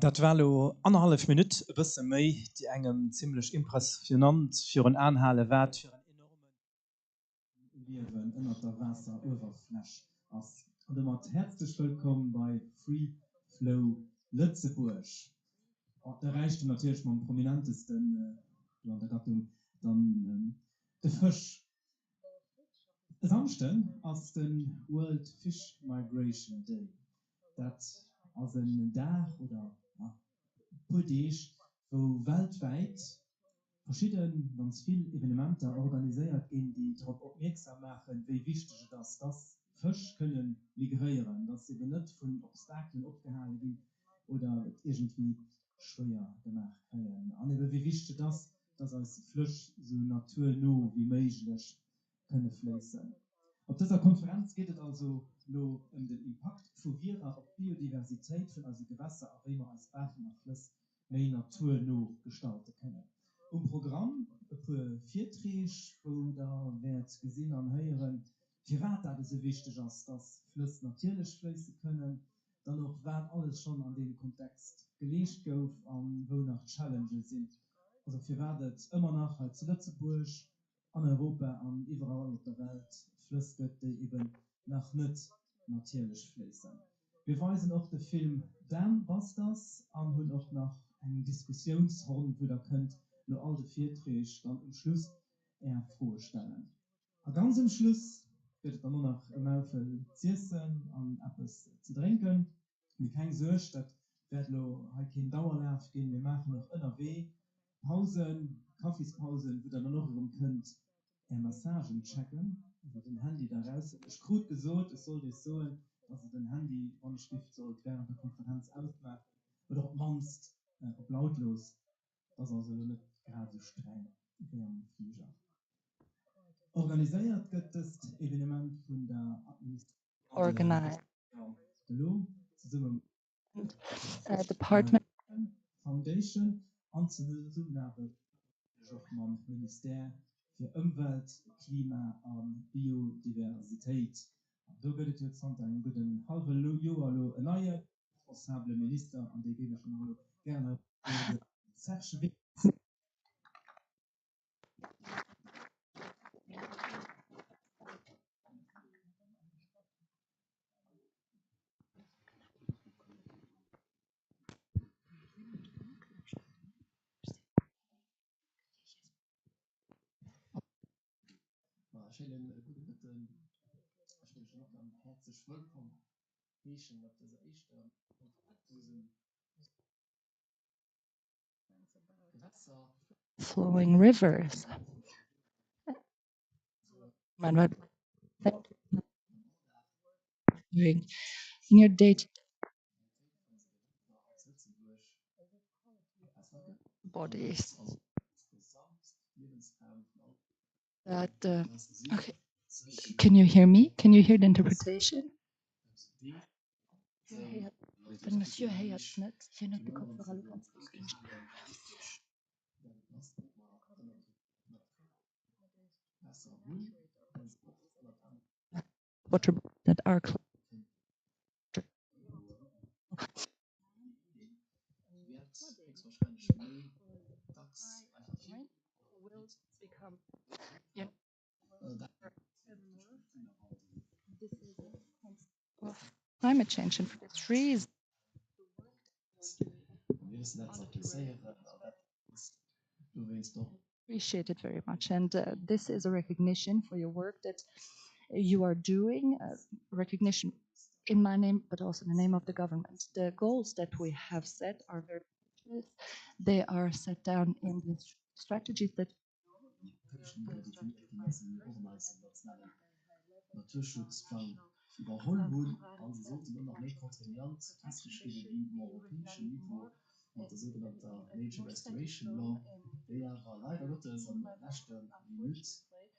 Dat war lo 1,5 Minut bësse méi die engem ziemlich impressionant für een anhale Wert für een enormen Liewen ënner der Wasseroberfläch ass. Und mat herzlich willkommen bei FLOW Luxembourg. Da reicht natürlich mal am prominentesten an der Gattung dann de Fisch. Samsten ass den World Fish Migration Day. Dat as een Dag oder Podech, wo weltweit verschieden ganz viel Evenementer organisiert gehen, die darauf aufmerksam machen, wie wichtig das Fisch können migrieren, dass sie nicht von Obstakeln abgehalten sind oder irgendwie schwer gemacht werden. Und wie wichtig das als Fisch so naturnah wie möglich können fließen. Auf dieser Konferenz geht es also nur um den Impact von Viren auf Biodiversität von also Gewässer, auch immer als Bächen und Flüsse mehr naturnah gestalten können. Programm vierträg oder wird gesehen an höheren Piraten so wichtig ist, dass Flüsse natürlich fließen können, dann noch werden alles schon an dem Kontext gelegt an wo noch Challenges sind. Also wir werden immer noch als Luxembourg an Europa an überall auf der Welt Flüsse, die eben noch nicht natürlich fließen. Wir weisen auch den Film Dambusters an und auch noch einen Diskussionsraum, wo ihr könnt nur alle Vierträge dann am Schluss vorstellen. Und ganz am Schluss wird dann nur noch viel zu essen und etwas zu trinken. Wir keine Sorge, das wird heute kein Dauerlauf gehen. Wir machen noch NRW Pausen, Kaffeespausen, wo ihr dann noch könnt Massagen checken. Also den Handy da raus. Ich gut gesagt, es soll nicht so, dass ihr den Handy ohne Stift sollt während der Konferenz ausmacht oder ob manst ob lautlos. Das ist also nicht gerade so streng wie am Flieger. Organisiert wird das Evenement von der Organized. zusammen Department Foundation und zusammen mit dem Minister für Umwelt, Klima und Biodiversität. Da wird es jetzt einen guten halben Jahr ein neuer responsable Minister und die gebe ich noch gerne herzlich willkommen. flowing rivers. In your date bodies. That okay. Can you hear me? Can you hear the interpretation? Wenn Monsieur hört nicht, hier nicht die Kopfhörer ganz water that are will become of climate change and for the trees. Appreciate it very much, and this is a recognition for your work that you are doing, recognition in my name, but also in the name of the government. The goals that we have set are very ambitious. They are set down in the strategies that Naturschutz überholen wurden, also sollten noch mehr kontinuierlich festgeschrieben wie im europäischen Niveau mit der sogenannten Restauration Law, der ja leider Gottes am letzten Minute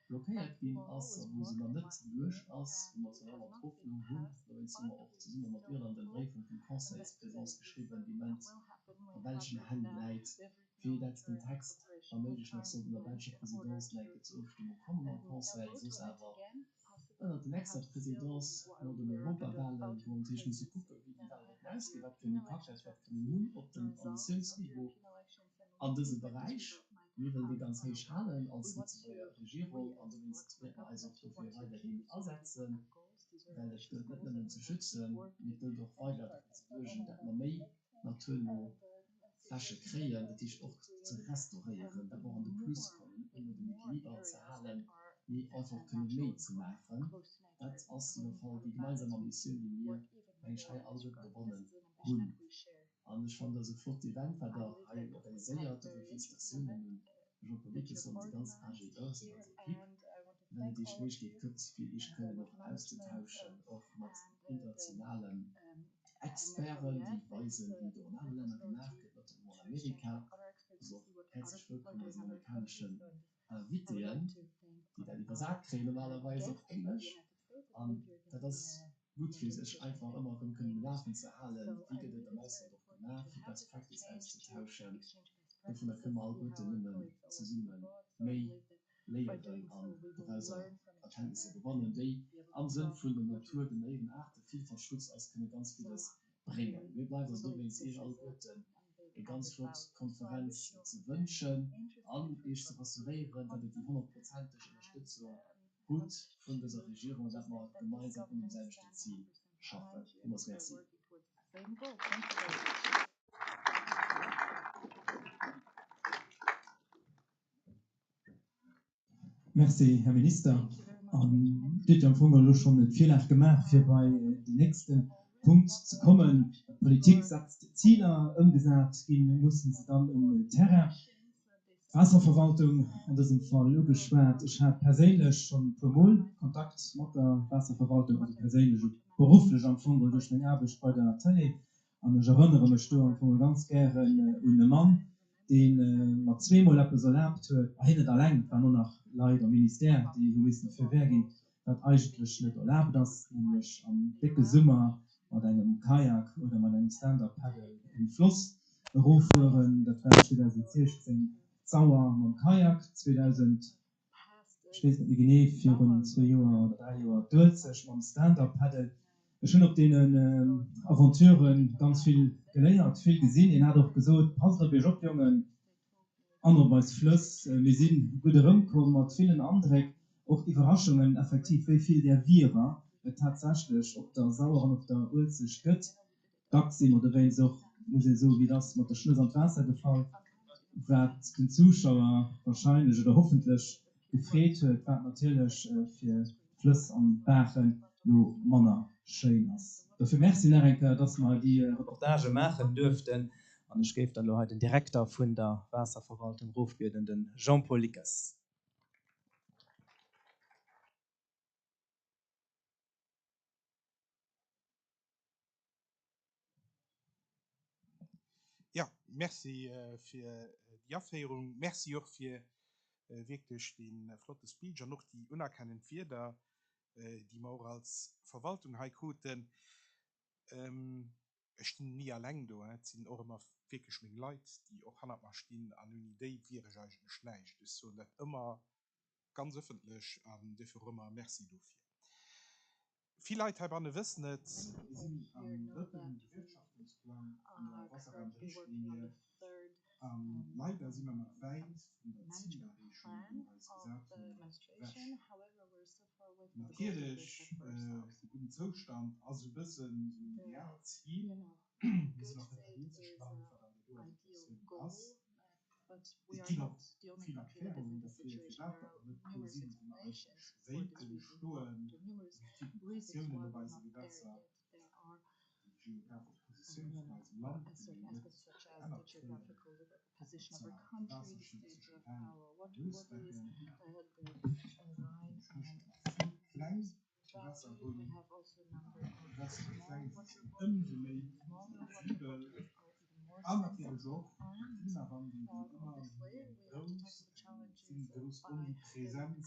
blockiert ging, als wo sie noch nicht durch als emotionaler Hoffnung haben, weil sie auch zusammen mit Irland den Brief und den Conseilspräsenz geschrieben, die meint, an welchen Händen leid, für den Text ermöglicht noch so eine welche Präsidentsleute zur Abstimmung kommen am Conseil, so ist aber die nächste Präsidenz oder den Europawahlen, wo man sich muss gucken, wie die Wahlen ausgeht, was für einen Impact hat, was für einen Null auf dem Emissionsniveau an diesem Bereich. Wir wollen die ganz hoch halten als Luxemburger Regierung, und du willst also dafür weiterhin einsetzen, weil es gilt nicht nur zu schützen, wir wollen doch weiter zu lösen, dass man mehr Natur Flasche kreieren, die ich auch zu restaurieren, da wollen die Plus kommen, um den Equilibrium zu halten, wie einfach können mehr zu machen. Das ist der Fall, die gemeinsame Mission, die wir eigentlich alle gewonnen haben. Und ich fand das sofort die Event, weil da organisiert, wie viele Stationen und Politik sind, die ganz agil sind, also Equipe. Wenn die Schwierigkeit gibt, wie ich kann noch auszutauschen, auch mit internationalen Experten, die weisen, die in anderen Ländern gemacht wird, in Amerika, also herzlich willkommen als amerikanischen Videos, die dann übersagt kriegen normalerweise auf Englisch. Und das gut für sich einfach immer im können Laufen zu halten, wie geht es am meisten doch gemacht, die Best Practice auszutauschen, davon können wir auch gute Limmen zusammen mehr lehren an Browser Erkenntnisse gewonnen, die am Sinn von der Natur, den Leben, den Vielfaltschutz als können ganz vieles bringen. Wir bleiben so, wenn es alle guten eine ganz flott Konferenz zu wünschen, an ich zu passieren, dass die 100%ige Unterstützung gut von dieser Regierung, dass wir gemeinsam um selben Ziel schaffen. Ich muss merci. Merci, Herr Minister. Dit am Fungel schon net Fehler gemacht, für bei den nächsten Punkt zu kommen. Politik setzt Ziele umgesagt, gehen mussten sie dann Terra. Wasserverwaltung in diesem Fall gesperrt. Ich habe persönlich schon Promol Kontakt mit der Wasserverwaltung, also persönlich beruflich am Fungel durch meine Arbeit bei der Tele. Und ich erinnere mich am Fungel ganz gerne an einen Mann, den man zweimal etwas erlebt hat, nicht allein, war nur noch leider Minister, die müssen verwehren, das eigentlich nicht erlebt, das nämlich am dicken Sommer mit einem Kajak oder mit einem Stand-Up-Paddle im Fluss hochfuhren, das war 2016 Sauer mit dem Kajak, 2000, ich weiß nicht genau, 2 Jahre oder 3 Jahre durch mit dem Stand-Up-Paddle. Schon auf den Aventuren ganz viel gelernt, viel gesehen. Er hat auch gesagt, passt auf euch auf, Jungen, andererseits Fluss, wir sind gut rumgekommen mit vielen anderen, auch Überraschungen, effektiv, wie viel der Vira tatsächlich auf der Sauer und auf der Ulze gibt. Das sind wir dabei so, muss ich so wie das mit der Schluss am Wasser gefallen, wird den Zuschauer wahrscheinlich oder hoffentlich gefreut wird, wird natürlich für Fluss und Bächen nur Männer schön ist. Dafür merci, Erika, dass wir die Reportage machen dürften. Und ich gebe dann heute den Direktor von der Wasserverwaltung Rufbildenden Jean-Paul Lickes. Ja, merci für die Aufklärung. Merci auch für wirklich den flotten Speech und noch die unerkannten Vierter, die wir auch als Verwaltung hatten. Ich bin nie allein da, es sind auch immer wirklich viele Leute, die auch mal stehen an eine Idee, wie ich eigentlich nicht. Das ist so nicht immer ganz öffentlich und dafür immer merci dafür. Viele Leute haben wissen nicht, wir sind am dritten Bewirtschaftungsplan von der Wasserrahmenrichtlinie. Leider sind wir noch weit von der Zielerreichung, als gesagt weg. Natürlich, der gute Zustand, also ein bisschen so ein Idealziel. Wir sind noch nicht viel zu spannend, was an der Situation ist. Ich kenne auch viele Erklärungen dafür, für das, aber nicht cool sind, wie man eigentlich selten Stuhlen, wie viele Positionen dabei sind, besser. Die geografische Position von unserem Land, die mit einer Wasserschutz zwischen Rhein und Österreich, viel klein, Wasserhöhen, Wasserklein sind umso mehr sensibel. Aber natürlich auch Klimawandel, die immer mehr groß sind, groß omnipräsent.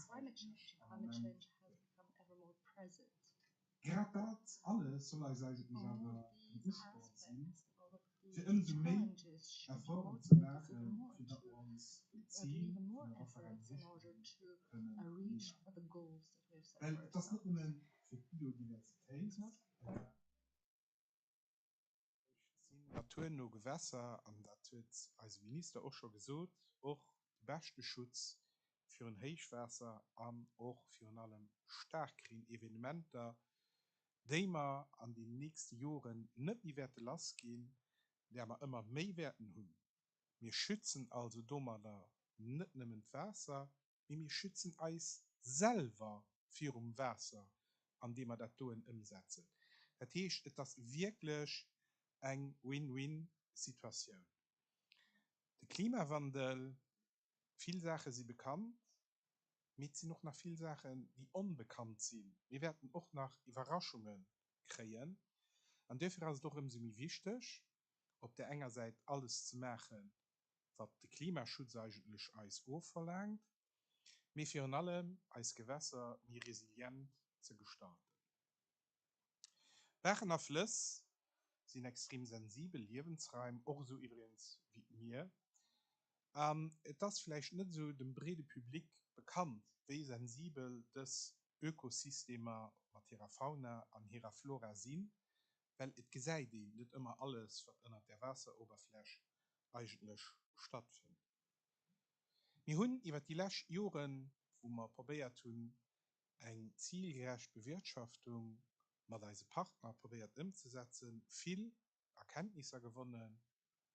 Gerade das alles soll eigentlich aber bewusstbar sein, für umso mehr Erfahrung zu machen, für das wir uns ein Ziel von der Wasserrahmenrichtlinie können nehmen. Weil das nicht nur für Biodiversität, Natur no Gewässer an dat huet als Minister auch schon gesot och beste Schutz für ein Heichwässer an och für allem starken Evenementer, die wir an den nächsten Jahren nicht mehr werden lassen gehen, der wir immer mehr werden haben. Wir schützen also dummer da nicht nur das Wasser, wir schützen uns selber für das Wasser, an dem wir das umsetzen. Das heißt, das ist wirklich eine Win-Win-Situation. Der Klimawandel, viele Sachen sind bekannt, mit sind noch viele Sachen, die unbekannt sind. Wir werden auch noch Überraschungen kreieren. Und dafür ist es doch irgendwie wichtig, auf der einen Seite alles zu machen, was der Klimaschutz eigentlich als verlangt, aber vor allem als Gewässer mehr resilient zu gestalten. Bächen und Flüsse sind extrem sensibel Lebensräume, auch so übrigens wie mir. Das ist vielleicht nicht so dem breiten Publikum bekannt, wie sensibel das Ökosystem mit ihrer Fauna und ihrer Flora sind, weil es gesagt nicht immer alles, was unter der Wasseroberfläche eigentlich stattfindet. Wir haben über die letzten Jahre, wo wir probiert haben, eine zielgerechte Bewirtschaftung mit unseren Partnern probiert umzusetzen, viel Erkenntnisse gewonnen,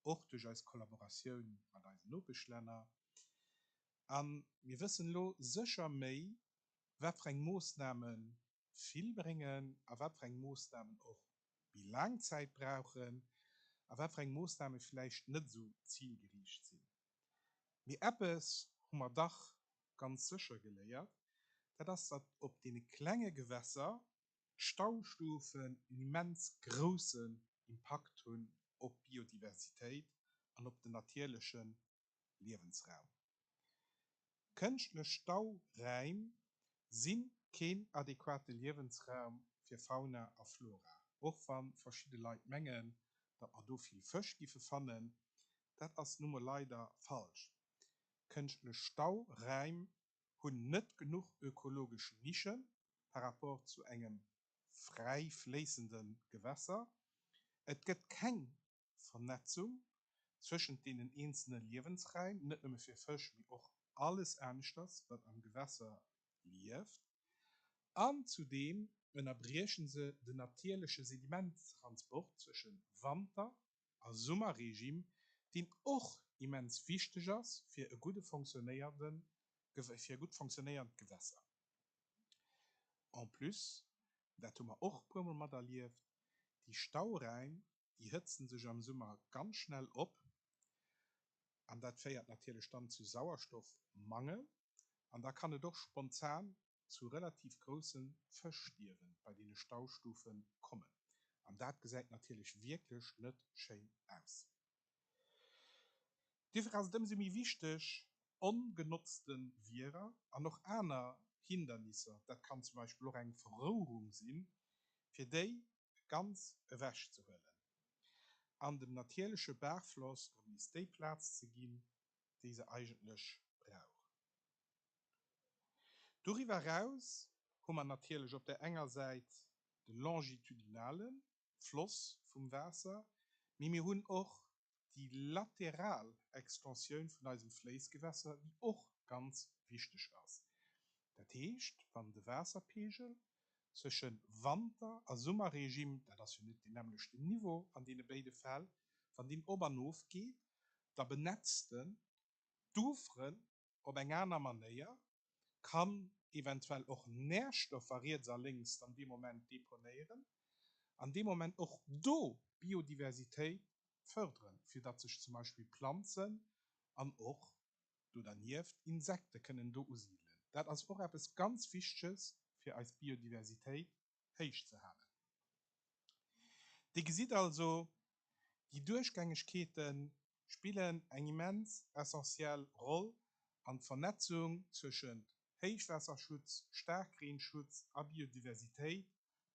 auch durch unsere Kollaboration mit unseren Nachbarländern. Wir wissen lo sicher mehr, was für Maßnahmen viel bringen, aber was für Maßnahmen auch wie lange Zeit brauchen, aber was für Maßnahmen vielleicht nicht so zielgerichtet sind. Wie etwas haben wir doch ganz sicher gelernt, dass auf den kleinen Gewässern Staustufen immens großen Impact haben auf Biodiversität und auf den natürlichen Lebensraum. Künstliche Stauräume sind kein adäquater Lebensraum für Fauna und Flora. Auch wenn verschiedene Leute mengen, dass man da viel Fisch fanden, das ist nun mal leider falsch. Künstliche Stauräume haben nicht genug ökologische Nischen par rapport zu einem frei fließenden Gewässer. Es gibt keine Vernetzung zwischen den einzelnen Lebensräumen, nicht nur für Fisch, wie auch alles anderes, was am Gewässer lebt. Und zudem unterbrechen sie den natürlichen Sedimenttransport zwischen Winter- und Sommerregime, den auch immens wichtig ist für ein gut funktionierendes Gewässer. En plus, das haben wir auch ein paar Mal erlebt, die Stauräume, die hitzen sich am Sommer ganz schnell ab. Und das führt natürlich dann zu Sauerstoffmangel. Und da kann es doch spontan zu relativ großen Verstieren bei den Staustufen kommen. Und das sieht natürlich wirklich nicht schön aus. Dafür ist es mir wichtig, ungenutzten Viren und noch andere Hindernisse, das kann zum Beispiel auch eine Verrohrung sein, für die ganz wegzuholen. An dem natürlichen Bergfluss, um den Platz zu geben, den sie eigentlich braucht. Darüber hinaus haben wir natürlich auf der einen Seite den longitudinalen Fluss vom Wasser, aber wir haben auch die Lateralextension von unserem Fließgewässer, die auch ganz wichtig ist. Das heißt, wenn der Wasserpegel zwischen Winter- und Sommerregime, das ist ja nicht nämlich das Niveau an den beiden Fällen, von dem oben aufgeht, da benetzten Dufren auf eine andere Manier, kann eventuell auch Nährstoffe links an dem Moment deponieren, an dem Moment auch do Biodiversität fördern, für das sich zum Beispiel Pflanzen und auch Insekten können do usiedeln. Das ist auch etwas ganz Wichtiges für als Biodiversität hochzuhalten. Die sieht also, die Durchgängigkeiten spielen eine immens essentielle Rolle an Vernetzung zwischen Heichwasserschutz, Starkregenschutz und Biodiversität.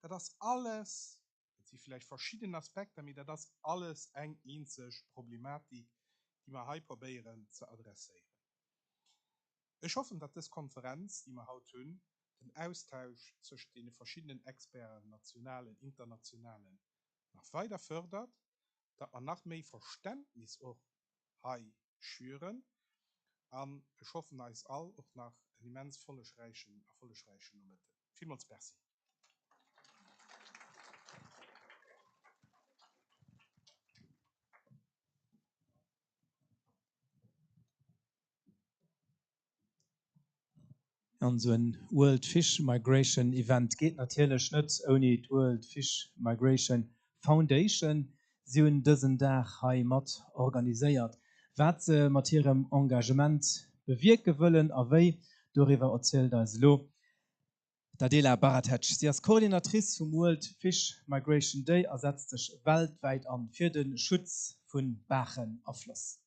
Das ist alles, das sind vielleicht verschiedene Aspekte, aber das ist alles eine einzige Problematik, die wir hier probieren zu adressieren. Ich hoffe, dass diese Konferenz, die wir heute tun, den Austausch zwischen den verschiedenen Experten, nationalen und internationalen, noch weiter fördert, dass man nach mehr Verständnis auch hier schüren. Ich hoffe, uns all auch nach einem immens erfolgreichen Moment. Vielmals merci. An so ein World Fish Migration Event geht natürlich nicht ohne die World Fish Migration Foundation. Sie haben diesen Tag Heimat organisiert. Was sie mit ihrem Engagement bewirken wollen, und wie, darüber erzählt uns Daniela Baratetsch. Sie ist Koordinatrice vom World Fish Migration Day und setzt sich weltweit an für den Schutz von Bachen und Flüssen.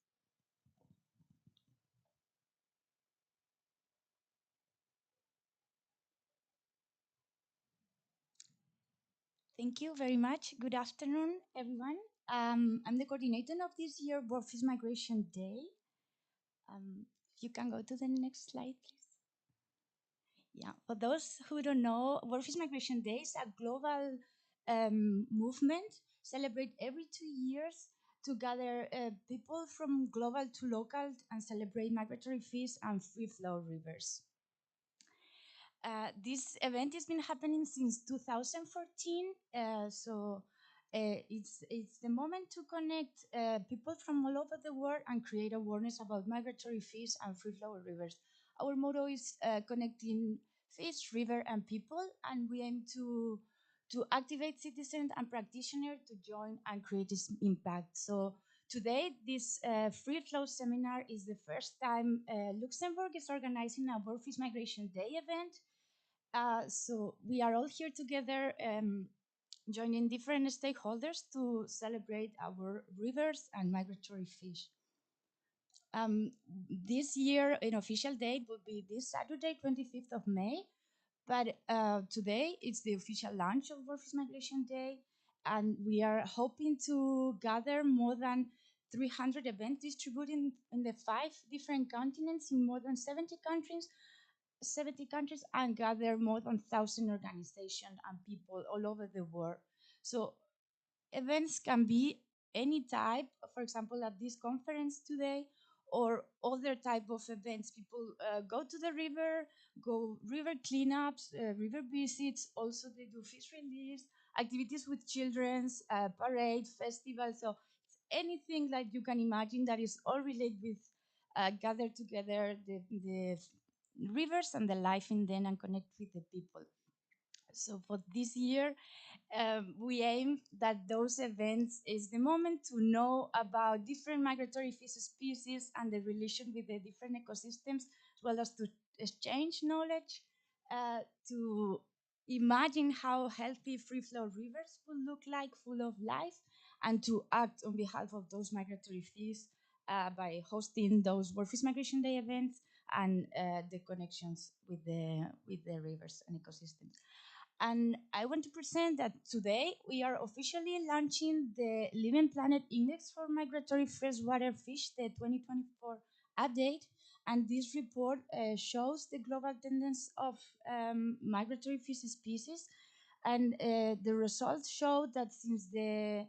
Thank you very much. Good afternoon, everyone. I'm the coordinator of this year's World Fish Migration Day. If you can go to the next slide, please. Yeah, for those who don't know, World Fish Migration Day is a global movement celebrated every 2 years to gather people from global to local and celebrate migratory fish and free flow rivers. This event has been happening since 2014, it's the moment to connect people from all over the world and create awareness about migratory fish and free flow rivers. Our motto is connecting fish, river, and people, and we aim to activate citizens and practitioners to join and create this impact. So today, this free flow seminar is the first time Luxembourg is organizing a World Fish Migration Day event. So we are all here together, joining different stakeholders to celebrate our rivers and migratory fish. This year, an official date will be this Saturday, 25th of May. But today, it's the official launch of World Fish Migration Day. And we are hoping to gather more than 300 events distributed in the 5 different continents in more than 70 countries and gather more than 1,000 organizations and people all over the world. So events can be any type, for example, at this conference today, or other type of events. People go to the river, go river cleanups, river visits. Also, they do fish release, activities with children, parade, festivals. So anything like you can imagine that is all related with gather together the rivers and the life in them and connect with the people. So for this year, we aim that those events is the moment to know about different migratory fish species and the relation with the different ecosystems, as well as to exchange knowledge, to imagine how healthy free flow rivers will look like, full of life, and to act on behalf of those migratory fish by hosting those World Fish Migration Day events and the connections with the rivers and ecosystems. And I want to present that today we are officially launching the Living Planet Index for Migratory Freshwater Fish, the 2024 update. And this report shows the global tendency of migratory fish species. And the results show that since in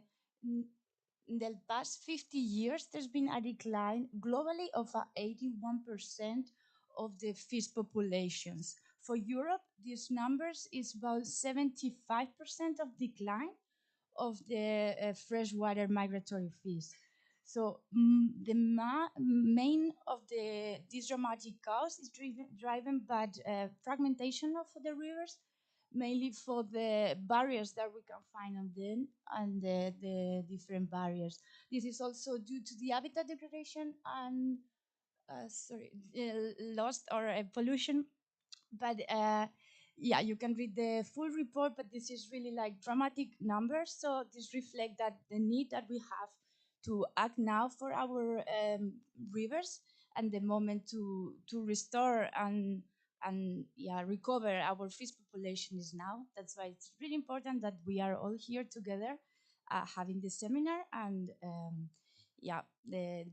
the past 50 years, there's been a decline globally of 81% of the fish populations. For Europe, these numbers is about 75% of decline of the freshwater migratory fish. So the main of this dramatic cause is driven by fragmentation of the rivers, mainly for the barriers that we can find on them and the different barriers. This is also due to the habitat degradation and lost or pollution. But yeah, you can read the full report, but this is really like dramatic numbers. So this reflects that the need that we have to act now for our rivers and the moment to restore and yeah, recover our fish population is now. That's why it's really important that we are all here together having this seminar and yeah,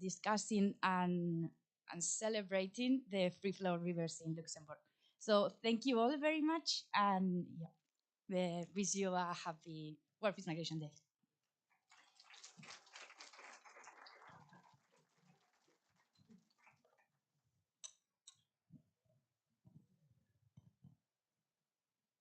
discussing and celebrating the free flow rivers in Luxembourg. So thank you all very much, and yeah, wish you a happy World Fish Migration Day.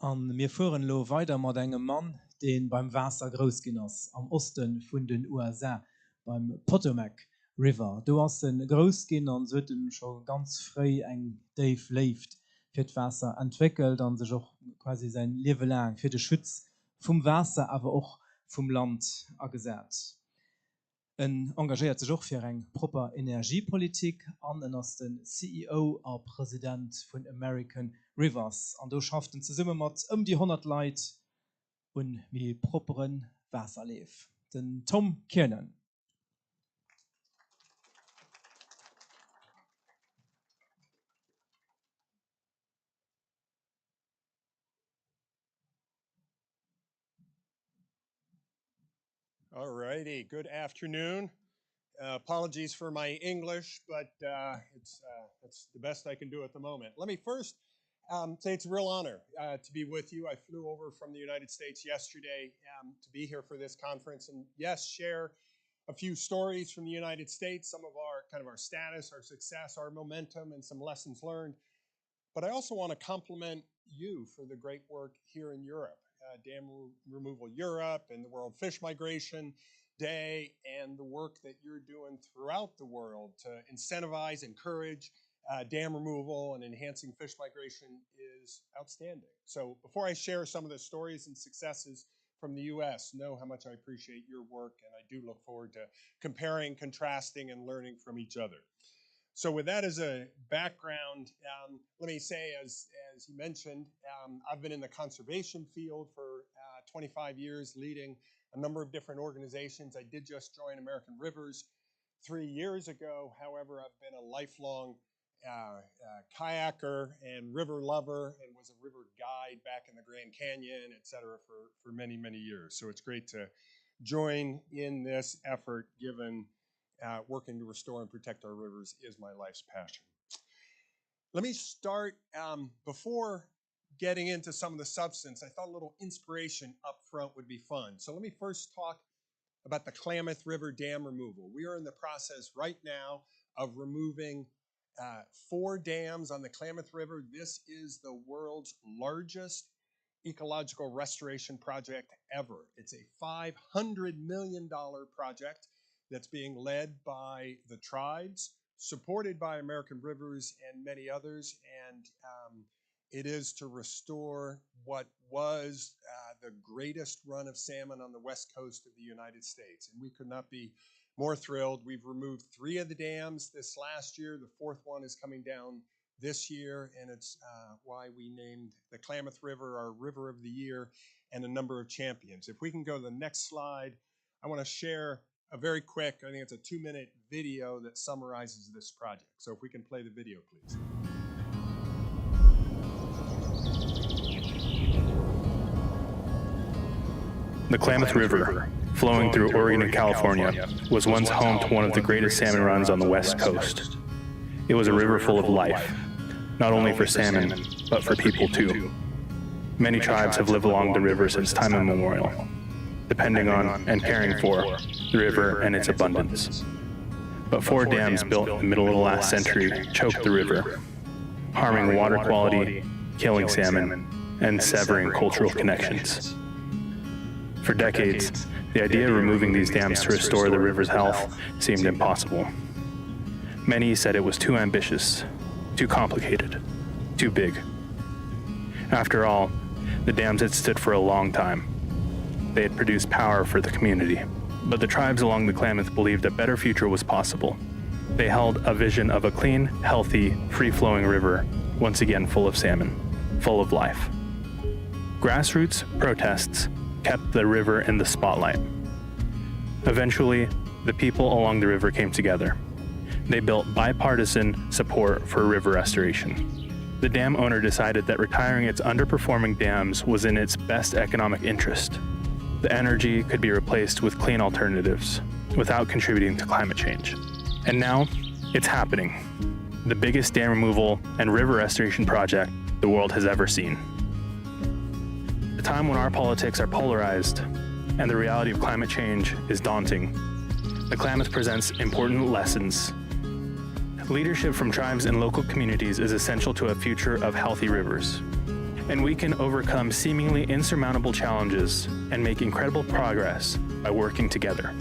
An mir fuhren lo weiter mat engem Mann, den beim Wasser großgenoss am Osten vun den USA beim Potomac River. Du hast den Großgin an soten schon ganz frei eng Dave left fir d Wasser entwickelt, an sech auch quasi sein Leben lang fir den Schutz vom Wasser, aber auch vom Land agesät. Engagiert sich auch für eng proper Energiepolitik an ass den CEO a Präsident von American Rivers. An du schafften ze summe mat die 100 Leid und wie properen Wasserleef. Den Tom Kiernan. All righty, good afternoon. Apologies for my English, but it's the best I can do at the moment. Let me first say it's a real honor to be with you. I flew over from the United States yesterday to be here for this conference and yes, share a few stories from the United States, some of our status, our success, our momentum, and some lessons learned. But I also want to compliment you for the great work here in Europe. Dam Removal Europe and the World Fish Migration Day and the work that you're doing throughout the world to incentivize, encourage dam removal and enhancing fish migration is outstanding. So before I share some of the stories and successes from the US, know how much I appreciate your work and I do look forward to comparing, contrasting, and learning from each other. So with that as a background, let me say, as you mentioned, I've been in the conservation field for 25 years, leading a number of different organizations. I did just join American Rivers 3 years ago. However, I've been a lifelong kayaker and river lover and was a river guide back in the Grand Canyon, et cetera, for many, many years. So it's great to join in this effort, given working to restore and protect our rivers is my life's passion. Let me start, before getting into some of the substance, I thought a little inspiration up front would be fun. So let me first talk about the Klamath River dam removal. We are in the process right now of removing 4 dams on the Klamath River. This is the world's largest ecological restoration project ever. It's a $500 million project that's being led by the tribes, supported by American Rivers and many others, and it is to restore what was the greatest run of salmon on the west coast of the United States. And we could not be more thrilled. We've removed 3 of the dams this last year. The 4th one is coming down this year, and it's why we named the Klamath River our River of the Year and a number of champions. If we can go to the next slide, I want to share a very quick, I think it's a 2-minute video that summarizes this project. So if we can play the video, please. The Klamath River, flowing through Oregon and California, was once home to one of the greatest salmon runs on the West Coast. It was a river full of life, not only for salmon, but for people too. Many tribes have lived along the river since time immemorial, depending on and caring for the river and its abundance. But 4 dams built in the middle of the last century choked the river, harming water quality, killing salmon, and severing cultural connections. For decades, the idea of removing these dams to restore the river's health seemed impossible. Many said it was too ambitious, too complicated, too big. After all, the dams had stood for a long time. They had produced power for the community. But the tribes along the Klamath believed a better future was possible. They held a vision of a clean, healthy, free-flowing river, once again full of salmon, full of life. Grassroots protests kept the river in the spotlight. Eventually, the people along the river came together. They built bipartisan support for river restoration. The dam owner decided that retiring its underperforming dams was in its best economic interest. The energy could be replaced with clean alternatives without contributing to climate change. And now, it's happening. The biggest dam removal and river restoration project the world has ever seen. A time when our politics are polarized and the reality of climate change is daunting, the Klamath presents important lessons. Leadership from tribes and local communities is essential to a future of healthy rivers. And we can overcome seemingly insurmountable challenges and make incredible progress by working together.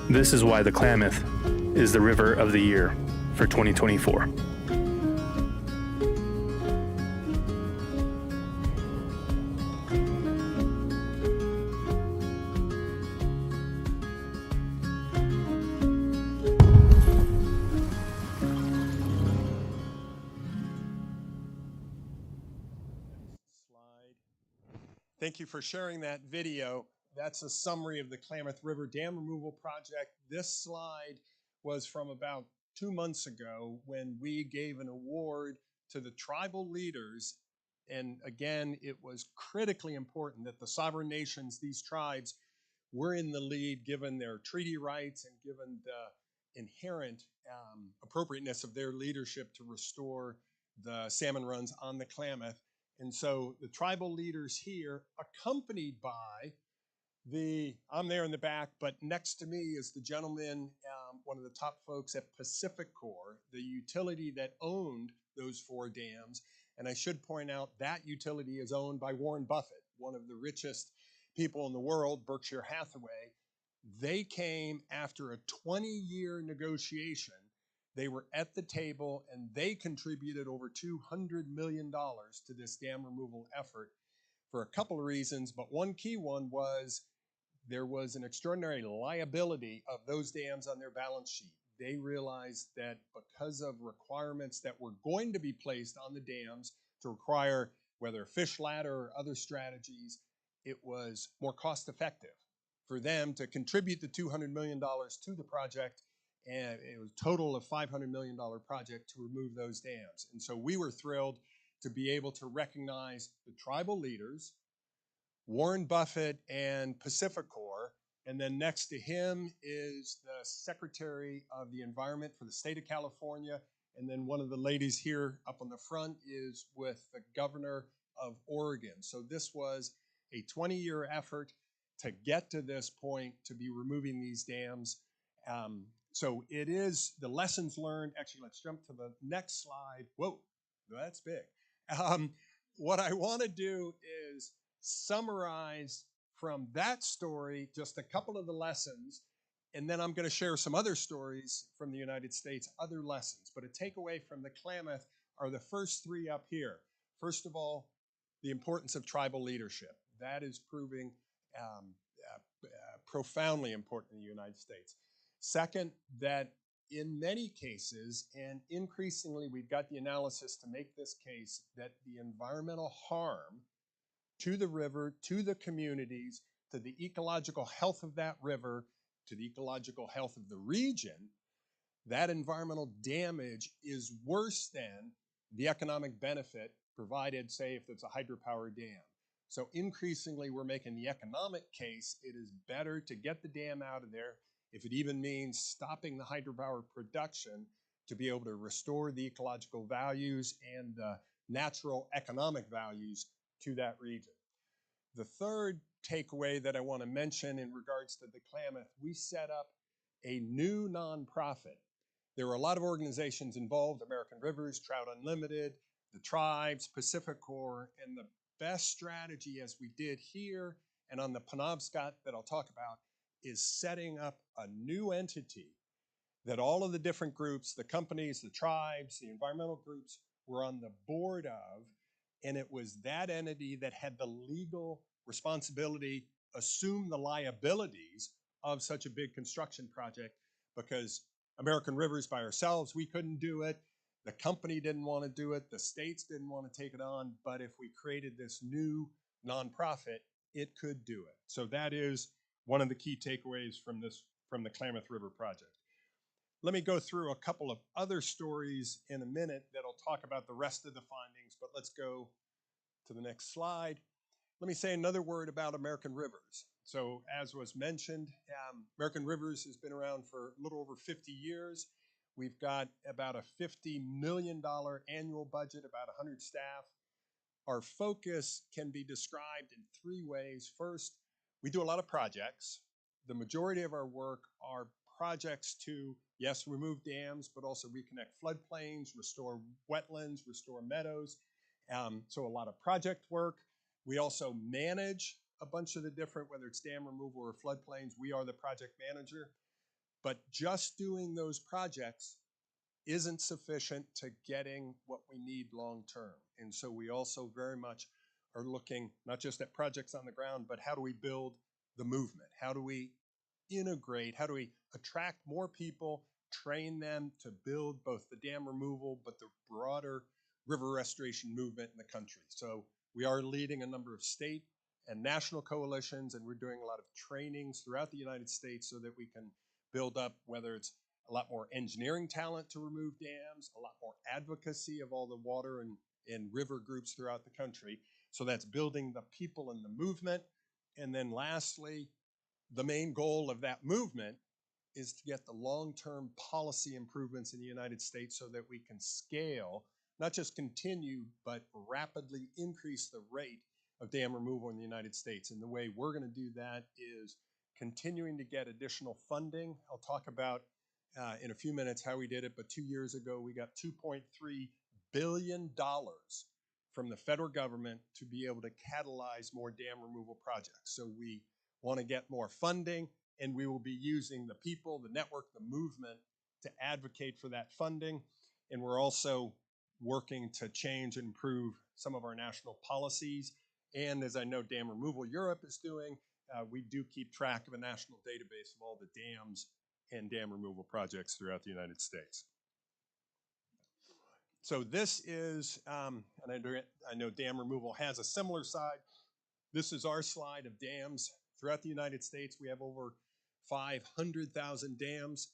This is why the Klamath is the River of the Year for 2024. Thank you for sharing that video. That's a summary of the Klamath River Dam Removal Project. This slide was from about 2 months ago when we gave an award to the tribal leaders. And again, it was critically important that the sovereign nations, these tribes, were in the lead given their treaty rights and given the inherent appropriateness of their leadership to restore the salmon runs on the Klamath. And so the tribal leaders here, accompanied by I'm there in the back, but next to me is the gentleman, one of the top folks at PacifiCorp, the utility that owned those 4 dams. And I should point out that utility is owned by Warren Buffett, one of the richest people in the world, Berkshire Hathaway. They came after a 20-year negotiation. They were at the table and they contributed over $200 million to this dam removal effort for a couple of reasons, but one key one was there was an extraordinary liability of those dams on their balance sheet. They realized that because of requirements that were going to be placed on the dams to require whether a fish ladder or other strategies, it was more cost effective for them to contribute the $200 million to the project, and it was a total of $500 million project to remove those dams. And so we were thrilled to be able to recognize the tribal leaders, Warren Buffett and PacifiCorp, and then next to him is the Secretary of the Environment for the state of California, and then one of the ladies here up on the front is with the Governor of Oregon. So this was a 20-year effort to get to this point, to be removing these dams. So it is the lessons learned. Actually, let's jump to the next slide. Whoa, that's big. What I want to do is summarize from that story just a couple of the lessons, and then I'm going to share some other stories from the United States, other lessons. But a takeaway from the Klamath are the first 3 up here. First of all, the importance of tribal leadership. That is proving profoundly important in the United States. Second, that in many cases, and increasingly we've got the analysis to make this case, that the environmental harm to the river, to the communities, to the ecological health of that river, to the ecological health of the region, that environmental damage is worse than the economic benefit provided, say, if it's a hydropower dam. So increasingly, we're making the economic case. It is better to get the dam out of there, if it even means stopping the hydropower production, to be able to restore the ecological values and the natural economic values to that region. The third takeaway that I want to mention in regards to the Klamath, we set up a new nonprofit. There were a lot of organizations involved: American Rivers, Trout Unlimited, the tribes, PacifiCorp, and the best strategy, as we did here and on the Penobscot that I'll talk about, is setting up a new entity that all of the different groups, the companies, the tribes, the environmental groups, were on the board of, and it was that entity that had the legal responsibility, assume the liabilities of such a big construction project, because American Rivers by ourselves, we couldn't do it. The company didn't want to do it. The states didn't want to take it on. But if we created this new nonprofit, it could do it. So that is one of the key takeaways from the Klamath River project. Let me go through a couple of other stories in a minute that'll talk about the rest of the findings, but let's go to the next slide. Let me say another word about American Rivers. So as was mentioned, American Rivers has been around for a little over 50 years. We've got about a $50 million annual budget, about 100 staff. Our focus can be described in 3 ways. First, we do a lot of projects. The majority of our work are projects to, yes, remove dams, but also reconnect floodplains, restore wetlands, restore meadows. So a lot of project work. We also manage a bunch of the different, whether it's dam removal or floodplains, we are the project manager. But just doing those projects isn't sufficient to getting what we need long term. And so we also very much are looking not just at projects on the ground, but how do we build the movement? How do we integrate? How do we attract more people, train them to build both the dam removal, but the broader river restoration movement in the country? So we are leading a number of state and national coalitions, and we're doing a lot of trainings throughout the United States so that we can build up, whether it's a lot more engineering talent to remove dams, a lot more advocacy of all the water and river groups throughout the country. So that's building the people and the movement. And then lastly, the main goal of that movement is to get the long-term policy improvements in the United States so that we can scale, not just continue, but rapidly increase the rate of dam removal in the United States. And the way we're going to do that is continuing to get additional funding. I'll talk about in a few minutes how we did it, but 2 years ago we got $2.3 billion from the federal government to be able to catalyze more dam removal projects. So we want to get more funding, and we will be using the people, the network, the movement to advocate for that funding. And we're also working to change and improve some of our national policies. And as I know Dam Removal Europe is doing, we do keep track of a national database of all the dams and dam removal projects throughout the United States. So this is, and I know dam removal has a similar side. This is our slide of dams throughout the United States. We have over 500,000 dams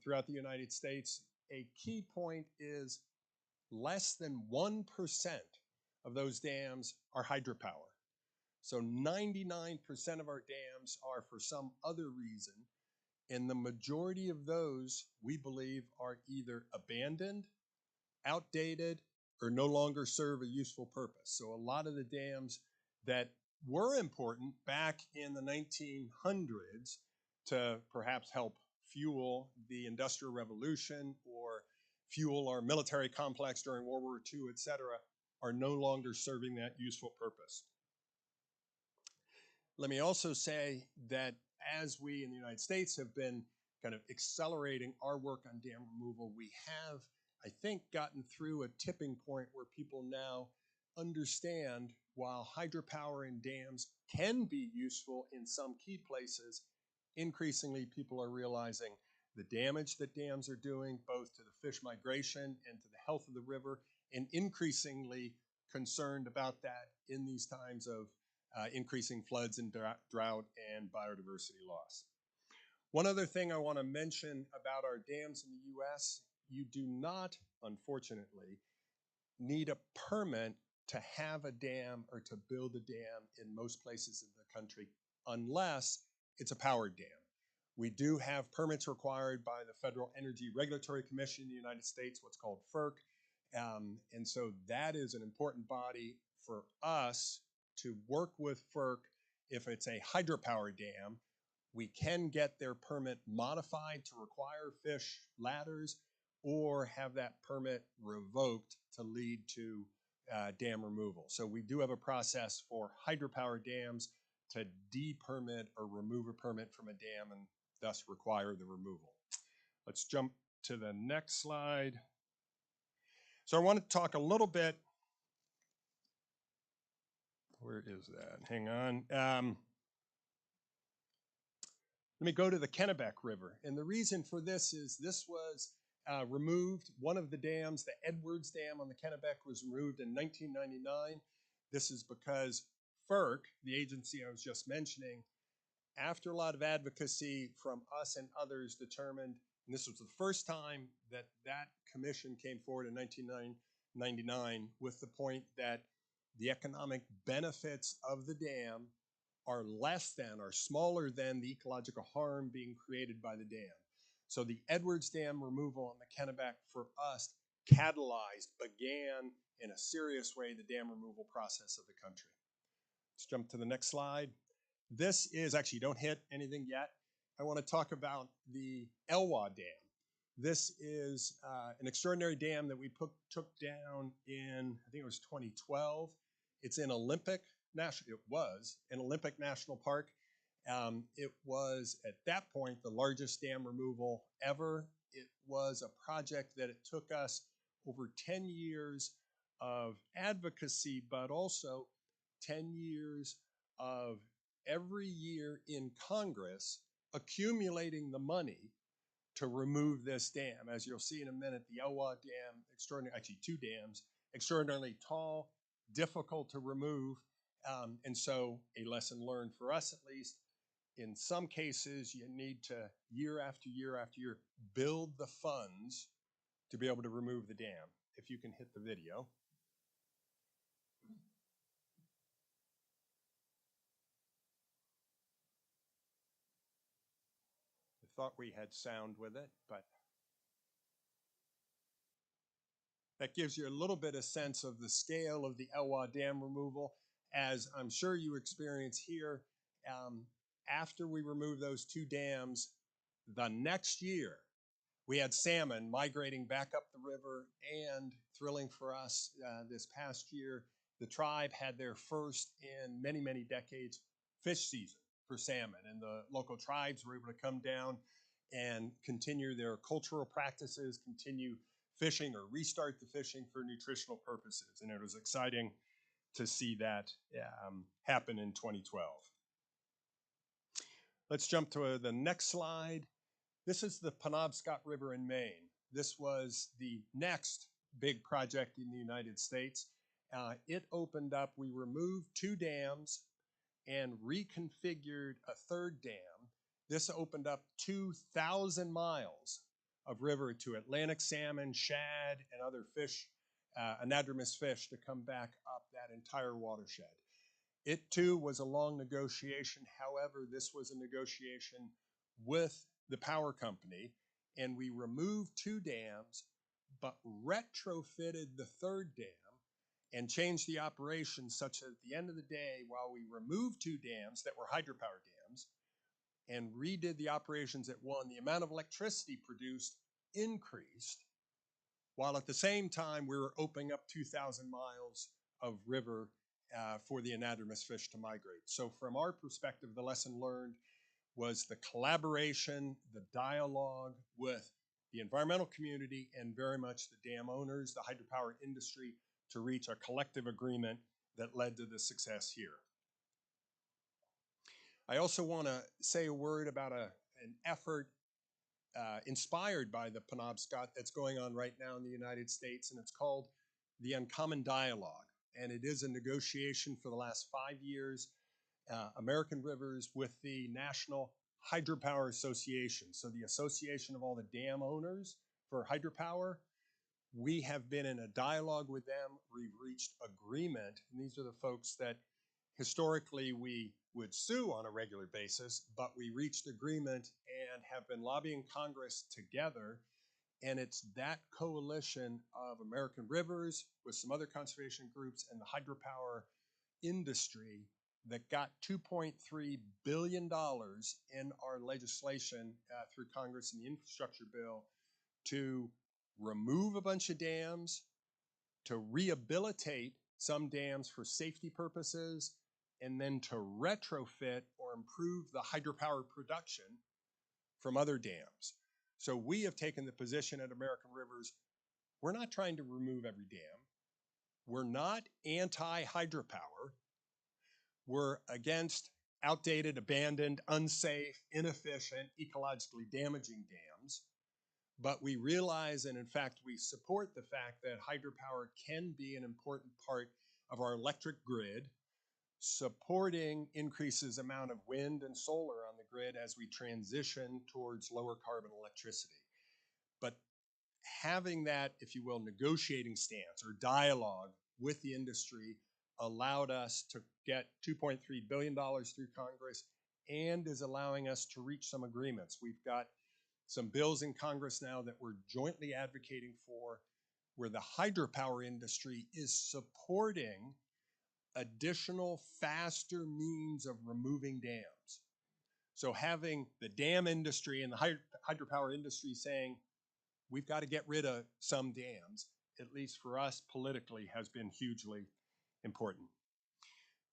throughout the United States. A key point is less than 1% of those dams are hydropower. So 99% of our dams are for some other reason, and the majority of those, we believe, are either abandoned, outdated, or no longer serve a useful purpose. So a lot of the dams that were important back in the 1900s to perhaps help fuel the Industrial Revolution or fuel our military complex during World War II, et cetera, are no longer serving that useful purpose. Let me also say that as we in the United States have been kind of accelerating our work on dam removal, we have, I think, gotten through a tipping point where people now understand while hydropower and dams can be useful in some key places, increasingly people are realizing the damage that dams are doing both to the fish migration and to the health of the river, and increasingly concerned about that in these times of increasing floods and drought and biodiversity loss. One other thing I want to mention about our dams in the US, you do not, unfortunately, need a permit to have a dam or to build a dam in most places in the country unless it's a powered dam. We do have permits required by the Federal Energy Regulatory Commission in the United States, what's called FERC. And so that is an important body for us to work with FERC. If it's a hydropower dam, we can get their permit modified to require fish ladders or have that permit revoked to lead to dam removal. So we do have a process for hydropower dams to de-permit or remove a permit from a dam and thus require the removal. Let's jump to the next slide. So I want to talk a little bit, where is that? Hang on. Let me go to the Kennebec River. And the reason for this is this was removed. One of the dams, the Edwards Dam on the Kennebec, was removed in 1999. This is because FERC, the agency I was just mentioning, after a lot of advocacy from us and others, determined, and this was the first time that that commission came forward in 1999 with the point that the economic benefits of the dam are less than or smaller than the ecological harm being created by the dam. So the Edwards Dam removal on the Kennebec for us catalyzed, began in a serious way the dam removal process of the country. Let's jump to the next slide. This is, actually don't hit anything yet. I want to talk about the Elwha Dam. This is an extraordinary dam that we took down in, I think it was 2012. It's in Olympic National Park. It was, at that point, the largest dam removal ever. It was a project that it took us over 10 years of advocacy, but also 10 years of every year in Congress accumulating the money to remove this dam. As you'll see in a minute, the Elwha Dam, actually two dams, extraordinarily tall, difficult to remove, and so a lesson learned for us at least. In some cases, you need to, year after year after year, build the funds to be able to remove the dam. If you can hit the video. I thought we had sound with it, but that gives you a little bit of sense of the scale of the Elwha Dam removal. As I'm sure you experience here, after we removed those two dams, the next year, we had salmon migrating back up the river, and thrilling for us, this past year, the tribe had their first in many, many decades fish season for salmon, and the local tribes were able to come down and continue their cultural practices, continue fishing or restart the fishing for nutritional purposes. And it was exciting to see that happen in 2012. Let's jump to the next slide. This is the Penobscot River in Maine. This was the next big project in the United States. It opened up, we removed two dams and reconfigured a third dam. This opened up 2,000 miles of river to Atlantic salmon, shad, and other fish, anadromous fish, to come back up that entire watershed. It too was a long negotiation. However, this was a negotiation with the power company, and we removed two dams, but retrofitted the third dam and changed the operation such that at the end of the day, while we removed two dams that were hydropower dams and redid the operations at one, the amount of electricity produced increased, while at the same time we were opening up 2,000 miles of river for the anadromous fish to migrate. So from our perspective, the lesson learned was the collaboration, the dialogue with the environmental community, and very much the dam owners, the hydropower industry, to reach a collective agreement that led to the success here. I also want to say a word about an effort inspired by the Penobscot that's going on right now in the United States, and it's called the Uncommon Dialogue. And it is a negotiation for the last 5 years, American Rivers with the National Hydropower Association. So the association of all the dam owners for hydropower. We have been in a dialogue with them. We've reached agreement, and these are the folks that historically we would sue on a regular basis, but we reached agreement and have been lobbying Congress together. And it's that coalition of American Rivers with some other conservation groups and the hydropower industry that got $2.3 billion in our legislation through Congress in the infrastructure bill to remove a bunch of dams, to rehabilitate some dams for safety purposes, and then to retrofit or improve the hydropower production from other dams. So we have taken the position at American Rivers, we're not trying to remove every dam. We're not anti-hydropower. We're against outdated, abandoned, unsafe, inefficient, ecologically damaging dams. But we realize, and in fact, we support the fact that hydropower can be an important part of our electric grid, supporting increases amount of wind and solar on the grid as we transition towards lower carbon electricity. But having that, if you will, negotiating stance or dialogue with the industry allowed us to get $2.3 billion through Congress and is allowing us to reach some agreements. We've got some bills in Congress now that we're jointly advocating for, where the hydropower industry is supporting additional, faster means of removing dams. So having the dam industry and the hydropower industry saying, we've got to get rid of some dams, at least for us politically, has been hugely important.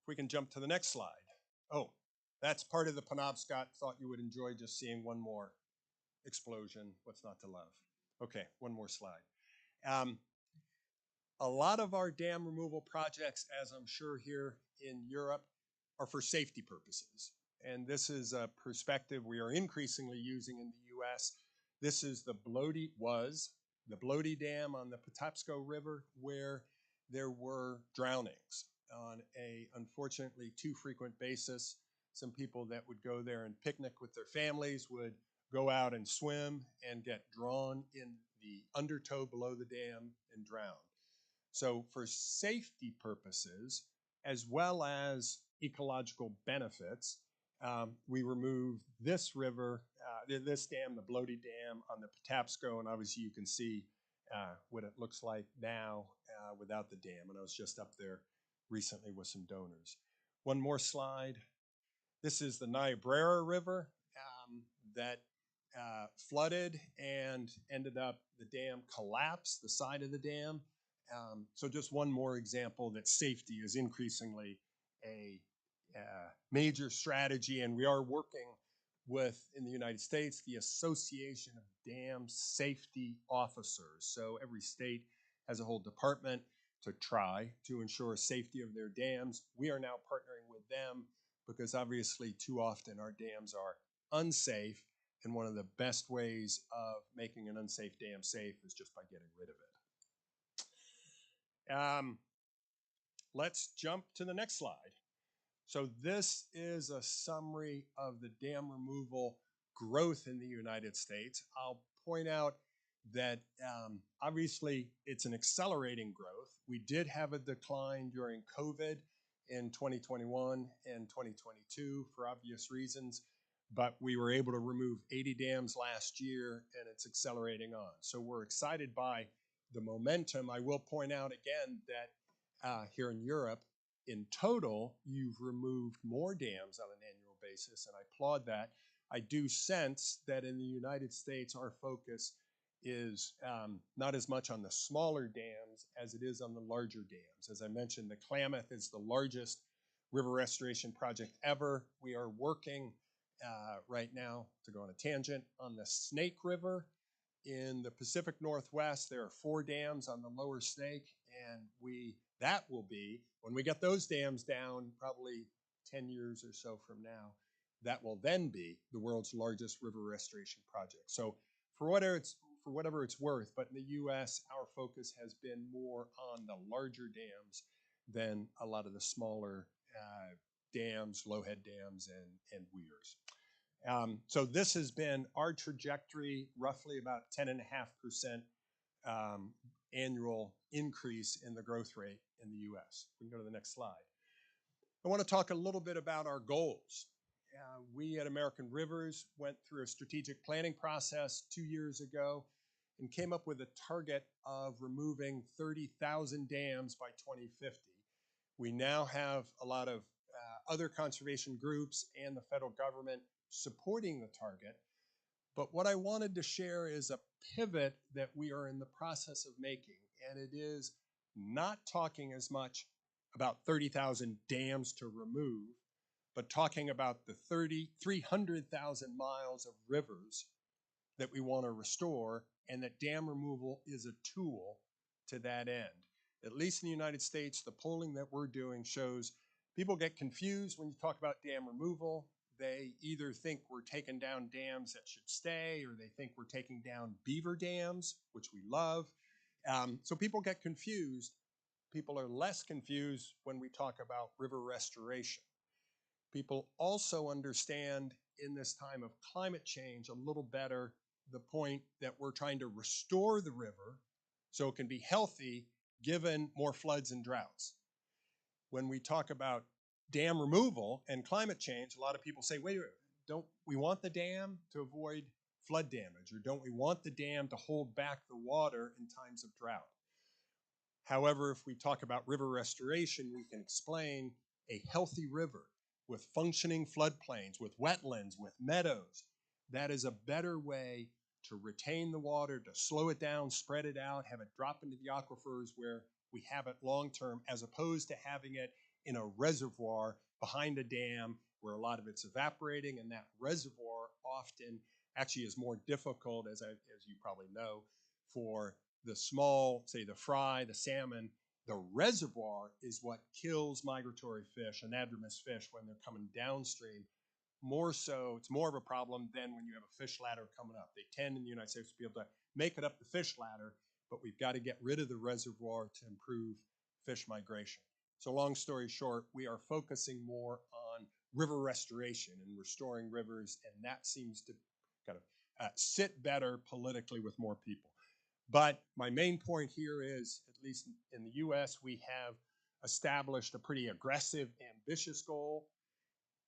If we can jump to the next slide. Oh, that's part of the Penobscot. Thought you would enjoy just seeing one more explosion. What's not to love? Okay, one more slide. A lot of our dam removal projects, as I'm sure here in Europe, are for safety purposes. And this is a perspective we are increasingly using in the US. This is the Bloody Dam on the Patapsco River, where there were drownings on a, unfortunately, too frequent basis. Some people that would go there and picnic with their families would go out and swim and get drawn in the undertow below the dam and drown. So for safety purposes, as well as ecological benefits, we removed this river, this dam, the Bloody Dam on the Patapsco, and obviously you can see what it looks like now without the dam. And I was just up there recently with some donors. One more slide. This is the Niobrara River that flooded and ended up, the dam collapsed, the side of the dam. So just one more example that safety is increasingly a major strategy, and we are working with, in the United States, the Association of Dam Safety Officers. So every state has a whole department to try to ensure safety of their dams. We are now partnering with them because obviously too often our dams are unsafe, and one of the best ways of making an unsafe dam safe is just by getting rid of it. Let's jump to the next slide. So this is a summary of the dam removal growth in the United States. I'll point out that obviously it's an accelerating growth. We did have a decline during COVID in 2021 and 2022 for obvious reasons, but we were able to remove 80 dams last year, and it's accelerating on. So we're excited by the momentum. I will point out again that here in Europe, in total, you've removed more dams on an annual basis, and I applaud that. I do sense that in the United States, our focus is not as much on the smaller dams as it is on the larger dams. As I mentioned, the Klamath is the largest river restoration project ever. We are working right now, to go on a tangent, on the Snake River in the Pacific Northwest. There are 4 dams on the lower Snake, and that will be, when we get those dams down, probably 10 years or so from now, that will then be the world's largest river restoration project. So for whatever it's worth, but in the US, our focus has been more on the larger dams than a lot of the smaller dams, low-head dams, and weirs. So this has been our trajectory, roughly about 10.5% annual increase in the growth rate in the US. We can go to the next slide. I want to talk a little bit about our goals. We at American Rivers went through a strategic planning process 2 years ago and came up with a target of removing 30,000 dams by 2050. We now have a lot of other conservation groups and the federal government supporting the target. But what I wanted to share is a pivot that we are in the process of making, and it is not talking as much about 30,000 dams to remove, but talking about the 300,000 miles of rivers that we want to restore, and that dam removal is a tool to that end. At least in the United States, the polling that we're doing shows people get confused when you talk about dam removal. They either think we're taking down dams that should stay, or they think we're taking down beaver dams, which we love. So people get confused. People are less confused when we talk about river restoration. People also understand in this time of climate change a little better the point that we're trying to restore the river so it can be healthy given more floods and droughts. When we talk about dam removal and climate change, a lot of people say, wait, don't we want the dam to avoid flood damage, or don't we want the dam to hold back the water in times of drought? However, if we talk about river restoration, we can explain a healthy river with functioning floodplains, with wetlands, with meadows. That is a better way to retain the water, to slow it down, spread it out, have it drop into the aquifers where we have it long-term, as opposed to having it in a reservoir behind a dam where a lot of it's evaporating, and that reservoir often actually is more difficult, as you probably know, for the small, say the fry, the salmon. The reservoir is what kills migratory fish, anadromous fish, when they're coming downstream. More so, it's more of a problem than when you have a fish ladder coming up. They tend in the United States to be able to make it up the fish ladder, but we've got to get rid of the reservoir to improve fish migration. So long story short, we are focusing more on river restoration and restoring rivers, and that seems to kind of sit better politically with more people. But my main point here is, at least in the US, we have established a pretty aggressive, ambitious goal.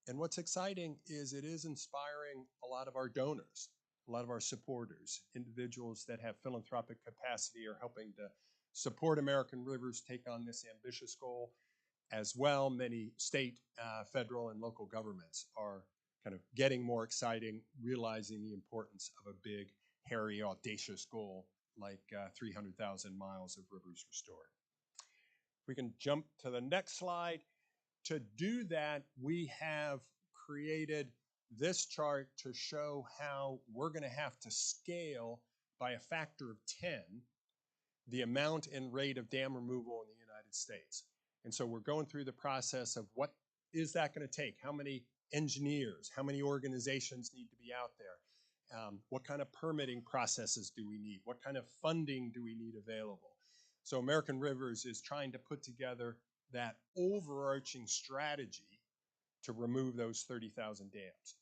And what's exciting is it is inspiring a lot of our donors, a lot of our supporters, individuals that have philanthropic capacity are helping to support American Rivers take on this ambitious goal. As well, many state, federal, and local governments are kind of getting more exciting, realizing the importance of a big, hairy, audacious goal like 300,000 miles of rivers restored. We can jump to the next slide. To do that, we have created this chart to show how we're going to have to scale by a factor of 10 the amount and rate of dam removal in the United States. And so we're going through the process of what is that going to take? How many engineers, how many organizations need to be out there? What kind of permitting processes do we need? What kind of funding do we need available? So American Rivers is trying to put together that overarching strategy to remove those 30,000 dams.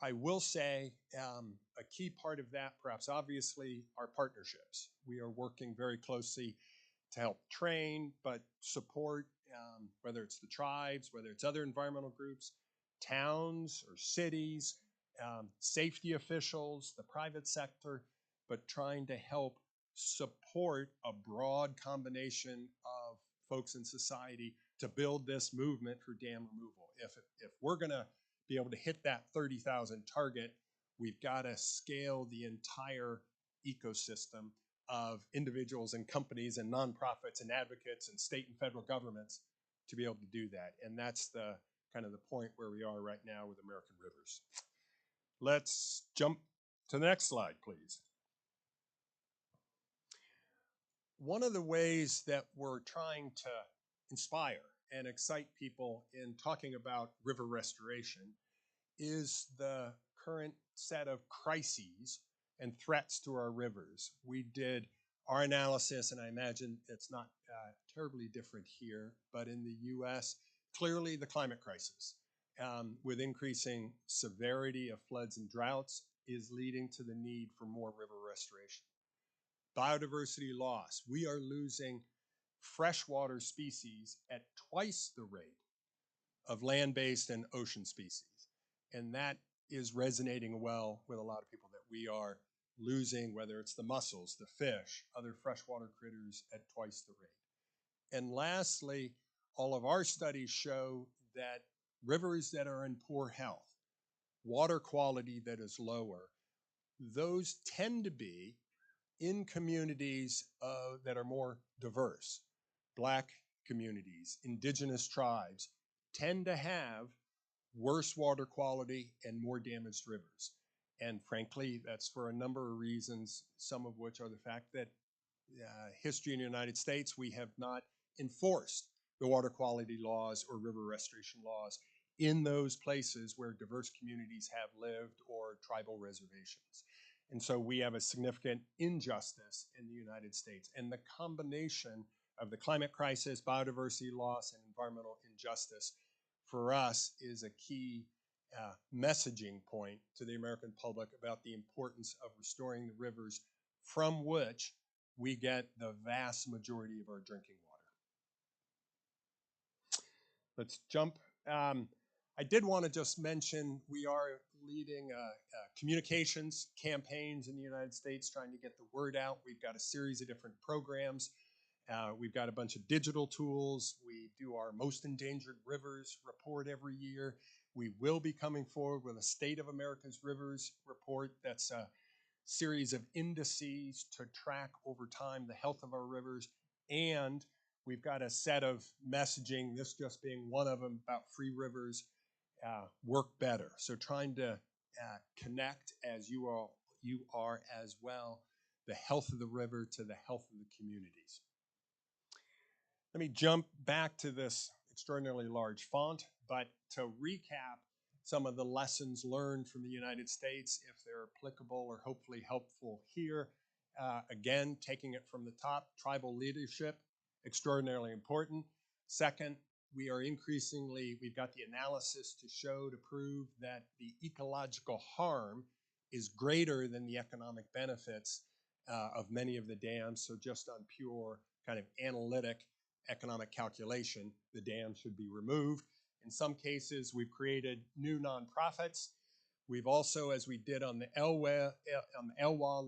I will say a key part of that, perhaps obviously, are partnerships. We are working very closely to help train, but support, whether it's the tribes, whether it's other environmental groups, towns or cities, safety officials, the private sector, but trying to help support a broad combination of folks in society to build this movement for dam removal. If we're going to be able to hit that 30,000 target, we've got to scale the entire ecosystem of individuals and companies and nonprofits and advocates and state and federal governments to be able to do that. And that's the kind of the point where we are right now with American Rivers. Let's jump to the next slide, please. One of the ways that we're trying to inspire and excite people in talking about river restoration is the current set of crises and threats to our rivers. We did our analysis, and I imagine it's not terribly different here, but in the US, clearly the climate crisis with increasing severity of floods and droughts is leading to the need for more river restoration. Biodiversity loss. We are losing freshwater species at twice the rate of land-based and ocean species. And that is resonating well with a lot of people, that we are losing, whether it's the mussels, the fish, other freshwater critters at twice the rate. And lastly, all of our studies show that rivers that are in poor health, water quality that is lower, those tend to be in communities that are more diverse. Black communities, indigenous tribes tend to have worse water quality and more damaged rivers. And frankly, that's for a number of reasons, some of which are the fact that history in the United States, we have not enforced the water quality laws or river restoration laws in those places where diverse communities have lived or tribal reservations. And so we have a significant injustice in the United States. And the combination of the climate crisis, biodiversity loss, and environmental injustice for us is a key messaging point to the American public about the importance of restoring the rivers from which we get the vast majority of our drinking water. Let's jump. I did want to just mention we are leading communications campaigns in the United States, trying to get the word out. We've got a series of different programs. We've got a bunch of digital tools. We do our Most Endangered Rivers report every year. We will be coming forward with a State of America's Rivers report that's series of indices to track over time the health of our rivers, and we've got a set of messaging, this just being one of them, about free rivers work better. So trying to connect, as you are as well, the health of the river to the health of the communities. Let me jump back to this extraordinarily large font, but to recap some of the lessons learned from the United States, if they're applicable or hopefully helpful here. Again, taking it from the top, tribal leadership, extraordinarily important. Second, we are increasingly, we've got the analysis to show, to prove that the ecological harm is greater than the economic benefits of many of the dams. So just on pure kind of analytic economic calculation, the dam should be removed. In some cases, we've created new nonprofits. We've also, as we did on the ELWA,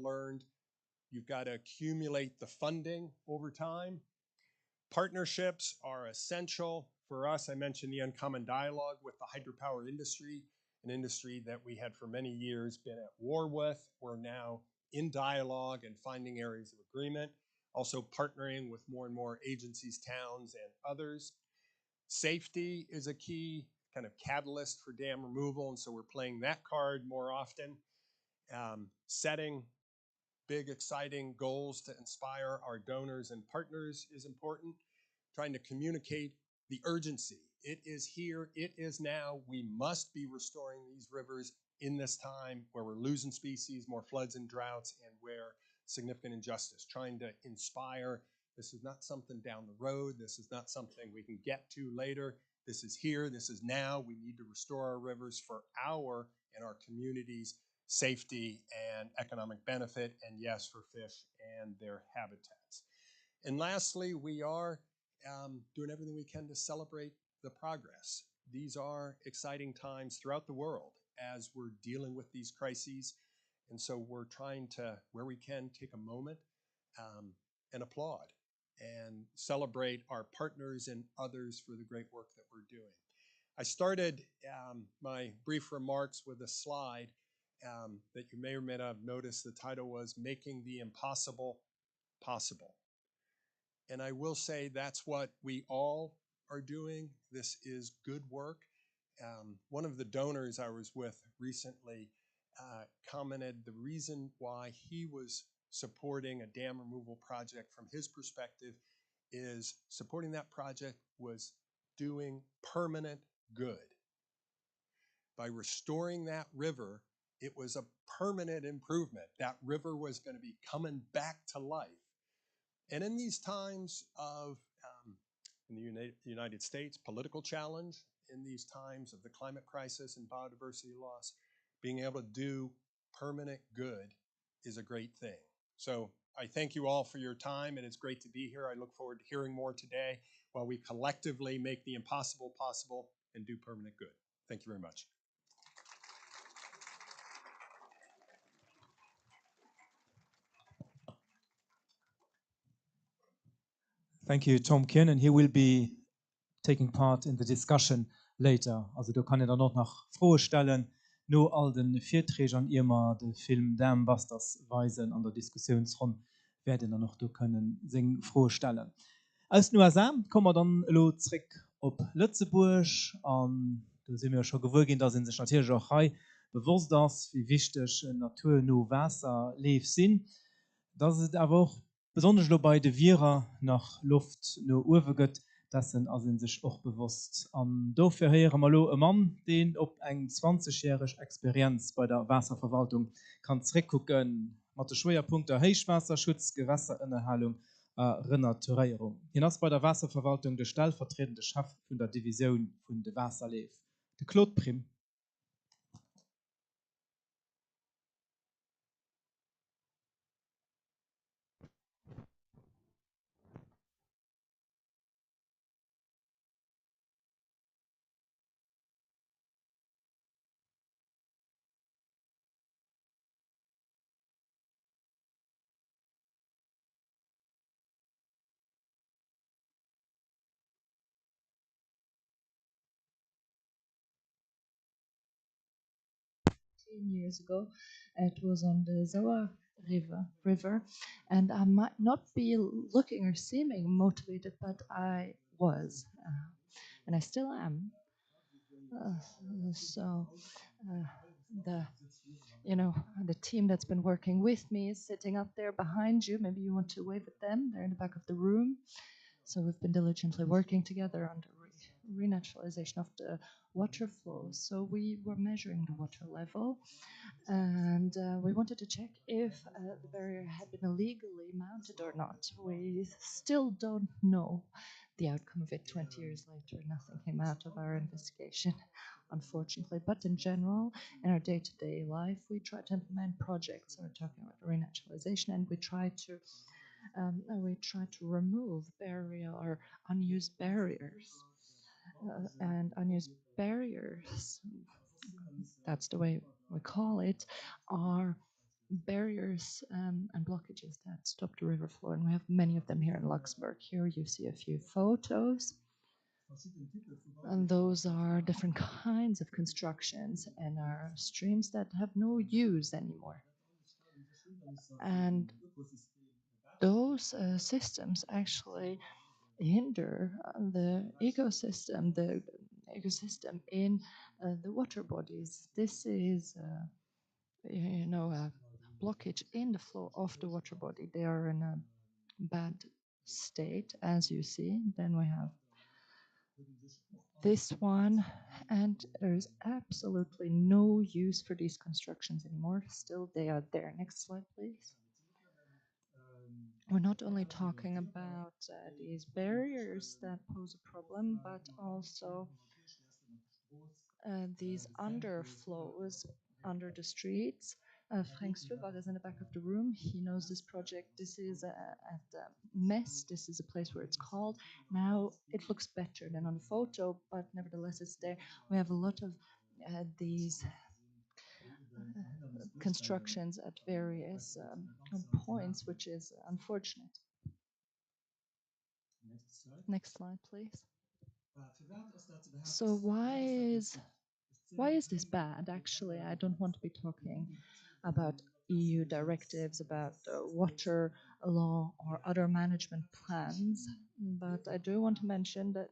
learned you've got to accumulate the funding over time. Partnerships are essential for us. I mentioned the uncommon dialogue with the hydropower industry, an industry that we had for many years been at war with. We're now in dialogue and finding areas of agreement. Also partnering with more and more agencies, towns, and others. Safety is a key kind of catalyst for dam removal, and so we're playing that card more often. Setting big, exciting goals to inspire our donors and partners is important. Trying to communicate the urgency. It is here, it is now. We must be restoring these rivers in this time where we're losing species, more floods and droughts, and where significant injustice. Trying to inspire, this is not something down the road. This is not something we can get to later. This is here, this is now. We need to restore our rivers for our and our communities' safety and economic benefit, and yes, for fish and their habitats. And lastly, we are doing everything we can to celebrate the progress. These are exciting times throughout the world as we're dealing with these crises. And so we're trying to, where we can, take a moment and applaud and celebrate our partners and others for the great work that we're doing. I started my brief remarks with a slide that you may or may not have noticed. The title was Making the Impossible Possible. And I will say that's what we all are doing. This is good work. One of the donors I was with recently commented the reason why he was supporting a dam removal project from his perspective is supporting that project was doing permanent good. By restoring that river, it was a permanent improvement. That river was going to be coming back to life. And in these times of, in the United States, political challenge, in these times of the climate crisis and biodiversity loss, being able to do permanent good is a great thing. So I thank you all for your time, and it's great to be here. I look forward to hearing more today while we collectively make the impossible possible and do permanent good. Thank you very much. Thank you, Tom Kien, and he will be taking part in the discussion later. Also du kann dann noch Fragen stellen, nur all den Vierträgern immer den Film Dambusters weisen an der Diskussionsrunde werden dann noch du können sing Fragen stellen. Als nur kommen wir dann zurück auf Lützeburg. Da sind wir schon gewohnt, da sind sich natürlich auch bewusst, dass wie wichtig Natur nur Wasser lebt sind. Das ist aber auch besonders bei den Viren nach Luft nur Uwe das sind also sich auch bewusst. Dafür hören wir einen Mann, den auf eine 20-jährige Experienz bei der Wasserverwaltung kann zurückgucken mit den Schwerpunkten Heichwasserschutz, Gewässerinnerhaltung, Renaturierung. Hinaus bei der Wasserverwaltung der stellvertretende Chef von der Division von der Wasserlev, der Claude Prim. 15 years ago. It was on the Zoa river, and I might not be looking or seeming motivated, but I was, and I still am. So the the team that's been working with me is sitting up there behind you. Maybe you want to wave at them. They're in the back of the room. So we've been diligently working together on the renaturalization of the water flow. So we were measuring the water level, and we wanted to check if the barrier had been illegally mounted or not. We still don't know the outcome of it 20 years later. Nothing came out of our investigation, unfortunately. But in general, in our day-to-day life, we try to implement projects. So we're talking about renaturalization, and we try to remove barrier or unused barriers. And unused barriers, that's the way we call it, are barriers and blockages that stop the river flow. And we have many of them here in Luxembourg. Here you see a few photos. And those are different kinds of constructions in our streams that have no use anymore. And those systems actually hinder the ecosystem in the water bodies. This is, a blockage in the flow of the water body. They are in a bad state, as you see. Then we have this one, and there is absolutely no use for these constructions anymore. Still, they are there. Next slide, please. We're not only talking about these barriers that pose a problem, but also these underflows under the streets. Frank Struval is in the back of the room. He knows this project. This is at Mess. This is a place where it's called. Now it looks better than on the photo, but nevertheless it's there. We have a lot of these constructions at various points, which is unfortunate. Next slide, please. So why is this bad? Actually, I don't want to be talking about EU directives, about water law or other management plans, but I do want to mention that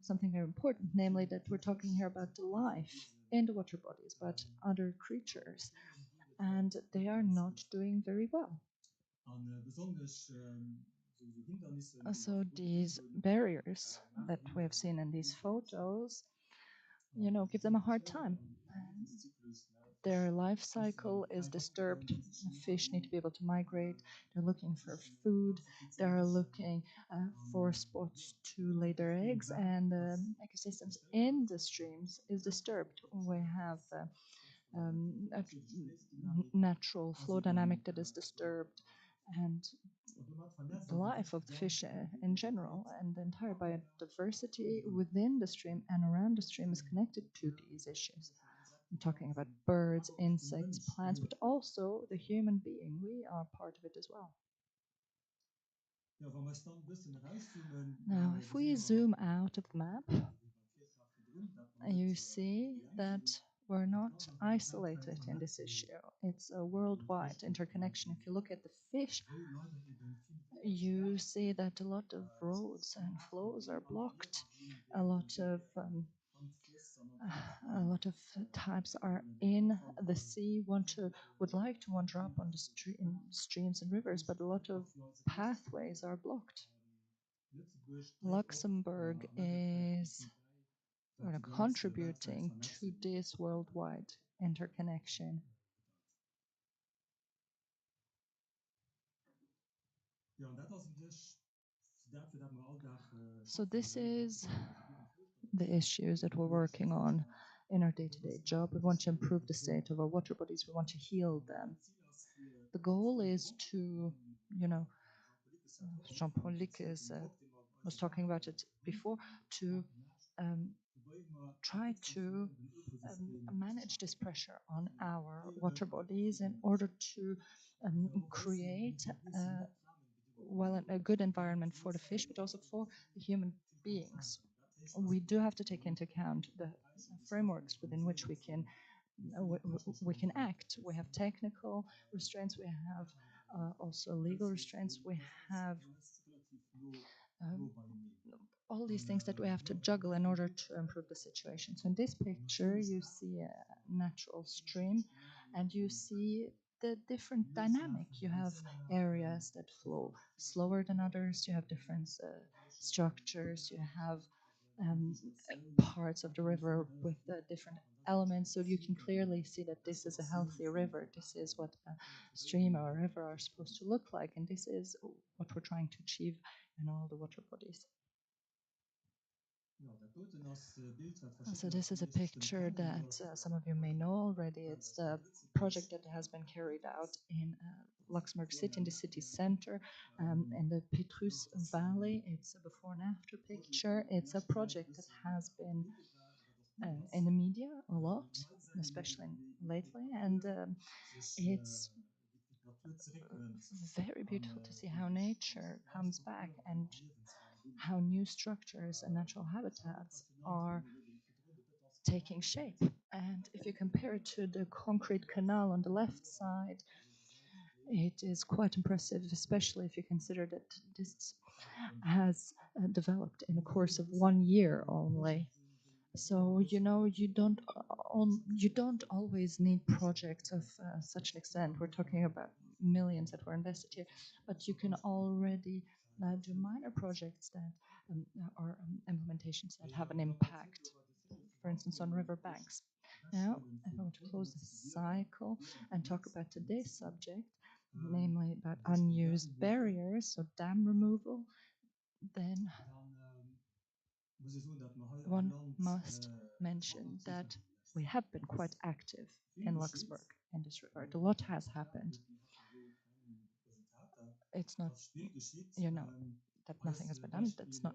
something very important, namely that we're talking here about the life in the water bodies, but other creatures, and they are not doing very well. So these barriers that we have seen in these photos, give them a hard time. Their life cycle is disturbed. Fish need to be able to migrate. They're looking for food. They're looking for spots to lay their eggs, and the ecosystems in the streams is disturbed. We have a natural flow dynamic that is disturbed, and the life of the fish in general, and the entire biodiversity within the stream and around the stream is connected to these issues. I'm talking about birds, insects, plants, but also the human being. We are part of it as well. Now, if we zoom out of the map, you see that we're not isolated in this issue. It's a worldwide interconnection. If you look at the fish, you see that a lot of roads and flows are blocked. A lot of types are in the sea, would like to wander up on the streams and rivers, but a lot of pathways are blocked. Luxembourg is contributing to this worldwide interconnection. So this is the issues that we're working on in our day-to-day job. We want to improve the state of our water bodies. We want to heal them. The goal is to, Jean-Paul Lick was talking about it before, to try to manage this pressure on our water bodies in order to create a good environment for the fish, but also for the human beings. We do have to take into account the frameworks within which we can we can act. We have technical restraints. We have also legal restraints. We have um, all these things that we have to juggle in order to improve the situation. So in this picture, you see a natural stream, and you see the different dynamic. You have areas that flow slower than others. You have different structures. You have um, parts of the river with different elements. So you can clearly see that this is a healthy river. This is what a stream or a river are supposed to look like, and this is what we're trying to achieve in all the water bodies. So this is a picture that some of you may know already. It's a project that has been carried out in Luxembourg City, in the city center, in the Petrus Valley. It's a before and after picture. It's a project that has been in the media a lot, especially lately, and it's very beautiful to see how nature comes back and how new structures and natural habitats are taking shape. And if you compare it to the concrete canal on the left side, it is quite impressive, especially if you consider that this has developed in a course of 1 year only. So you don't always need projects of such an extent. We're talking about millions that were invested here, but you can already do minor projects that are implementations that have an impact, for instance, on river banks. Now, if I want to close the cycle and talk about today's subject, namely about unused barriers, so dam removal, then one must mention that we have been quite active in Luxembourg in this regard. A lot has happened. It's not, that nothing has been done. That's not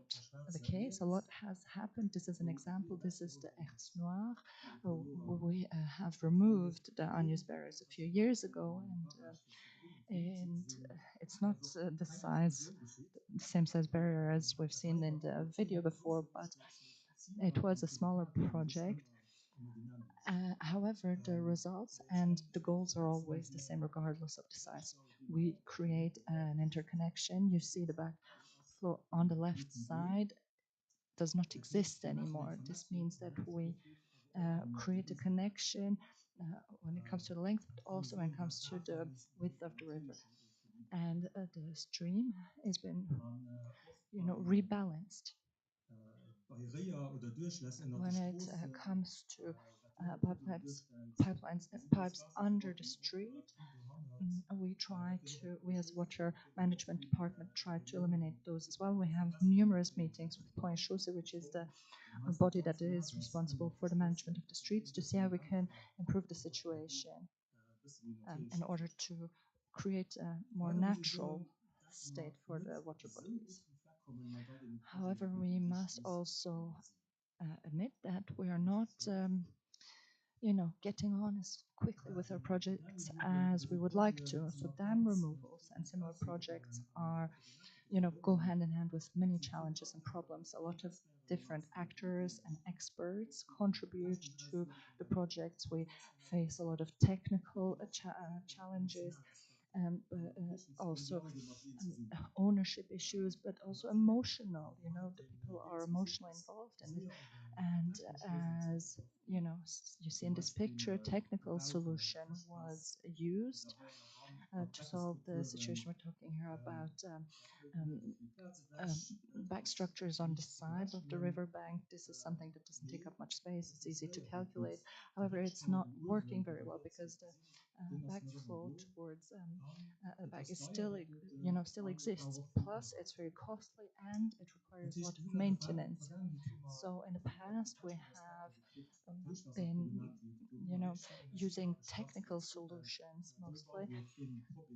the case. A lot has happened. This is an example. This is the Herz Noir. We have removed the unused barriers a few years ago, and it's not the same size barrier as we've seen in the video before, but it was a smaller project. However, the results and the goals are always the same regardless of the size. We create an interconnection. You see the backflow on the left side does not exist anymore. This means that we create a connection when it comes to the length, but also when it comes to the width of the river. And the stream has been, rebalanced. When it comes to pipes under the street, we as water management department try to eliminate those as well. We have numerous meetings with Point Chaussee, which is the body that is responsible for the management of the streets, to see how we can improve the situation in order to create a more natural state for the water bodies. However, we must also admit that we are not getting on as quickly with our projects as we would like to. So dam removals and similar projects are, go hand in hand with many challenges and problems. A lot of different actors and experts contribute to the projects. We face a lot of technical challenges, also ownership issues, but also emotional. The people are emotionally involved in it. And as you see in this picture, technical solution was used to solve the situation. We're talking here about back structures on the side of the riverbank. This is something that doesn't take up much space. It's easy to calculate. However, it's not working very well because the backflow towards a back is still exists. Plus, it's very costly and it requires a lot of maintenance. So in the past, we have been, using technical solutions mostly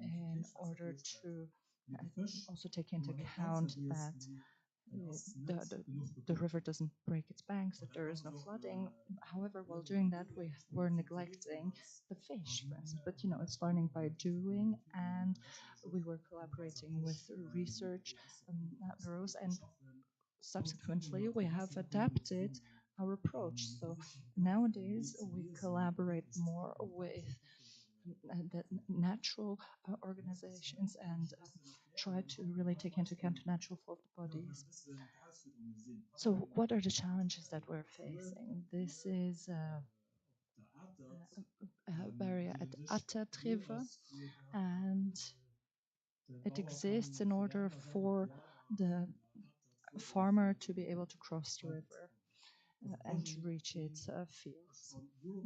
in order to also take into account that the river doesn't break its banks, that there is no flooding. However, while doing that, we were neglecting the fish, for instance. But it's learning by doing, and we were collaborating with research bureaus, and subsequently we have adapted our approach. So nowadays we collaborate more with the natural organizations and try to really take into account the natural flow of the bodies. So what are the challenges that we're facing? This is a barrier at Atta River, and it exists in order for the farmer to be able to cross the river and to reach its fields.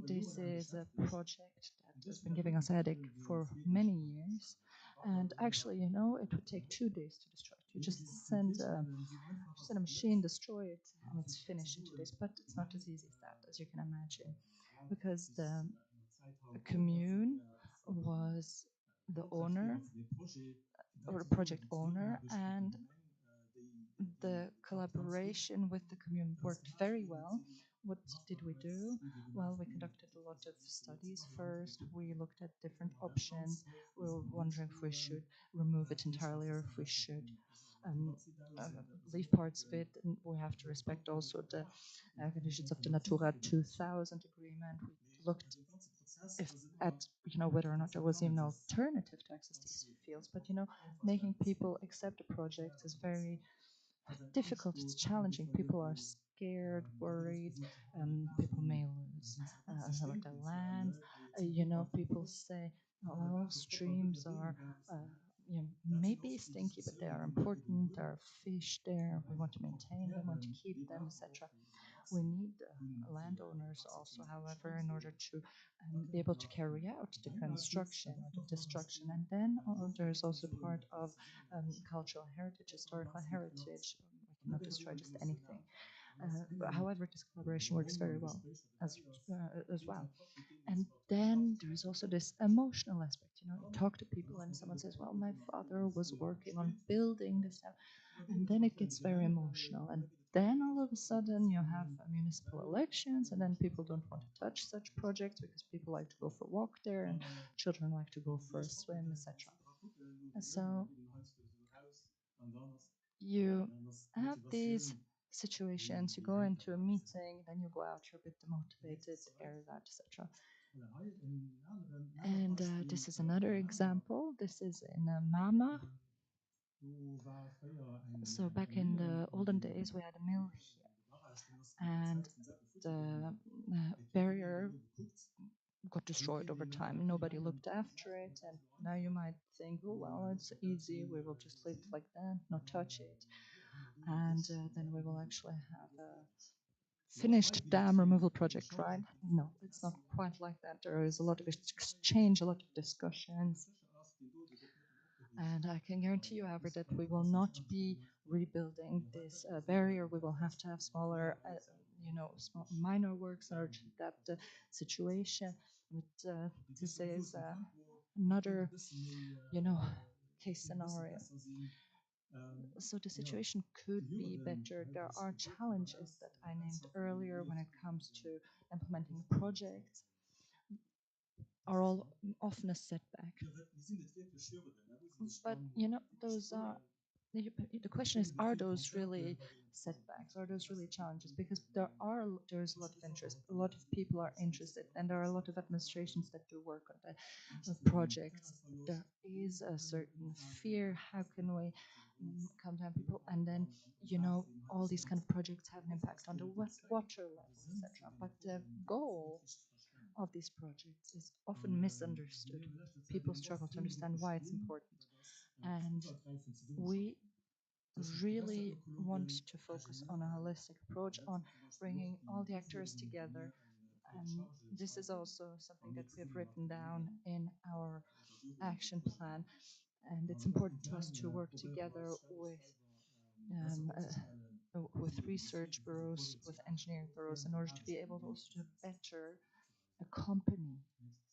This is a project that has been giving us a headache for many years. And actually, you know, it would take 2 days to destroy it. You just send a machine, destroy it, and it's finished in 2 days. But it's not as easy as that, as you can imagine, because the commune was the owner or project owner, and the collaboration with the commune worked very well. What did we do? Well, we conducted a lot of studies first. We looked at different options. We were wondering if we should remove it entirely or if we should leave parts of it. And we have to respect also the conditions of the Natura 2000 agreement. We looked at whether or not there was even an alternative to access these fields. But making people accept a project is very difficult. It's challenging. People are scared, worried. People may lose some of their land. People say, "Oh, streams are." Maybe stinky, but they are important. There are fish there. We want to maintain them, want to keep them, etc. We need landowners also, however, in order to be able to carry out the construction or the destruction. And then there's also part of cultural heritage, historical heritage. We cannot destroy just anything. However, this collaboration works very well as well. And then there's also this emotional aspect. You talk to people and someone says, "Well, my father was working on building this," and then it gets very emotional. And then all of a sudden you have municipal elections, and then people don't want to touch such projects because people like to go for a walk there and children like to go for a swim, etc. So you have these situations. You go into a meeting, then you go out, you're a bit demotivated, air that, etc. And this is another example. This is in Mama. So back in the olden days, we had a mill here, and the barrier got destroyed over time. Nobody looked after it, and now you might think, "Oh well, it's easy. We will just leave it like that, not touch it, and then we will actually have a finished dam removal project, right?" No, it's not quite like that. There is a lot of exchange, a lot of discussions. And I can guarantee you, however, that we will not be rebuilding this barrier. We will have to have smaller, small, minor works in order to adapt the situation. But this is another, case scenario. So the situation could be better. There are challenges that I named earlier when it comes to implementing projects. Are all often a setback. But those are the question is, are those really setbacks? Are those really challenges? Because there's a lot of interest. A lot of people are interested, and there are a lot of administrations that do work on the projects. There is a certain fear. How can we calm down people? And then all these kind of projects have an impact on the water level, etc. But the goal of these projects is often misunderstood. People struggle to understand why it's important. And we really want to focus on a holistic approach, on bringing all the actors together. And this is also something that we have written down in our action plan. And it's important to us to work together with research bureaus, with engineering bureaus, in order to be able also to better accompany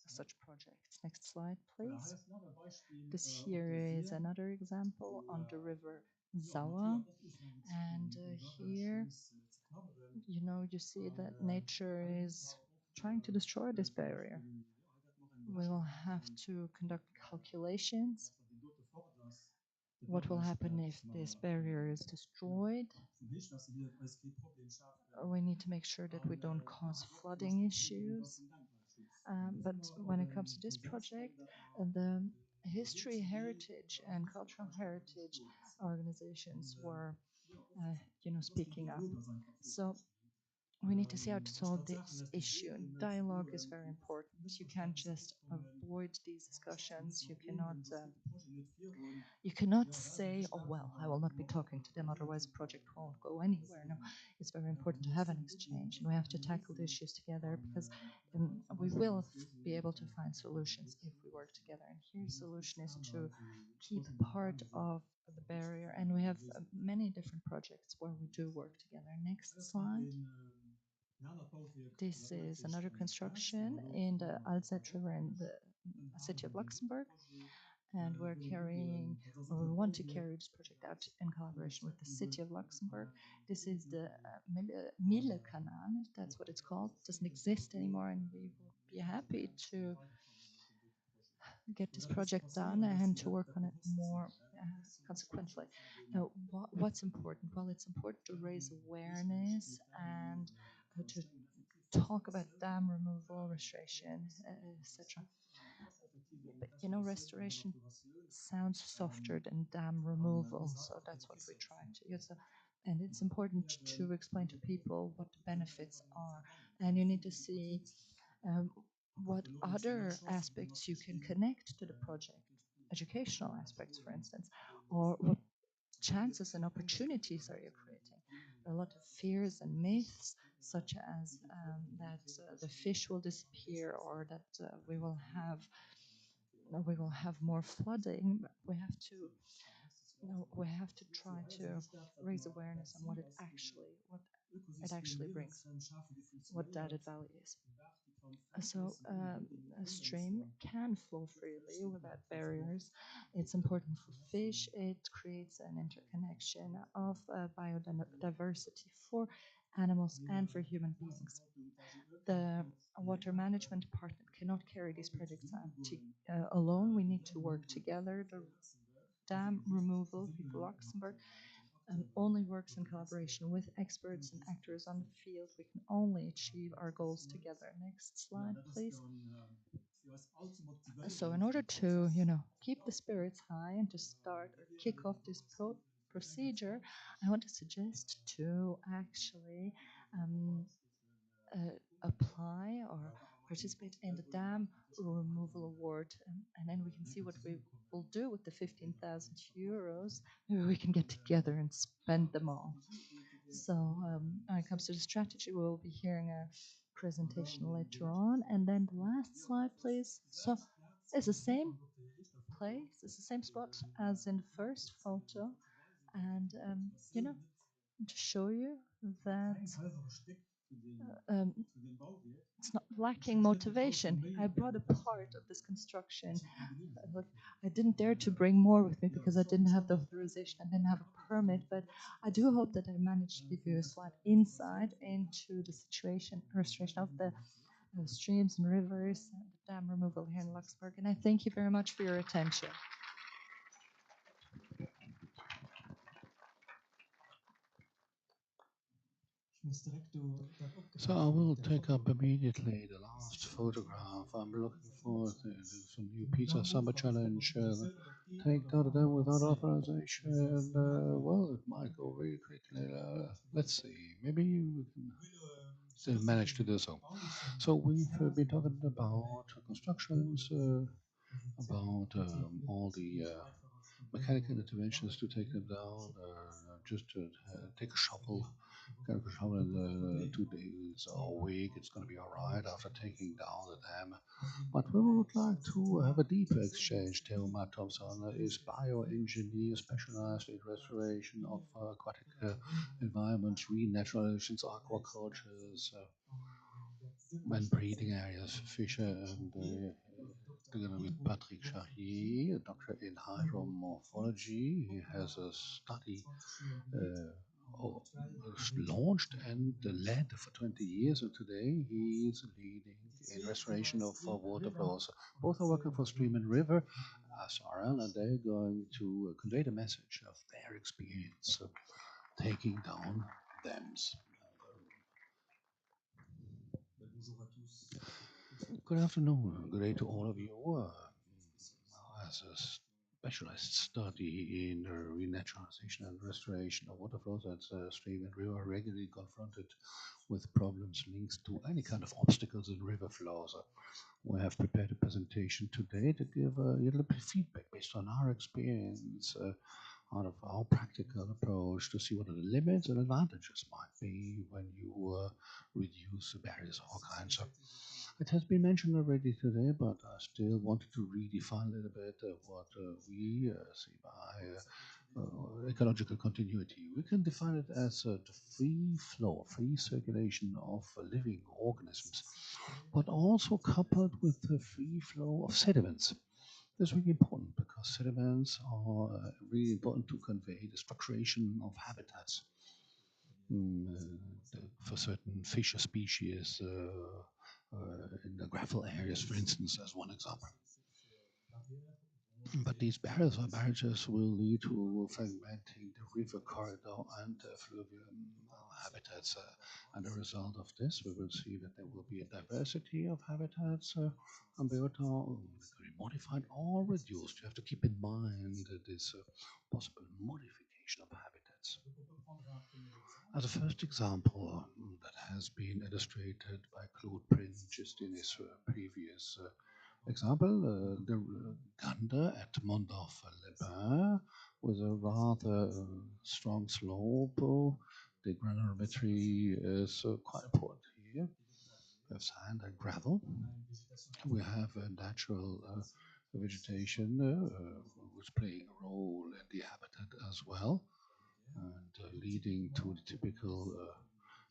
such projects. Next slide, please. This here is another example on the river Zawa. And here, you see that nature is trying to destroy this barrier. We will have to conduct calculations. What will happen if this barrier is destroyed? we need to make sure that we don't cause flooding issues. But when it comes to this project, the history, heritage, and cultural heritage organizations were, speaking up. So we need to see how to solve this issue. And dialogue is very important. You can't just avoid these discussions. You cannot say, "Oh well, I will not be talking to them, otherwise the project won't go anywhere." No, it's very important to have an exchange, and we have to tackle the issues together because we will be able to find solutions if we work together. And here, the solution is to keep part of the barrier, and we have many different projects where we do work together. Next slide. This is another construction in the Alzette River in the city of Luxembourg, and we want to carry this project out in collaboration with the city of Luxembourg. This is the Mille Canal, that's what it's called. It doesn't exist anymore, and we will be happy to get this project done and to work on it more consequently. Now, what's important? Well, it's important to raise awareness and to talk about dam removal, restoration, etc. But restoration sounds softer than dam removal, so that's what we try to use. And it's important to explain to people what the benefits are, and you need to see what other aspects you can connect to the project, educational aspects, for instance, or what chances and opportunities are you creating. There are a lot of fears and myths, such as that the fish will disappear or that we will have more flooding. We have to try to raise awareness on what it actually brings, what the added value is. So a stream can flow freely without barriers. It's important for fish. It creates an interconnection of biodiversity for animals and for human beings. The water management department cannot carry these projects out alone. We need to work together. The dam removal for Luxembourg only works in collaboration with experts and actors on the field. We can only achieve our goals together. Next slide, please. So in order to, keep the spirits high and to start or kick off this procedure, I want to suggest to actually apply or participate in the dam removal award, and then we can see what we will do with the 15,000 euros. Maybe we can get together and spend them all. So when it comes to the strategy, we will be hearing a presentation later on. And then the last slide, please. So it's the same place, it's the same spot as in the first photo. And, to show you that it's not lacking motivation. I brought a part of this construction. I didn't dare to bring more with me because I didn't have the authorization, I didn't have a permit, but I do hope that I managed to give you a slight insight into the restoration of the streams and rivers, and the dam removal here in Luxembourg. And I thank you very much for your attention. So I will take up immediately the last photograph. I'm looking forward to some new pizza summer challenge. Take down the dam without authorization. Well, it might go really quickly. Let's see. Maybe we can still manage to do so. So we've been talking about constructions, about all the mechanical interventions to take them down, just to take a shovel. Carry a shovel in 2 days or a week, it's going to be all right after taking down the dam. But we would like to have a deeper exchange. Theo Matt Thompson is bioengineer specialized in restoration of aquatic environments, renaturalizations, aquacultures, and breeding areas, fish, and together with Patrick Charrier, a doctor in hydromorphology. He has a study launched and led for 20 years, and today he is leading in restoration of water flows. Both are working for Stream and River SRL, and they're going to convey the message of their experience taking down dams. Good afternoon. Good day to all of you. As a specialist study in renaturalization and restoration of water flows at stream and river, regularly confronted with problems linked to any kind of obstacles in river flows. We have prepared a presentation today to give a little bit of feedback based on our experience out of our practical approach to see what the limits and advantages might be when you reduce the barriers of all kinds. It has been mentioned already today, but I still wanted to redefine a little bit what we see by ecological continuity. We can define it as the free flow, free circulation of living organisms, but also coupled with the free flow of sediments. That's really important because sediments are really important to convey the structuration of habitats for certain fish species in the gravel areas, for instance, as one example. But these barriers or barrages will lead to fragmenting the river corridor and fluvial habitats. And as a result of this, we will see that there will be a diversity of habitats and biota that will be modified or reduced. You have to keep in mind this possible modification of habitats. As a first example that has been illustrated by Claude Prin just in his previous example, the Gander at Mondorf-les-Bains with a rather strong slope. The granulometry is quite important here. We have sand and gravel. We have a natural vegetation which playing a role in the habitat as well, and leading to the typical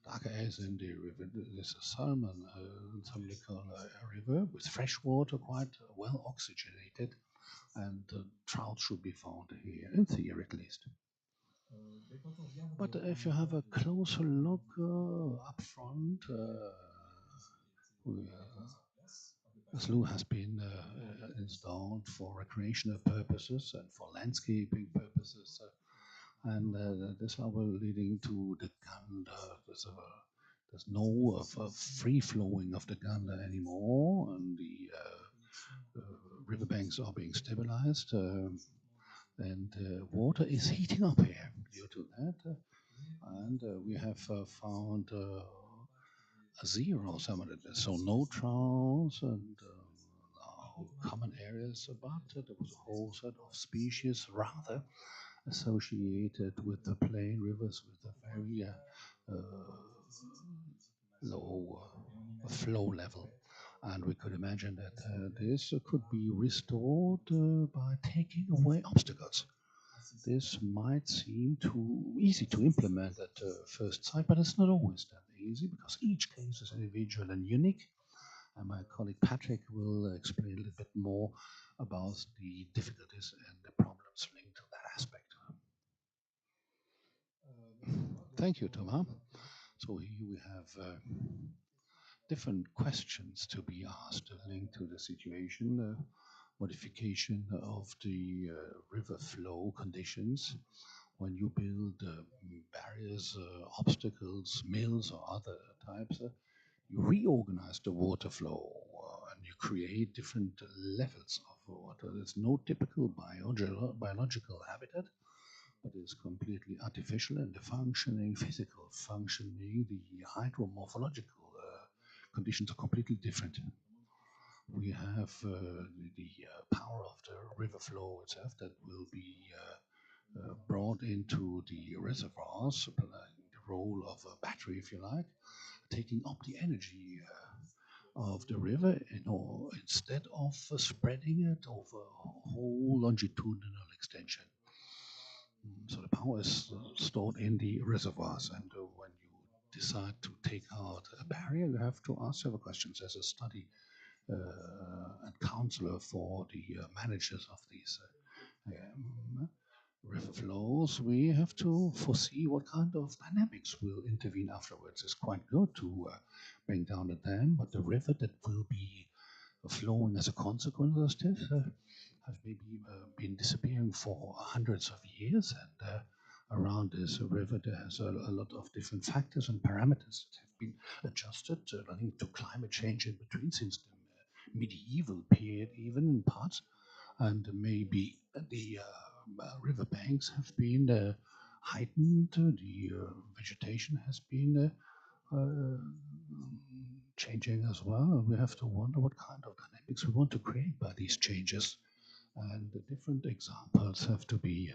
darker areas in the river. There's a salmon river with fresh water, quite well oxygenated, and trout should be found here, in theory at least. But if you have a closer look up front, SLU has been installed for recreational purposes and for landscaping purposes. And this will leading to the Gander. There's no free flowing of the Gander anymore, and the riverbanks are being stabilized, and water is heating up here due to that. And we have found a zero salmon, so no trouts and common areas, but there was a whole set of species rather associated with the plain rivers with a very low flow level. And we could imagine that this could be restored by taking away obstacles. This might seem too easy to implement at first sight, but it's not always that easy because each case is individual and unique. And my colleague Patrick will explain a little bit more about the difficulties and the problems linked to that aspect. Thank you, Thomas. So here we have different questions to be asked linked to the situation, modification of the river flow conditions. When you build barriers, obstacles, mills or other types, you reorganize the water flow and you create different levels of water. There's no typical biological habitat, but it's completely artificial, and the functioning, physical functioning, the hydromorphological conditions are completely different. We have the power of the river flow itself that will be brought into the reservoirs, playing the role of a battery, if you like, taking up the energy of the river instead of spreading it over a whole longitudinal extension. So the power is stored in the reservoirs, and when you decide to take out a barrier, you have to ask several questions. As a study and counselor for the managers of these river flows, we have to foresee what kind of dynamics will intervene afterwards. It's quite good to bring down the dam, but the river that will be flowing as a consequence of this have maybe been disappearing for hundreds of years, and around this river, there has a lot of different factors and parameters that have been adjusted, linked to climate change in between since the medieval period, even in parts. And maybe the river banks have been heightened, the vegetation has been changing as well. We have to wonder what kind of dynamics we want to create by these changes. And the different examples have to be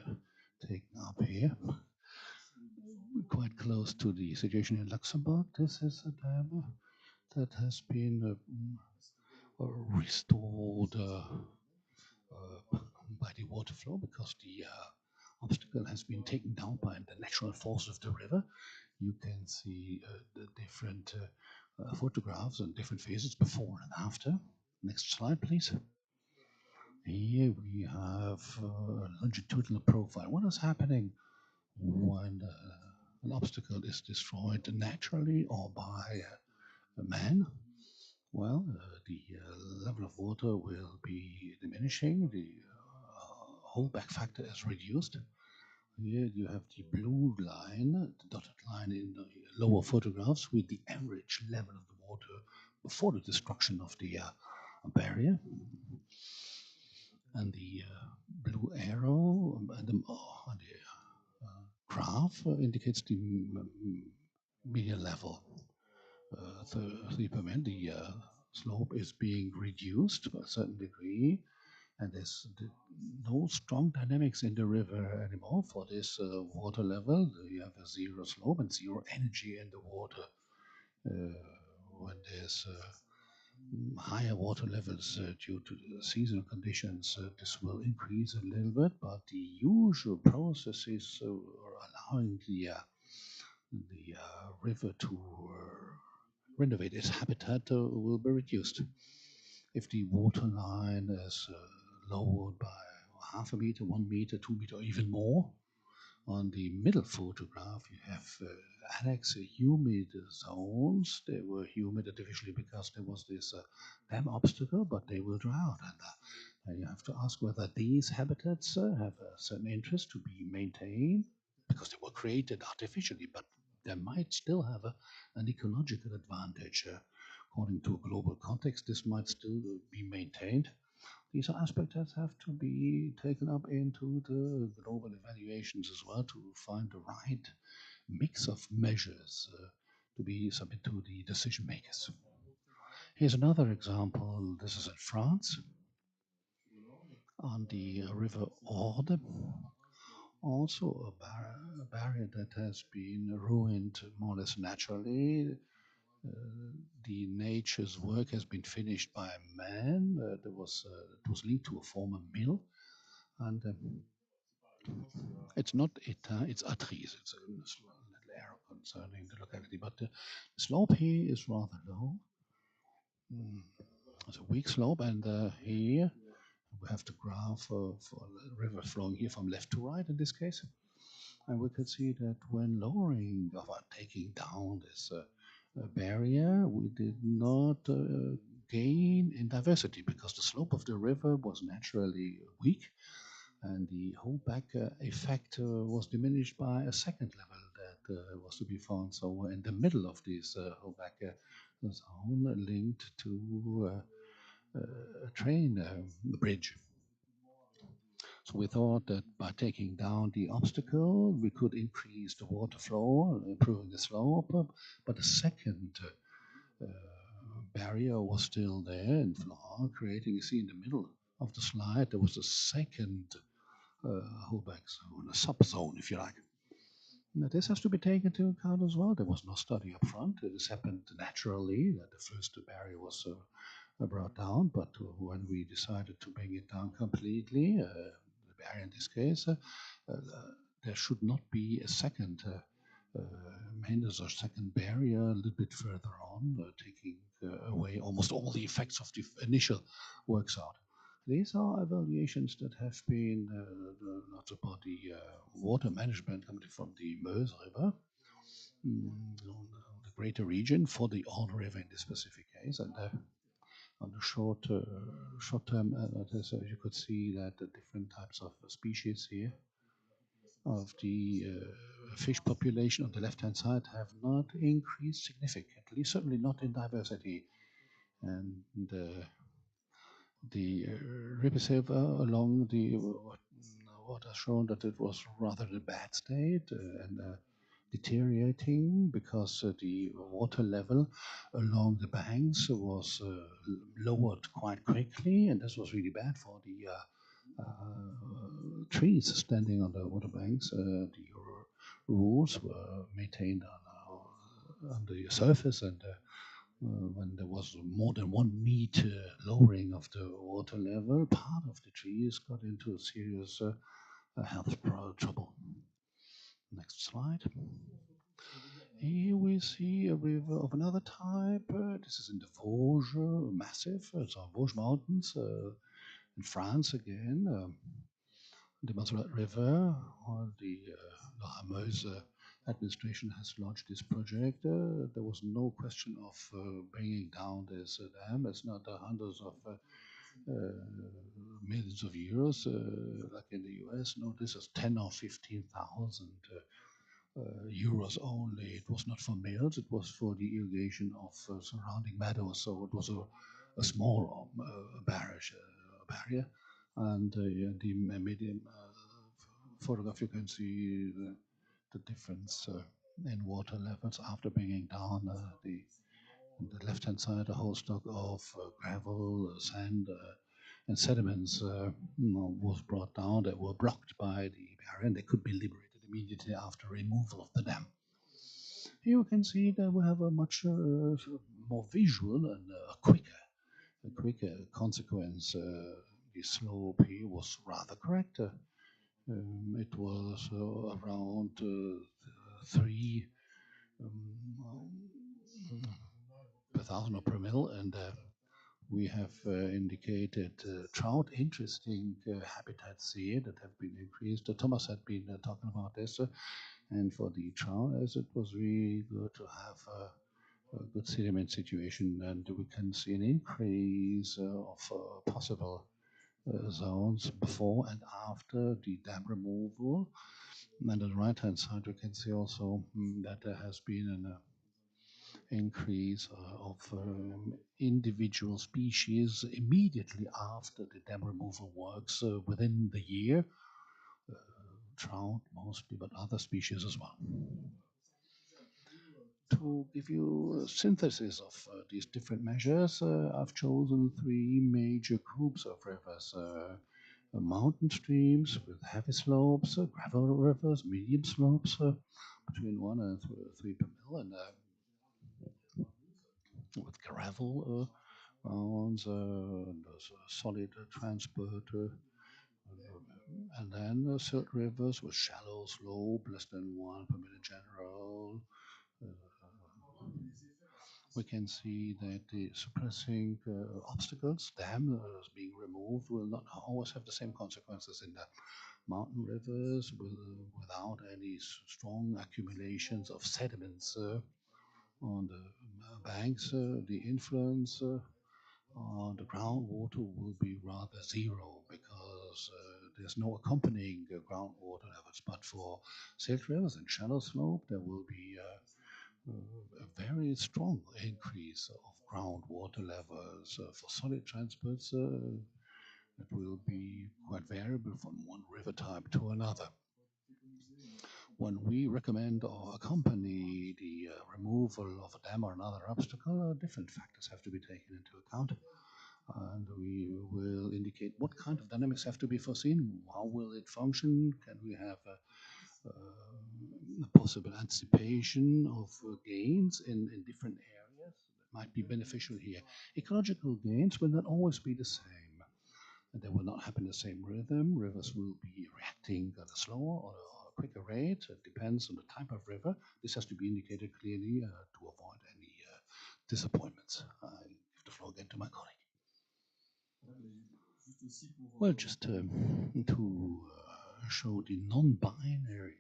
taken up here. We're quite close to the situation in Luxembourg. This is a dam that has been restored by the water flow because the obstacle has been taken down by the natural force of the river. You can see the different photographs and different phases before and after. Next slide, please. Here we have a longitudinal profile. What is happening when an obstacle is destroyed naturally or by man? Well, the level of water will be diminishing. The holdback factor is reduced. Here you have the blue line, the dotted line in the lower photographs with the average level of the water before the destruction of the barrier. And the blue arrow on the graph indicates the median level. 3%. The slope is being reduced to a certain degree, and there's no strong dynamics in the river anymore for this water level. You have a zero slope and zero energy in the water. When there's higher water levels due to the seasonal conditions, this will increase a little bit, but the usual processes are allowing the river to renovate its habitat will be reduced. If the water line is lowered by half a meter, 1 meter, 2 meter, or even more, on the middle photograph you have annex humid zones. They were humid artificially because there was this dam obstacle, but they will dry out. And you have to ask whether these habitats have a certain interest to be maintained because they were created artificially, but they might still have an ecological advantage. According to a global context, this might still be maintained. These are aspects that have to be taken up into the global evaluations as well to find the right mix of measures to be submitted to the decision makers. Here's another example. This is in France on the river Orde. Also a barrier that has been ruined more or less naturally. The nature's work has been finished by man. It was linked to a former mill, and it's not Eta, it's Atris. It's a little error concerning the locality, but the slope here is rather low. It's a weak slope, and here we have the graph for the river flowing here from left to right in this case. And we can see that when lowering or taking down this barrier, we did not gain in diversity because the slope of the river was naturally weak, and the holdback effect was diminished by a second level that was to be found. So in the middle of this holdback zone linked to a train bridge. So we thought that by taking down the obstacle, we could increase the water flow, improving the slope. But the second barrier was still there in floor, creating, you see in the middle of the slide, there was a second holdback zone, a subzone, if you like. Now, this has to be taken into account as well. There was no study up front. This happened naturally, that the first barrier was brought down, but when we decided to bring it down completely, the barrier in this case, there should not be a second hindrance or second barrier a little bit further on, taking away almost all the effects of the initial works out. These are evaluations that have been not about the water management coming from the Meuse River, the greater region for the Orne River in this specific case, and on the short term, you could see that the different types of species here. of the fish population on the left-hand side have not increased significantly, certainly not in diversity. And the river saver along the water shown that it was rather in a bad state and deteriorating because the water level along the banks was lowered quite quickly, and this was really bad for the trees standing on the water banks. The rules were maintained on the surface, and when there was more than 1 meter lowering of the water level, part of the trees got into serious health trouble. Next slide. Here we see a river of another type. This is in the Vosges Massif, so Vosges Mountains in France again. The Montserrat River, or the La Meuse administration has launched this project. There was no question of bringing down this dam. It's not hundreds of millions of euros like in the US. No, this is 10 or 15,000 euros only. It was not for mills, it was for the irrigation of surrounding meadows. So it was a small barrier. And the medium photograph, you can see the difference in water levels after bringing down on the left-hand side a whole stock of gravel, sand, and sediments was brought down that were blocked by the barrier, and they could be liberated immediately after removal of the dam. Here you can see that we have a much more visual and a quicker consequence. The slope here was rather correct. It was around 3 per thousand or per mil, and we have indicated trout, interesting habitats here that have been increased. Thomas had been talking about this, and for the trout, as it was really good to have a good sediment situation, and we can see an increase of possible zones before and after the dam removal. And on the right-hand side, we can see also that there has been an increase of individual species immediately after the dam removal works within the year. Trout mostly, but other species as well. To give you a synthesis of these different measures, I've chosen 3 major groups of rivers. Mountain streams with heavy slopes, gravel rivers, medium slopes, between 1 and 3 per mil, and with gravel rounds, and solid transport, and then silt rivers with shallow slope, less than 1 per mil in general. We can see that the suppressing obstacles, dams being removed, will not always have the same consequences in the mountain rivers without any strong accumulations of sediments on the banks. The influence on the groundwater will be rather zero because there's no accompanying groundwater levels. But for silt rivers and shallow slope, there will be a very strong increase of groundwater levels. For solid transports, it will be quite variable from one river type to another. When we recommend or accompany the removal of a dam or another obstacle, different factors have to be taken into account. And we will indicate what kind of dynamics have to be foreseen, how will it function, can we have a possible anticipation of gains in different areas that might be beneficial here. Ecological gains will not always be the same. They will not happen in the same rhythm. Rivers will be reacting at a slower or a quicker rate. It depends on the type of river. This has to be indicated clearly to avoid any disappointments. I give the floor again to my colleague. Well, just to show the non-binary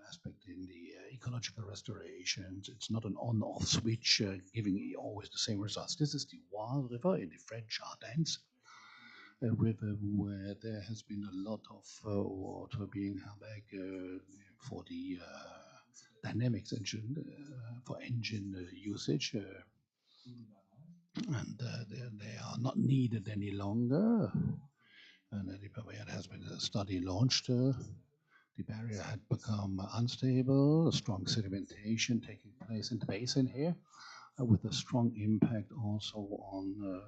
aspect in the ecological restorations. It's not an on-off switch giving always the same results. This is the Wild River in the French Ardennes. a river where there has been a lot of water being held back for the dynamics engine, for engine usage, and they are not needed any longer. And there has been a study launched. The barrier had become unstable, strong sedimentation taking place in the basin here, with a strong impact also on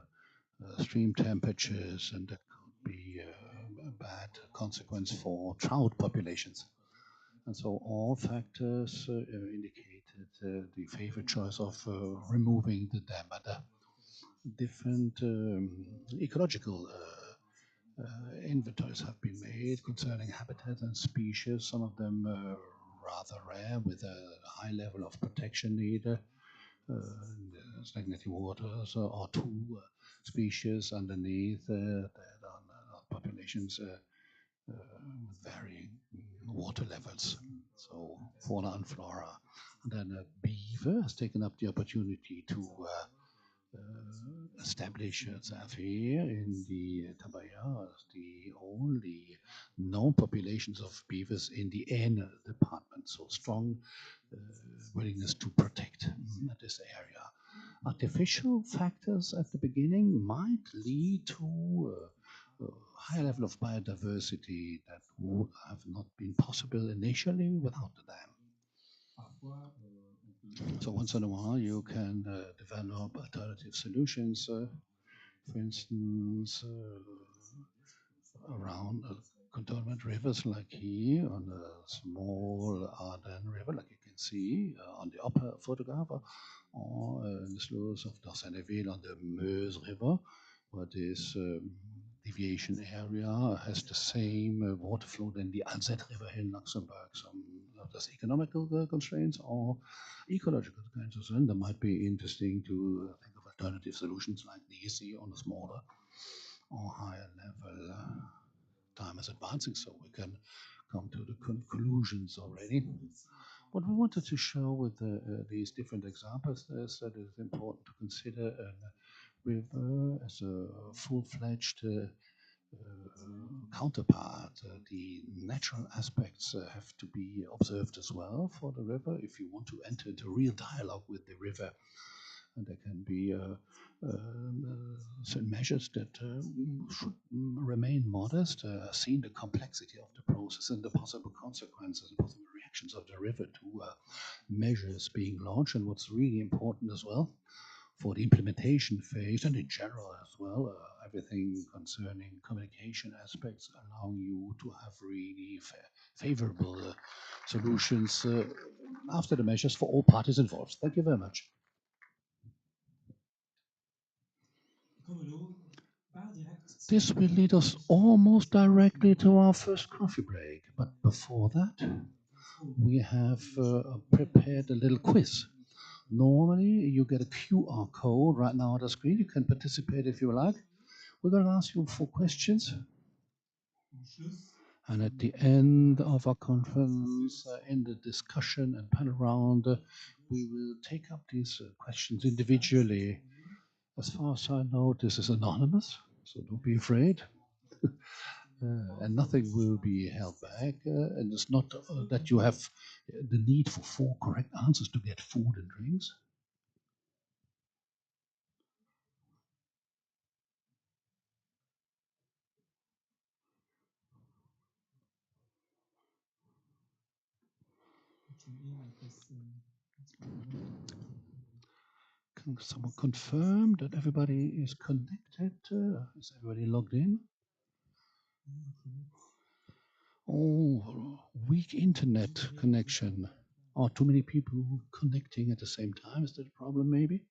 stream temperatures, and that could be a bad consequence for trout populations. And so all factors indicated the favored choice of removing the dam. But different ecological inventories have been made concerning habitats and species, some of them rather rare with a high level of protection needed. Stagnating waters or two species underneath that are populations with varying water levels, so fauna and flora. And then beaver has taken up the opportunity to establish itself here in the Tabaya, the only known populations of beavers in the Aisne department, so strong willingness to protect this area. Artificial factors at the beginning might lead to a high level of biodiversity that would have not been possible initially without the dam. So once in a while you can develop alternative solutions, for instance, around cantonment rivers like here on a small Ardennes river, like you can see on the upper photograph, or in the sloughs of Darseneville on the Meuse River, where this deviation area has the same water flow than the Alzette River in Luxembourg. Some of those economical constraints or ecological constraints, and that might be interesting to think of alternative solutions like these here on a smaller or higher level. Time is advancing, so we can come to the conclusions already. What we wanted to show with these different examples is that it is important to consider a river as a full-fledged counterpart. The natural aspects have to be observed as well for the river if you want to enter into real dialogue with the river. And there can be certain measures that should remain modest, seeing the complexity of the process and the possible consequences and possible reactions of the river to measures being launched. And what's really important as well for the implementation phase and in general as well, everything concerning communication aspects, allowing you to have really favorable solutions after the measures for all parties involved. Thank you very much. This will lead us almost directly to our first coffee break. But before that, we have prepared a little quiz. Normally, you get a QR code right now on the screen. You can participate if you like. We're going to ask you 4 questions. And at the end of our conference, in the discussion and panel round, we will take up these questions individually. As far as I know, this is anonymous, so don't be afraid. And nothing will be held back. And it's not that you have the need for 4 correct answers to get food and drinks. Can someone confirm that everybody is connected? Is everybody logged in? Oh, weak internet connection. Are too many people connecting at the same time? Is that a problem maybe?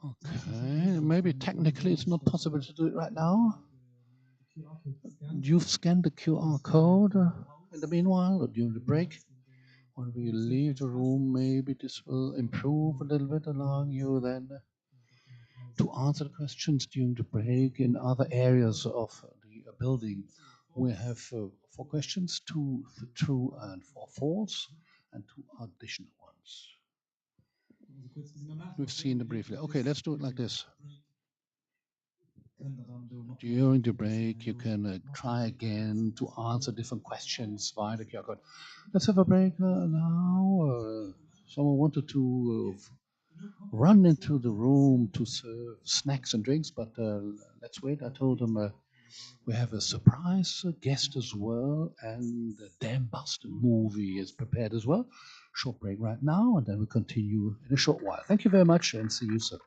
Okay, maybe technically it's not possible to do it right now. You've scanned the QR code in the meanwhile, or during the break. When we leave the room, maybe this will improve a little bit, allowing you then to answer the questions during the break in other areas of the building. We have 4 questions, 2 true and 4 false, and 2 additional ones. We've seen it briefly. Okay, let's do it like this. During the break, you can try again to answer different questions via the QR code. Let's have a break now. Someone wanted to run into the room to serve snacks and drinks, but let's wait. I told them we have a surprise guest as well, and the Damn Boston movie is prepared as well. Short break right now, and then we continue in a short while. Thank you very much, and see you soon.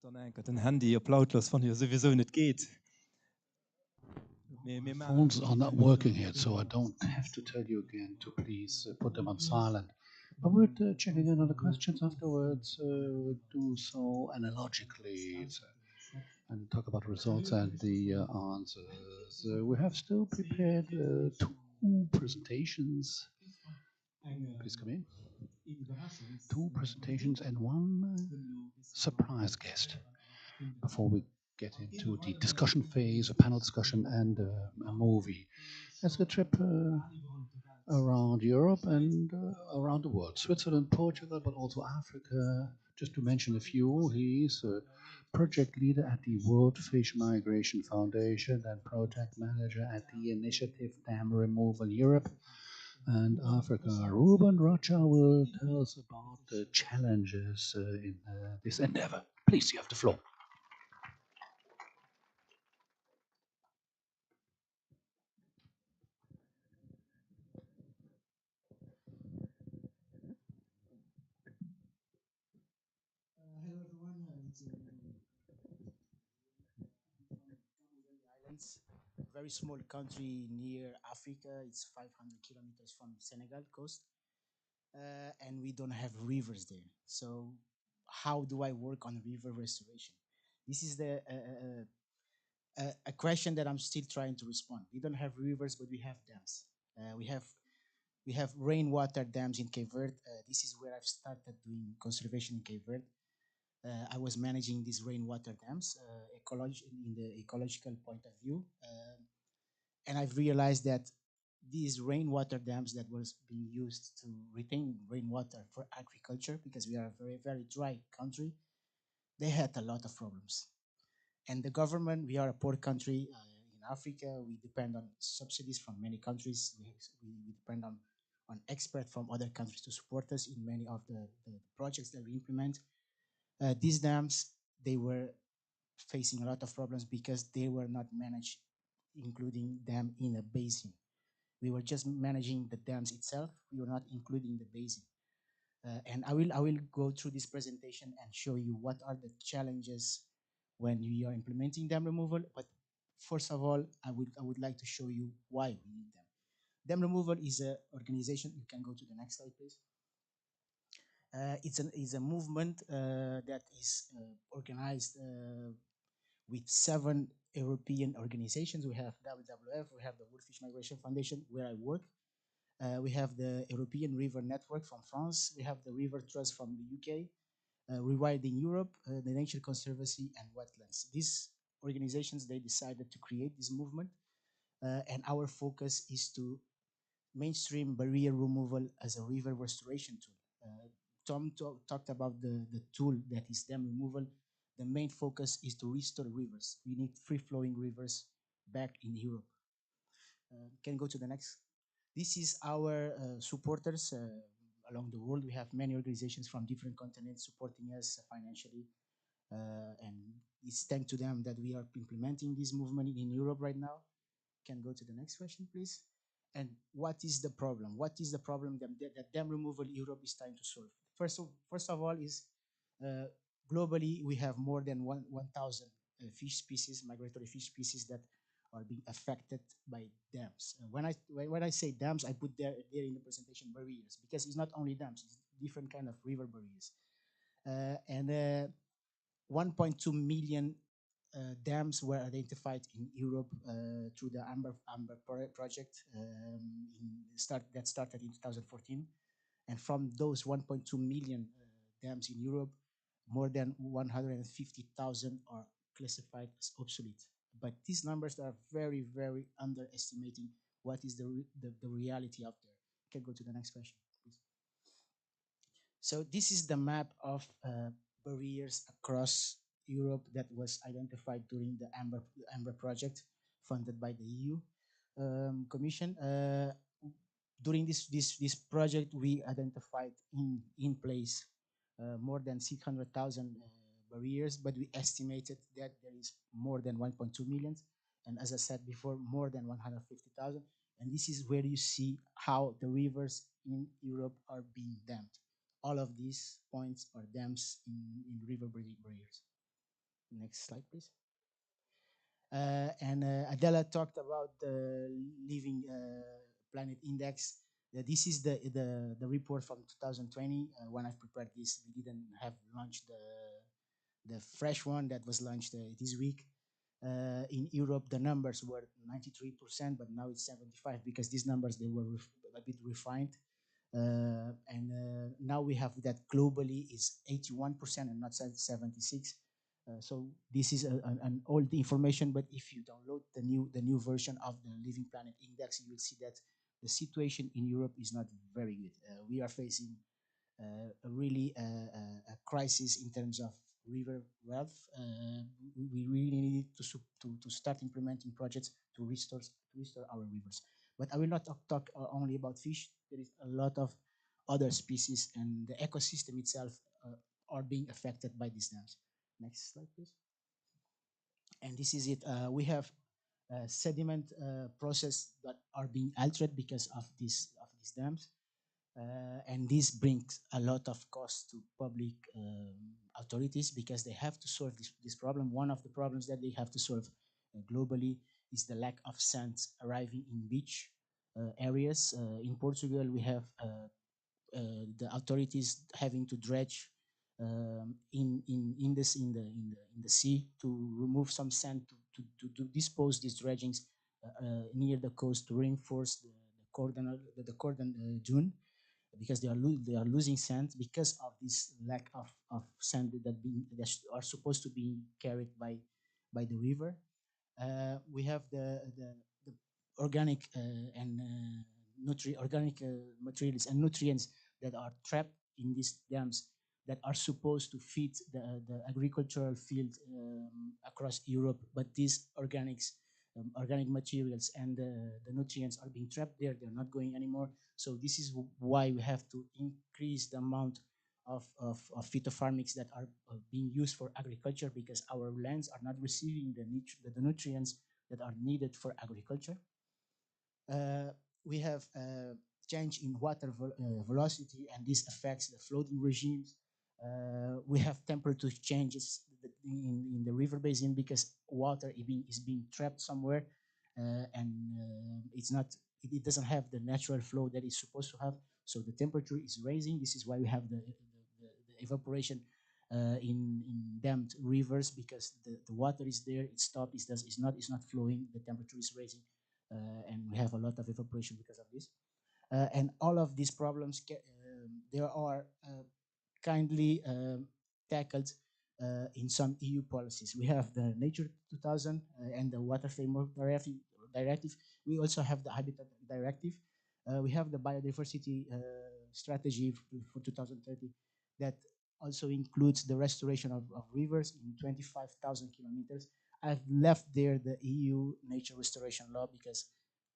Dann einfach ein Handy auf lautlos, wenn ihr sowieso nicht geht. Phones are not working here, so I don't have to tell you again to please put them on silent. But we're checking in on the questions afterwards. We'll do so analogically and talk about results and the answers. We have still prepared 2 presentations. Please come in. 2 presentations and 1 surprise guest before we get into the discussion phase, a panel discussion, and a movie. It's a trip around Europe and around the world. Switzerland, Portugal, but also Africa. Just to mention a few, he's a project leader at the World Fish Migration Foundation and project manager at the Initiative Dam Removal Europe and Africa. Ruben Rocha will tell us about the challenges in this endeavor. Please, you have the floor. Hello everyone, it's Islands, very small country near Africa. It's 500 kilometers from Senegal coast, and we don't have rivers there. So, how do I work on river restoration? This is a question that I'm still trying to respond. We don't have rivers, but we have dams. We have rainwater dams in Cape Verde. This is where I've started doing conservation in Cape Verde. I was managing these rainwater dams in the ecological point of view. And I've realized that these rainwater dams that was being used to retain rainwater for agriculture, because we are a very, very dry country, they had a lot of problems. And the government, we are a poor country in Africa. We depend on subsidies from many countries. We depend on experts from other countries to support us in many of the projects that we implement. These dams, they were facing a lot of problems because they were not managed, including them in a basin. We were just managing the dams itself. We were not including the basin. And I will go through this presentation and show you what are the challenges when we are implementing dam removal. But first of all, I would like to show you why we need them. Dam removal is an organization. You can go to the next slide, please. It's a movement that is organized with 7 European organizations. We have WWF, we have the World Fish Migration Foundation, where I work. We have the European River Network from France. We have the River Trust from the UK, Rewilding Europe, the Nature Conservancy, and Wetlands. These organizations, they decided to create this movement, and our focus is to mainstream barrier removal as a river restoration tool. Tom talked about the tool that is dam removal. The main focus is to restore rivers. We need free-flowing rivers back in Europe. Can go to the next. This is our supporters along the world. We have many organizations from different continents supporting us financially. And it's thanks to them that we are implementing this movement in Europe right now. Can go to the next question, please. And what is the problem? What is the problem that dam removal Europe is trying to solve? First of all is globally we have more than 1,000 fish species, migratory fish species that are being affected by dams. When I say dams, I put there in the presentation barriers, because it's not only dams, it's different kind of river barriers. And 1.2 million dams were identified in Europe through the Amber project that started in 2014. And from those 1.2 million dams in Europe, more than 150,000 are classified as obsolete. But these numbers are very, very underestimating what is the reality out there. You can go to the next question, please. So this is the map of barriers across Europe that was identified during the Amber project funded by the EU Commission. During this project, we identified in place more than 600,000 barriers, but we estimated that there is more than 1.2 million. And as I said before, more than 150,000. And this is where you see how the rivers in Europe are being dammed. All of these points are dams in river barriers. Next slide, please. And Adela talked about the Living Planet Index. This is the report from 2020. When I prepared this, we didn't have launched the fresh one that was launched this week. In Europe, the numbers were 93%, but now it's 75 because these numbers, they were a bit refined. And now we have that globally is 81% and not 76. So this is an old information, but if you download the new version of the Living Planet Index, you will see that the situation in Europe is not very good. We are facing a really a crisis in terms of river wealth. We really need to start implementing projects to restore our rivers. But I will not talk only about fish. There is a lot of other species, and the ecosystem itself are being affected by these dams. Next slide, please. And this is it. We have sediment process that are being altered because of these dams. And this brings a lot of cost to public authorities because they have to solve this problem. One of the problems that they have to solve globally is the lack of sand arriving in beach areas. In Portugal, we have the authorities having to dredge in the sea to remove some sand to dispose these dredgings near the coast to reinforce the cordon dune, because they are losing sand because of this lack of sand that are supposed to be carried by the river. We have the organic and organic materials and nutrients that are trapped in these dams that are supposed to feed the agricultural field across Europe, but these organic materials and the nutrients are being trapped there. They're not going anymore. So this is why we have to increase the amount of phytopharmacs that are being used for agriculture, because our lands are not receiving the nutrients that are needed for agriculture. We have change in water velocity, and this affects the flooding regimes. We have temperature changes in the river basin because water is being trapped somewhere, and it doesn't have the natural flow that it's supposed to have. So the temperature is rising. This is why we have the evaporation in dammed rivers, because the water is there, it stopped, it's not flowing, the temperature is rising, and we have a lot of evaporation because of this. And all of these problems, there are kindly tackled in some EU policies. We have the Nature 2000 and the Water Framework Directive. We also have the Habitat Directive. We have the Biodiversity Strategy for 2030 that also includes the restoration of rivers in 25,000 kilometers. I've left there the EU Nature Restoration Law because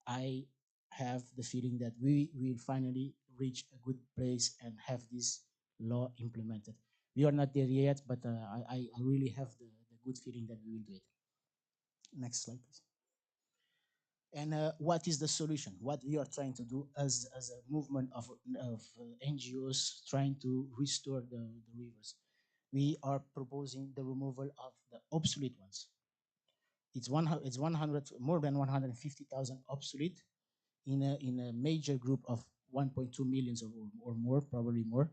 I have the feeling that we will finally reach a good place and have this law implemented. We are not there yet, but I really have the good feeling that we will do it. Next slide, please. And what is the solution? What we are trying to do as a movement of NGOs trying to restore the rivers? We are proposing the removal of the obsolete ones. It's 100, more than 150,000 obsolete in a major group of 1.2 million or more, probably more.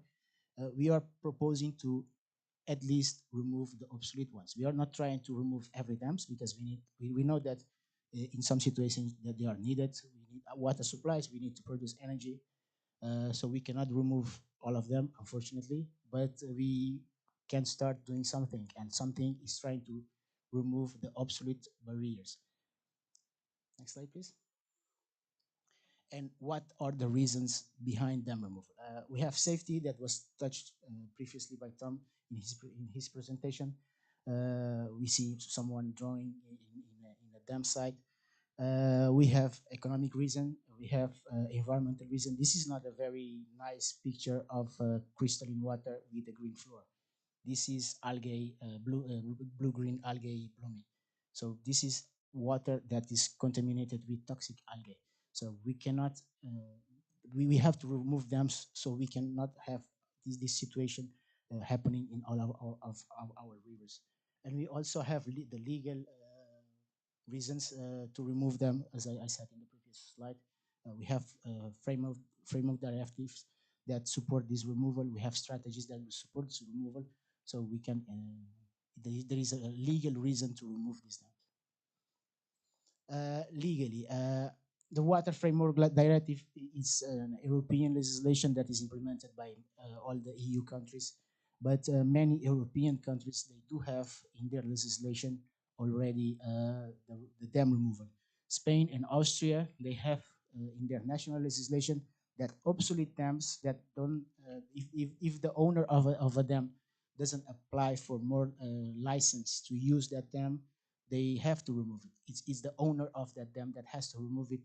We are proposing to at least remove the obsolete ones. We are not trying to remove every dams because we know that in some situations that they are needed. We need water supplies, we need to produce energy. So we cannot remove all of them, unfortunately, but we can start doing something, and something is trying to remove the obsolete barriers. Next slide, please. And what are the reasons behind dam removal? We have safety that was touched previously by Tom in his presentation. We see someone drawing in a dam site. We have economic reason. We have environmental reason. This is not a very nice picture of crystalline water with a green floor. This is algae, blue-green algae blooming. So this is water that is contaminated with toxic algae. So we cannot, we have to remove dams so we cannot have this situation happening in all of our rivers. And we also have the legal reasons to remove them, as I said in the previous slide. We have framework directives that support this removal. We have strategies that will support this removal, so we can. There is a legal reason to remove these dams. Legally, the Water Framework Directive is an European legislation that is implemented by all the EU countries, but many European countries, they do have in their legislation already the dam removal. Spain and Austria, they have in their national legislation that obsolete dams that don't, if the owner of a dam doesn't apply for more license to use that dam, they have to remove it. It's the owner of that dam that has to remove it.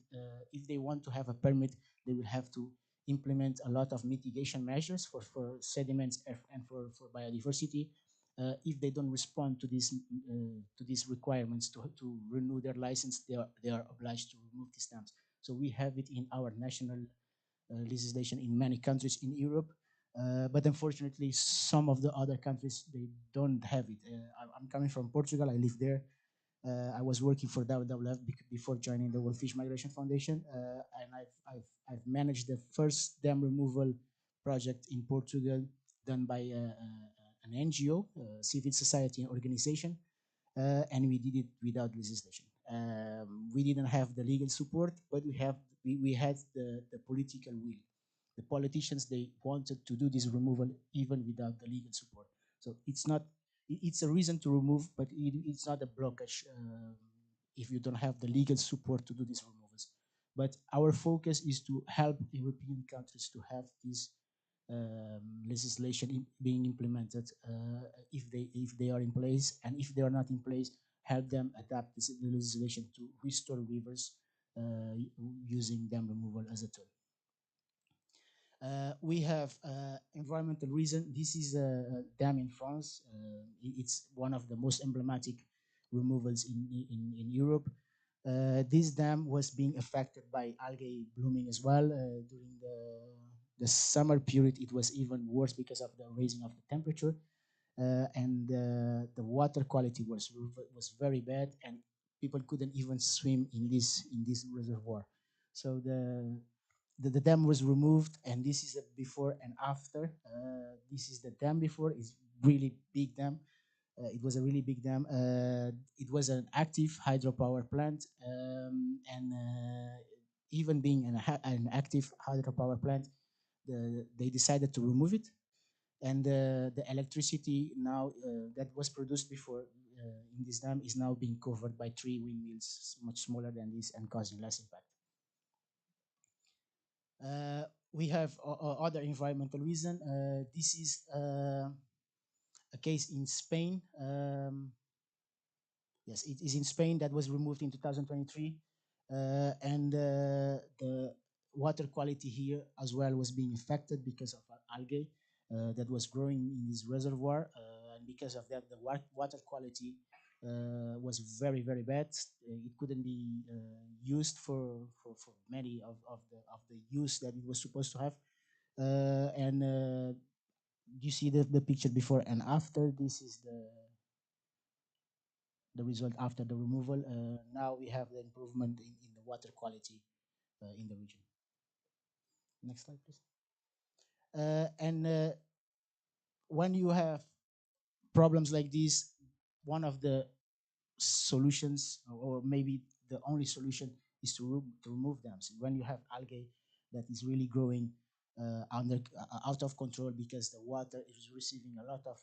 If they want to have a permit, they will have to implement a lot of mitigation measures for sediments and for biodiversity. If they don't respond to these requirements to renew their license, they are obliged to remove these dams. So we have it in our national legislation in many countries in Europe. But unfortunately, some of the other countries, they don't have it. I'm coming from Portugal. I live there. I was working for WWF before joining the World Fish Migration Foundation, and I've managed the first dam removal project in Portugal done by an NGO, civil society organization, and we did it without legislation. We didn't have the legal support, but we had the political will. The politicians, they wanted to do this removal even without the legal support. So it's a reason to remove, but it's not a blockage if you don't have the legal support to do these removals. But our focus is to help European countries to have this legislation being implemented if they are in place, and if they are not in place, help them adapt this legislation to restore rivers using dam removal as a tool. We have environmental reason. This is a dam in France. It's one of the most emblematic removals in Europe. This dam was being affected by algae blooming as well. During the summer period, it was even worse because of the raising of the temperature. And the water quality was very bad, and people couldn't even swim in this reservoir. So the dam was removed, and this is a before and after. This is the dam before. It's really big dam. It was a really big dam. It was an active hydropower plant, and even being an active hydropower plant, they decided to remove it. And the electricity now that was produced before in this dam is now being covered by 3 windmills, much smaller than this and causing less impact. We have other environmental reason. This is a case in Spain. Yes, it is in Spain that was removed in 2023. And the water quality here as well was being affected because of algae that was growing in this reservoir. And because of that, the water quality was very, very bad. It couldn't be used for many of the use that it was supposed to have. And you see the picture before and after. This is the result after the removal. Now we have the improvement in the water quality in the region. Next slide, please. And when you have problems like this, one of the solutions, or maybe the only solution, is to remove dams. When you have algae that is really growing out of control because the water is receiving a lot of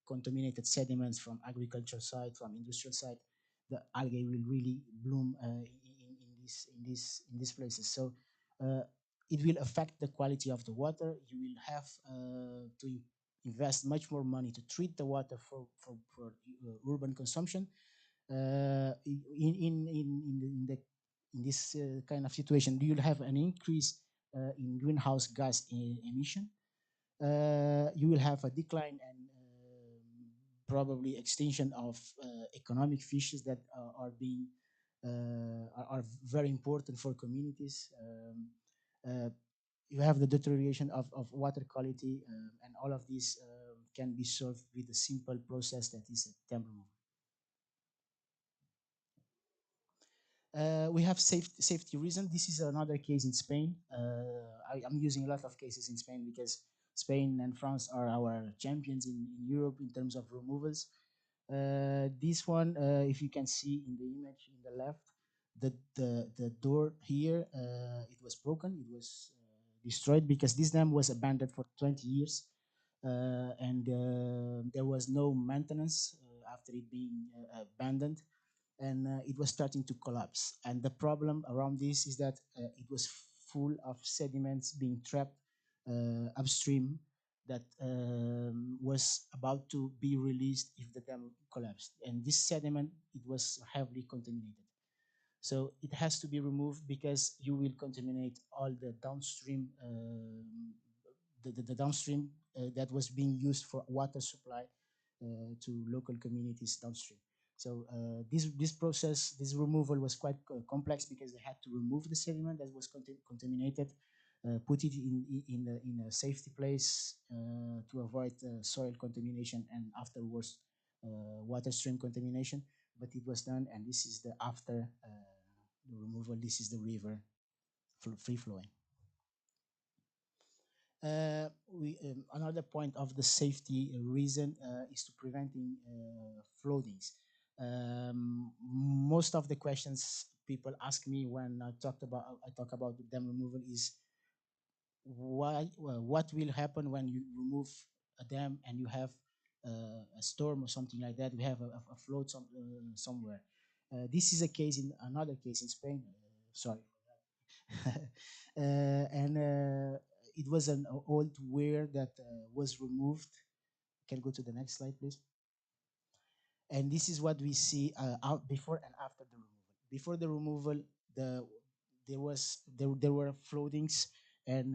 contaminated sediments from agriculture side, from industrial side, the algae will really bloom in these places. So it will affect the quality of the water. You will have to invest much more money to treat the water for urban consumption. In this kind of situation, you will have an increase in greenhouse gas emission. You will have a decline and probably extinction of economic fishes that are very important for communities. You have the deterioration of water quality, and all of these can be solved with a simple process that is a dam removal. We have safety reason. This is another case in Spain. I'm using a lot of cases in Spain because Spain and France are our champions in Europe in terms of removals. This one, if you can see in the image in the left, the door here, it was broken, it was destroyed because this dam was abandoned for 20 years. And there was no maintenance after it being abandoned, and it was starting to collapse. And the problem around this is that it was full of sediments being trapped upstream that was about to be released if the dam collapsed. And this sediment, it was heavily contaminated. So it has to be removed because you will contaminate all the downstream, the downstream that was being used for water supply to local communities downstream. So this process, this removal was quite complex because they had to remove the sediment that was contaminated, put it in a safety place to avoid soil contamination and afterwards water stream contamination. But it was done, and this is the after the removal. This is the river free flowing. Another point of the safety reason is to preventing floodings. Most of the questions people ask me when I talk about the dam removal is what will happen when you remove a dam and you have a storm or something like that. We have a flood somewhere. This is a case in another case in Spain. Sorry for that. And it was an old weir that was removed. Can go to the next slide, please. And this is what we see out before and after the removal. Before the removal, there were floodings and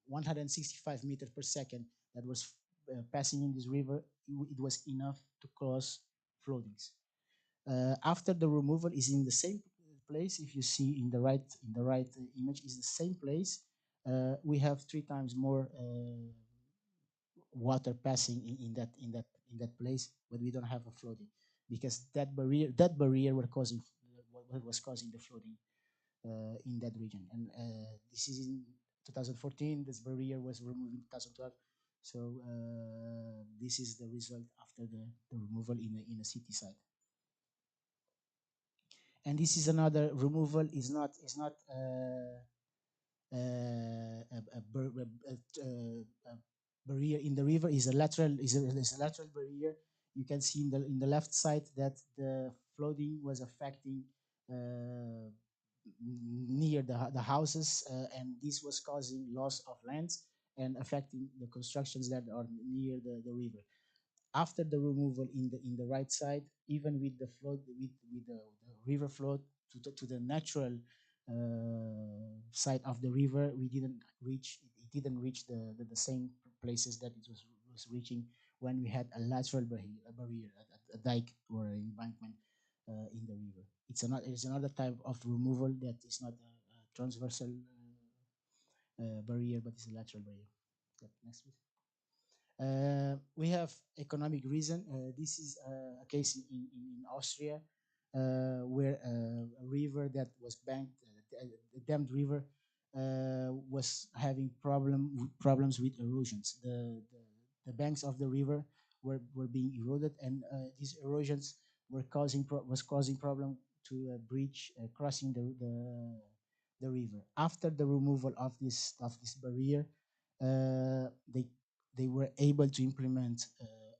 165 meters per second that was passing in this river. It was enough to cause floodings. After the removal is in the same place. If you see in the right image is the same place. We have 3 times more water passing in that place, but we don't have a flooding because that barrier was causing the flooding in that region. And this is in 2014. This barrier was removed in 2012. So this is the result after the removal in a city site. And this is another removal. Is not a barrier in the river. Is a lateral barrier. You can see in the left side that the flooding was affecting near the houses, and this was causing loss of lands and affecting the constructions that are near the river. After the removal in the right side, even with the flood, with the river flood to the natural side of the river, it didn't reach the same places that it was reaching when we had a lateral barrier, a dike or an embankment in the river. It's another type of removal that is not a transversal barrier, but it's a lateral barrier. Next, please. We have economic reason. This is a case in Austria where a river that was banked, a dammed river, was having problems with erosions. The banks of the river were being eroded, and these erosions were causing problem to a bridge crossing the river. After the removal of this barrier, they were able to implement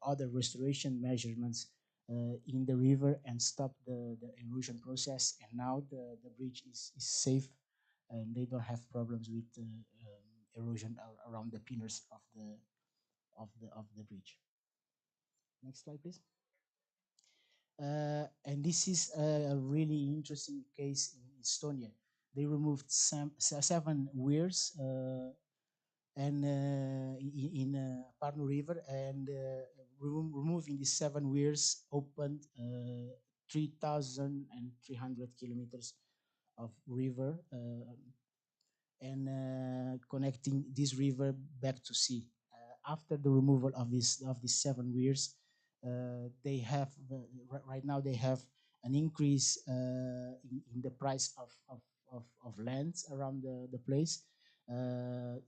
other restoration measurements in the river and stop the erosion process. And now the bridge is safe, and they don't have problems with erosion around the pillars of the bridge. Next slide, please. And this is a really interesting case in Estonia. They removed 7 weirs and in Parnu River, and removing these 7 weirs opened 3,300 kilometers of river and connecting this river back to sea. after the removal of these 7 weirs, they have right now they have an increase in the price of lands around the place.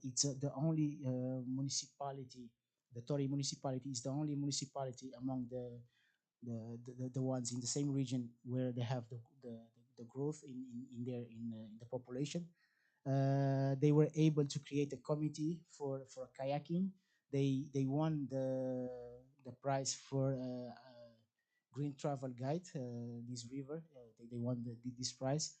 It's the only municipality, the Tori municipality is the only municipality among the ones in the same region where they have the growth in the population. They were able to create a committee for kayaking. They won the prize for green travel guide, this river. They won this prize,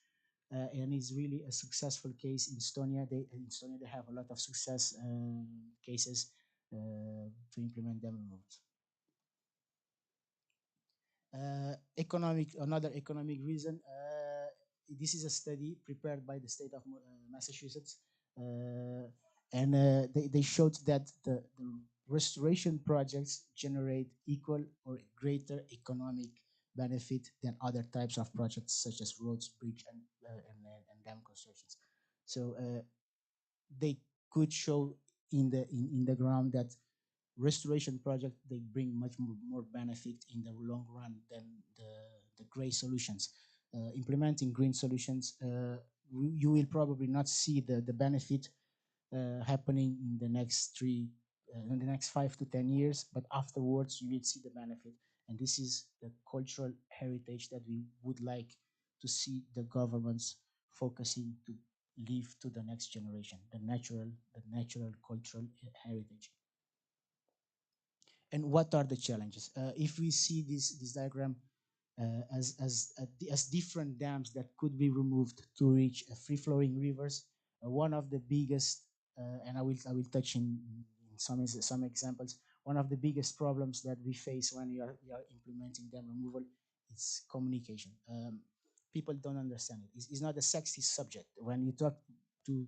and it's really a successful case in Estonia. In Estonia they have a lot of success cases to implement dam removals. Another economic reason. This is a study prepared by the state of Massachusetts, and they showed that the restoration projects generate equal or greater economic benefit than other types of projects such as roads, bridge, and dam constructions. So they could show in the ground that restoration projects, they bring much more benefit in the long run than the gray solutions. Implementing green solutions, you will probably not see the benefit happening in the next 5 to 10 years, but afterwards you will see the benefit. And this is the cultural heritage that we would like to see the governments focusing to leave to the next generation, the natural cultural heritage. And what are the challenges? If we see this diagram as different dams that could be removed to reach free-flowing rivers, one of the biggest, and I will touch in some examples. One of the biggest problems that we face when we are implementing dam removal is communication. People don't understand it. It's not a sexy subject. When you talk to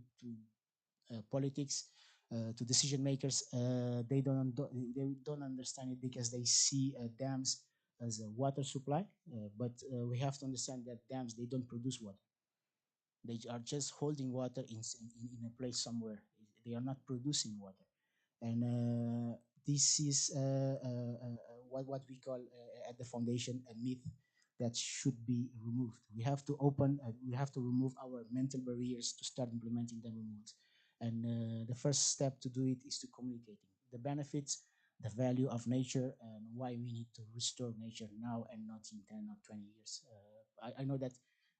politics, to decision makers, they don't understand it because they see dams as a water supply. But we have to understand that dams, they don't produce water. They are just holding water in a place somewhere. They are not producing water. And this is what we call at the foundation a myth that should be removed. We have to remove our mental barriers to start implementing dam removals. And the first step to do it is to communicating the benefits, the value of nature, and why we need to restore nature now and not in 10 or 20 years. I know that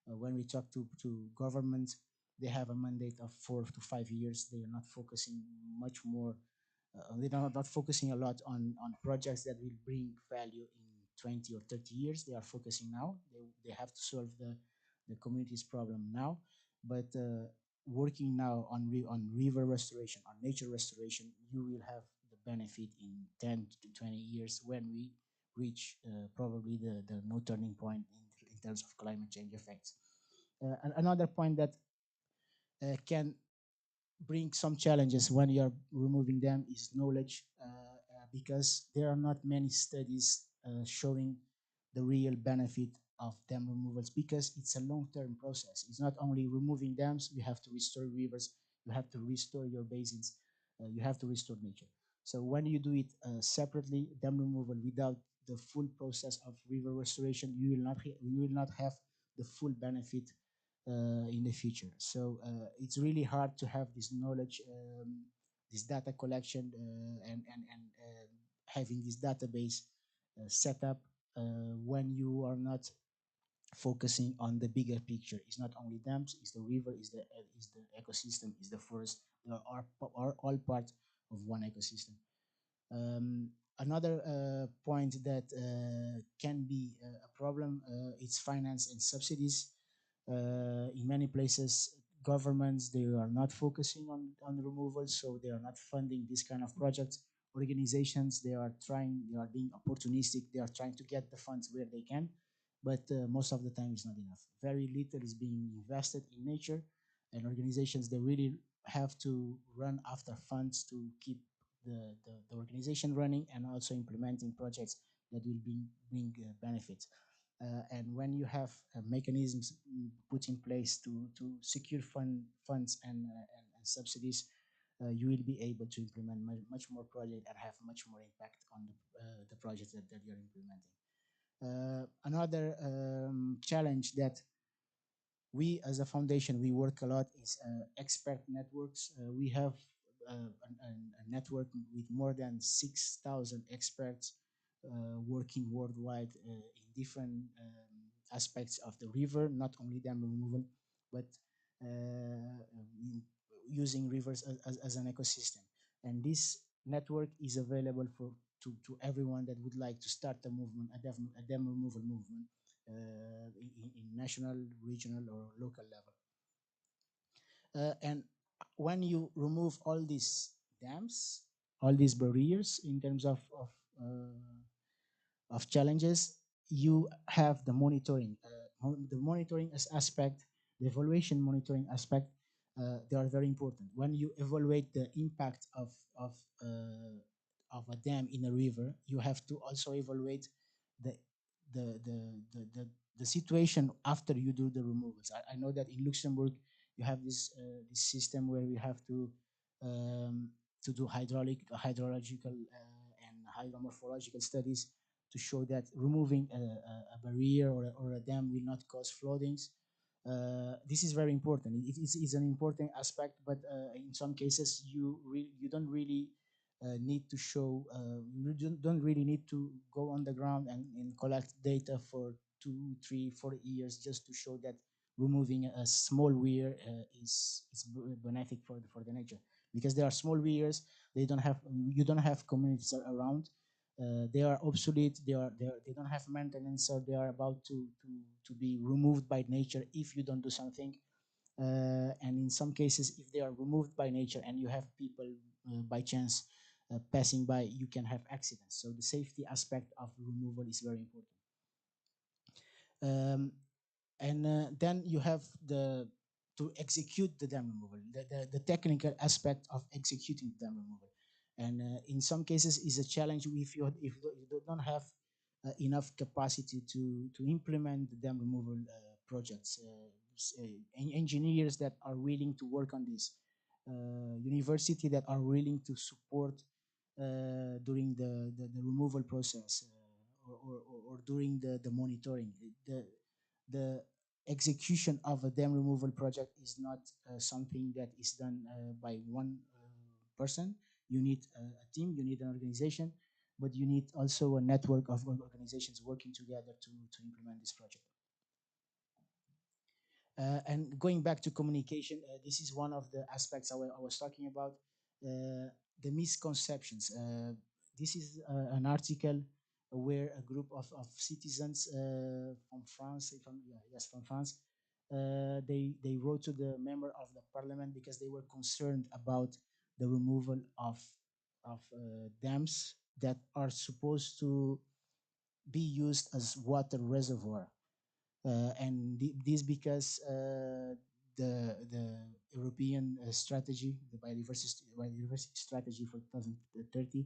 when we talk to governments, they have a mandate of 4 to 5 years. They are not focusing much more. They are not focusing a lot on projects that will bring value in 20 or 30 years. They are focusing now. They have to solve the community's problem now. But working now on river restoration, on nature restoration, you will have the benefit in 10 to 20 years when we reach probably the no turning point in terms of climate change effects. Another point that can bring some challenges when you're removing them is knowledge, because there are not many studies showing the real benefit of dam removals, because it's a long-term process. It's not only removing dams, you have to restore rivers, you have to restore your basins, you have to restore nature. So when you do it separately, dam removal without the full process of river restoration, you will not have the full benefit in the future. So it's really hard to have this knowledge, this data collection, and having this database set up when you are not focusing on the bigger picture. It's not only dams, it's the river, it's the ecosystem, it's the forest. They are all part of one ecosystem. Another point that can be a problem is finance and subsidies. In many places, governments, they are not focusing on removal, so they are not funding this kind of projects. Organizations, they are being opportunistic, they are trying to get the funds where they can, but most of the time it's not enough. Very little is being invested in nature, and organizations, they really have to run after funds to keep the organization running and also implementing projects that will bring benefits. And when you have mechanisms put in place to secure funds and subsidies, you will be able to implement much more project and have much more impact on the projects that you're implementing. Another challenge that we as a foundation, we work a lot is expert networks. We have a network with more than 6,000 experts working worldwide in different aspects of the river, not only dam removal, but using rivers as an ecosystem. And this network is available to everyone that would like to start a movement, a dam removal movement in national, regional, or local level. And when you remove all these dams, all these barriers in terms of challenges, you have the monitoring. The monitoring aspect, the evaluation monitoring aspect, they are very important. When you evaluate the impact of a dam in a river, you have to also evaluate the the the the situation after you do the removals. I know that in Luxembourg you have this this system where we have to do hydrological and hydromorphological studies to show that removing a barrier or a dam will not cause floodings. This is very important. It's an important aspect, but in some cases you don't really need to show, don't really need to go on the ground and collect data for 2, 3, 4 years just to show that removing a small weir is benefic for the nature, because there are small weirs. They don't have, you don't have communities around. They are obsolete. They don't have maintenance, or they are about to be removed by nature if you don't do something. And in some cases, if they are removed by nature and you have people by chance passing by, you can have accidents. So the safety aspect of removal is very important. And then you have to execute the dam removal, the technical aspect of executing dam removal. And in some cases is a challenge if you don't have enough capacity to implement the dam removal projects. Engineers that are willing to work on this, university that are willing to support during the removal process, or during the monitoring. The execution of a dam removal project is not something that is done by one person. You need a team, you need an organization, but you need also a network of organizations working together to implement this project. And going back to communication, this is one of the aspects I was talking about, the misconceptions. This is an article where a group of citizens from France, yes, from France, they wrote to the member of the parliament because they were concerned about the removal of dams that are supposed to be used as water reservoir. And this because the European strategy, the biodiversity strategy for 2030,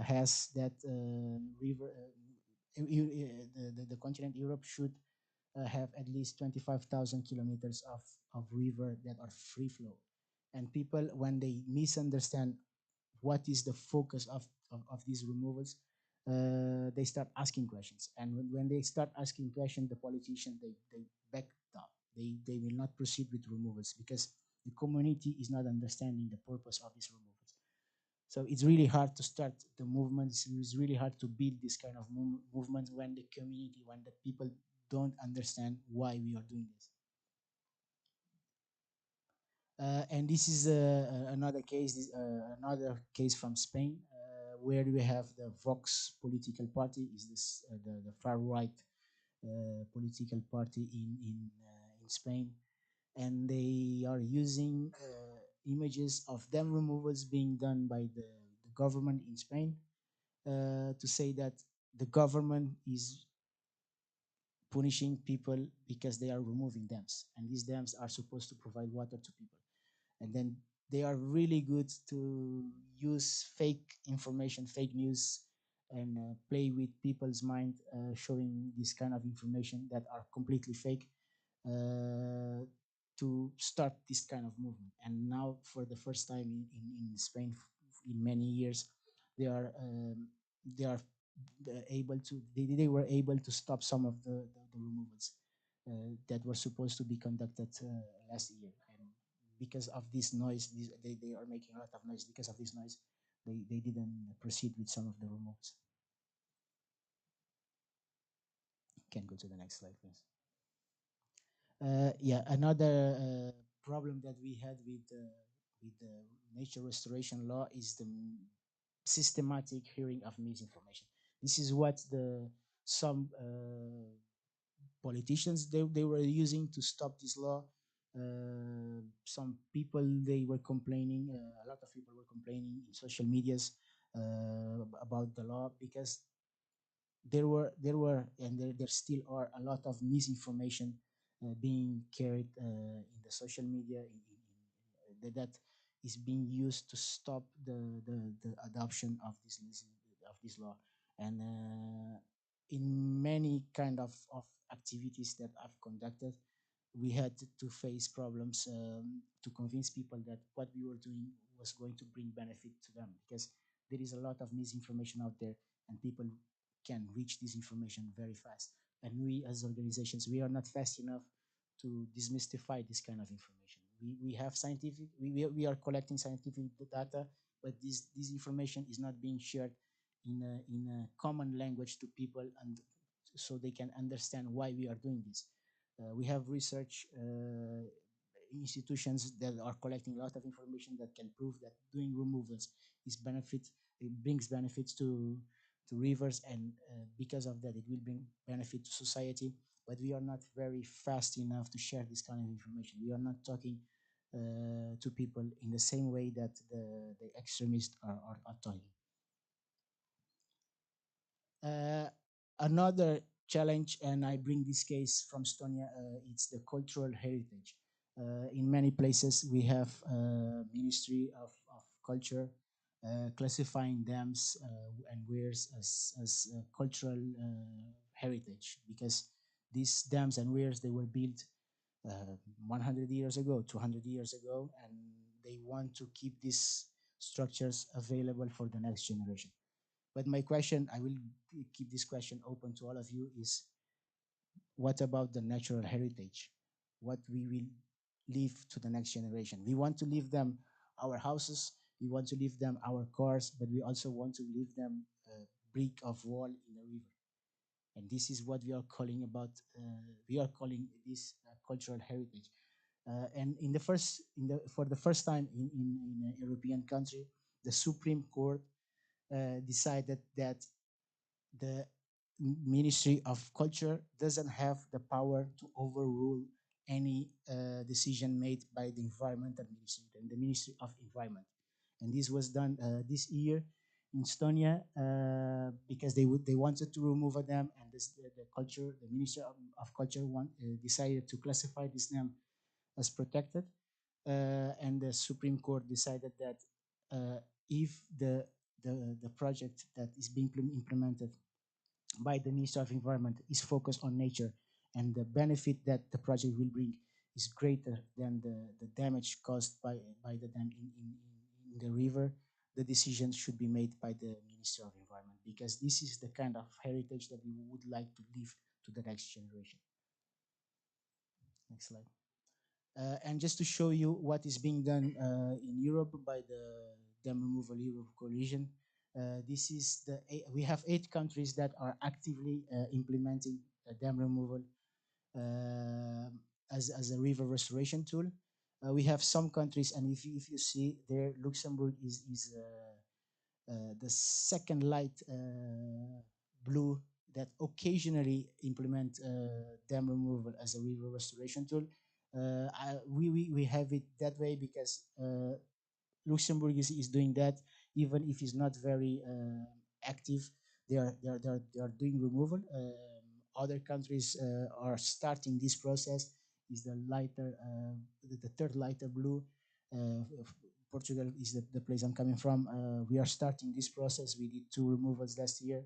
has that river, the continent Europe should have at least 25,000 kilometers of river that are free flow. And people, when they misunderstand what is the focus of these removals, they start asking questions. And when they start asking questions, the politicians, they back down. They will not proceed with removals because the community is not understanding the purpose of these removals. So it's really hard to start the movements. It's really hard to build this kind of movement when the community, when the people don't understand why we are doing this. And this is another case from Spain, where we have the Vox political party. Is this the far right political party in Spain, and they are using images of dam removals being done by the government in Spain to say that the government is punishing people because they are removing dams, and these dams are supposed to provide water to people. And then they are really good to use fake information, fake news, and play with people's mind, showing this kind of information that are completely fake, to start this kind of movement. And now, for the first time in Spain, in many years, they are they are able to they were able to stop some of the removals that were supposed to be conducted last year. And because of this noise, they are making a lot of noise. Because of this noise, they didn't proceed with some of the removals. Can go to the next slide, please. Yeah, another problem that we had with the nature restoration law is the systematic hearing of misinformation. This is what some politicians they were using to stop this law. Some people they were complaining. A lot of people were complaining in social medias about the law because there were and there still are a lot of misinformation being carried in the social media that is being used to stop the adoption of this law. And in many kind of activities that I've conducted, we had to face problems to convince people that what we were doing was going to bring benefit to them, because there is a lot of misinformation out there and people can reach this information very fast. And we as organizations, we are not fast enough to demystify this kind of information. We have scientific, we are collecting scientific data, but this information is not being shared in a common language to people, and so they can understand why we are doing this. We have research institutions that are collecting a lot of information that can prove that doing removals it brings benefits to rivers, and because of that it will bring benefit to society. But we are not very fast enough to share this kind of information. We are not talking to people in the same way that the extremists are talking. Another challenge, and I bring this case from Estonia, it's the cultural heritage. In many places we have Ministry of Culture classifying dams and weirs as cultural heritage, because these dams and weirs, they were built 100 years ago, 200 years ago, and they want to keep these structures available for the next generation. But my question, I will keep this question open to all of you, is what about the natural heritage? What we will leave to the next generation? We want to leave them our houses, we want to leave them our cars, but we also want to leave them a brick of wall in the river. And this is what we are calling about, we are calling this cultural heritage. And for the first time in a European country, the Supreme Court decided that the Ministry of Culture doesn't have the power to overrule any decision made by the Environmental Ministry and the Ministry of Environment. And this was done this year in Estonia because they wanted to remove a dam, and the Ministry of Culture decided to classify this dam as protected. And the Supreme Court decided that if the project that is being implemented by the Ministry of Environment is focused on nature, and the benefit that the project will bring is greater than the damage caused by the dam in the river, the decision should be made by the Ministry of Environment, because this is the kind of heritage that we would like to leave to the next generation. Next slide. And just to show you what is being done in Europe by the Dam Removal Europe Coalition, this is we have 8 countries that are actively implementing dam removal as a river restoration tool. We have some countries, and if you see there, Luxembourg is the second light blue that occasionally implement dam removal as a river restoration tool. We have it that way because Luxembourg is doing that, even if it's not very active. They are doing removal. Other countries are starting this process. Is the lighter, the third lighter blue. Portugal is the place I'm coming from. We are starting this process. We did 2 removals last year,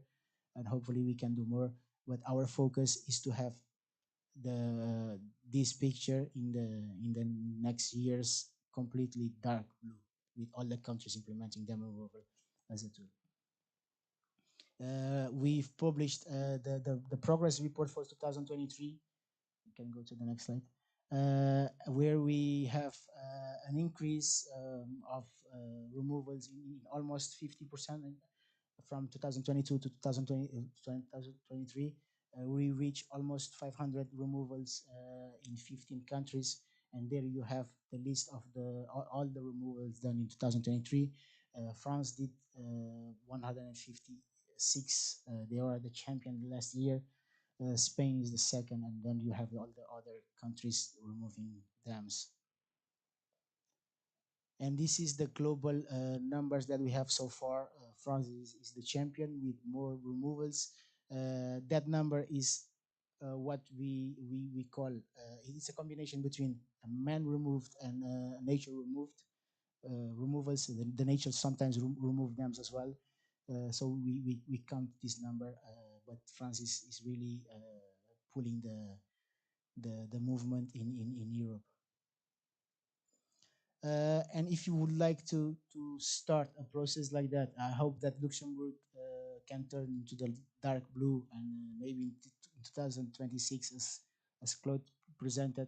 and hopefully we can do more. But our focus is to have the this picture in the next years completely dark blue with all the countries implementing dam removal as a tool. We've published the progress report for 2023. You can go to the next slide, where we have an increase of removals in almost 50% from 2022 to 2023. We reach almost 500 removals in 15 countries, and there you have the list of all the removals done in 2023. France did 156. They were the champion last year. Spain is the second, and then you have all the other countries removing dams. And this is the global numbers that we have so far. France is the champion with more removals. That number is what we call, it's a combination between man removed and nature removed removals. The nature sometimes remove dams as well. So we count this number, but France is really pulling the movement in Europe. And if you would like to start a process like that, I hope that Luxembourg can turn into the dark blue, and maybe in 2026, as Claude presented,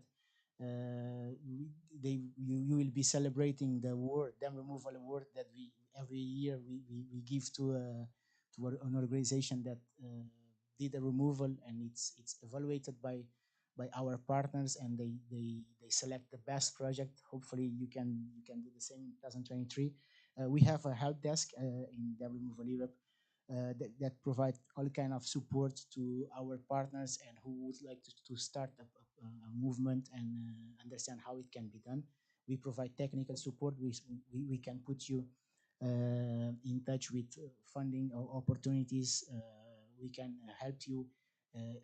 you will be celebrating the award, dam removal award, that we every year we give to an organization that did a removal, and it's evaluated by our partners, and they select the best project. Hopefully you can do the same in 2023. We have a help desk in dam removal Europe that provide all kind of support to our partners and who would like to start a movement and understand how it can be done. We provide technical support. We can put you in touch with funding opportunities. We can help you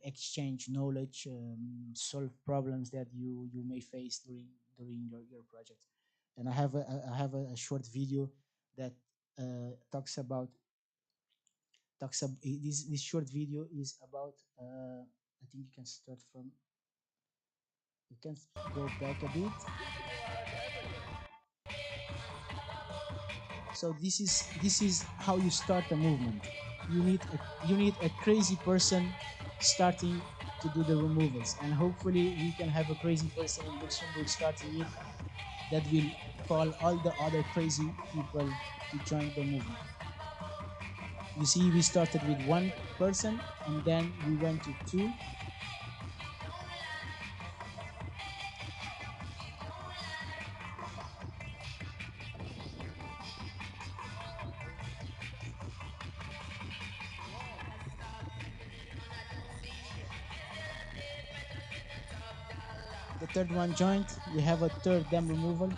exchange knowledge, solve problems that you may face during your project. And I have a short video that talks about this short video is about I think you can start from, you can go back a bit. So this is how you start a movement. You need a crazy person starting to do the removals, and hopefully we can have a crazy person in Luxembourg starting it that will call all the other crazy people to join the movement. You see, we started with one person, and then we went to two. The third one joined. We have a third dam removal.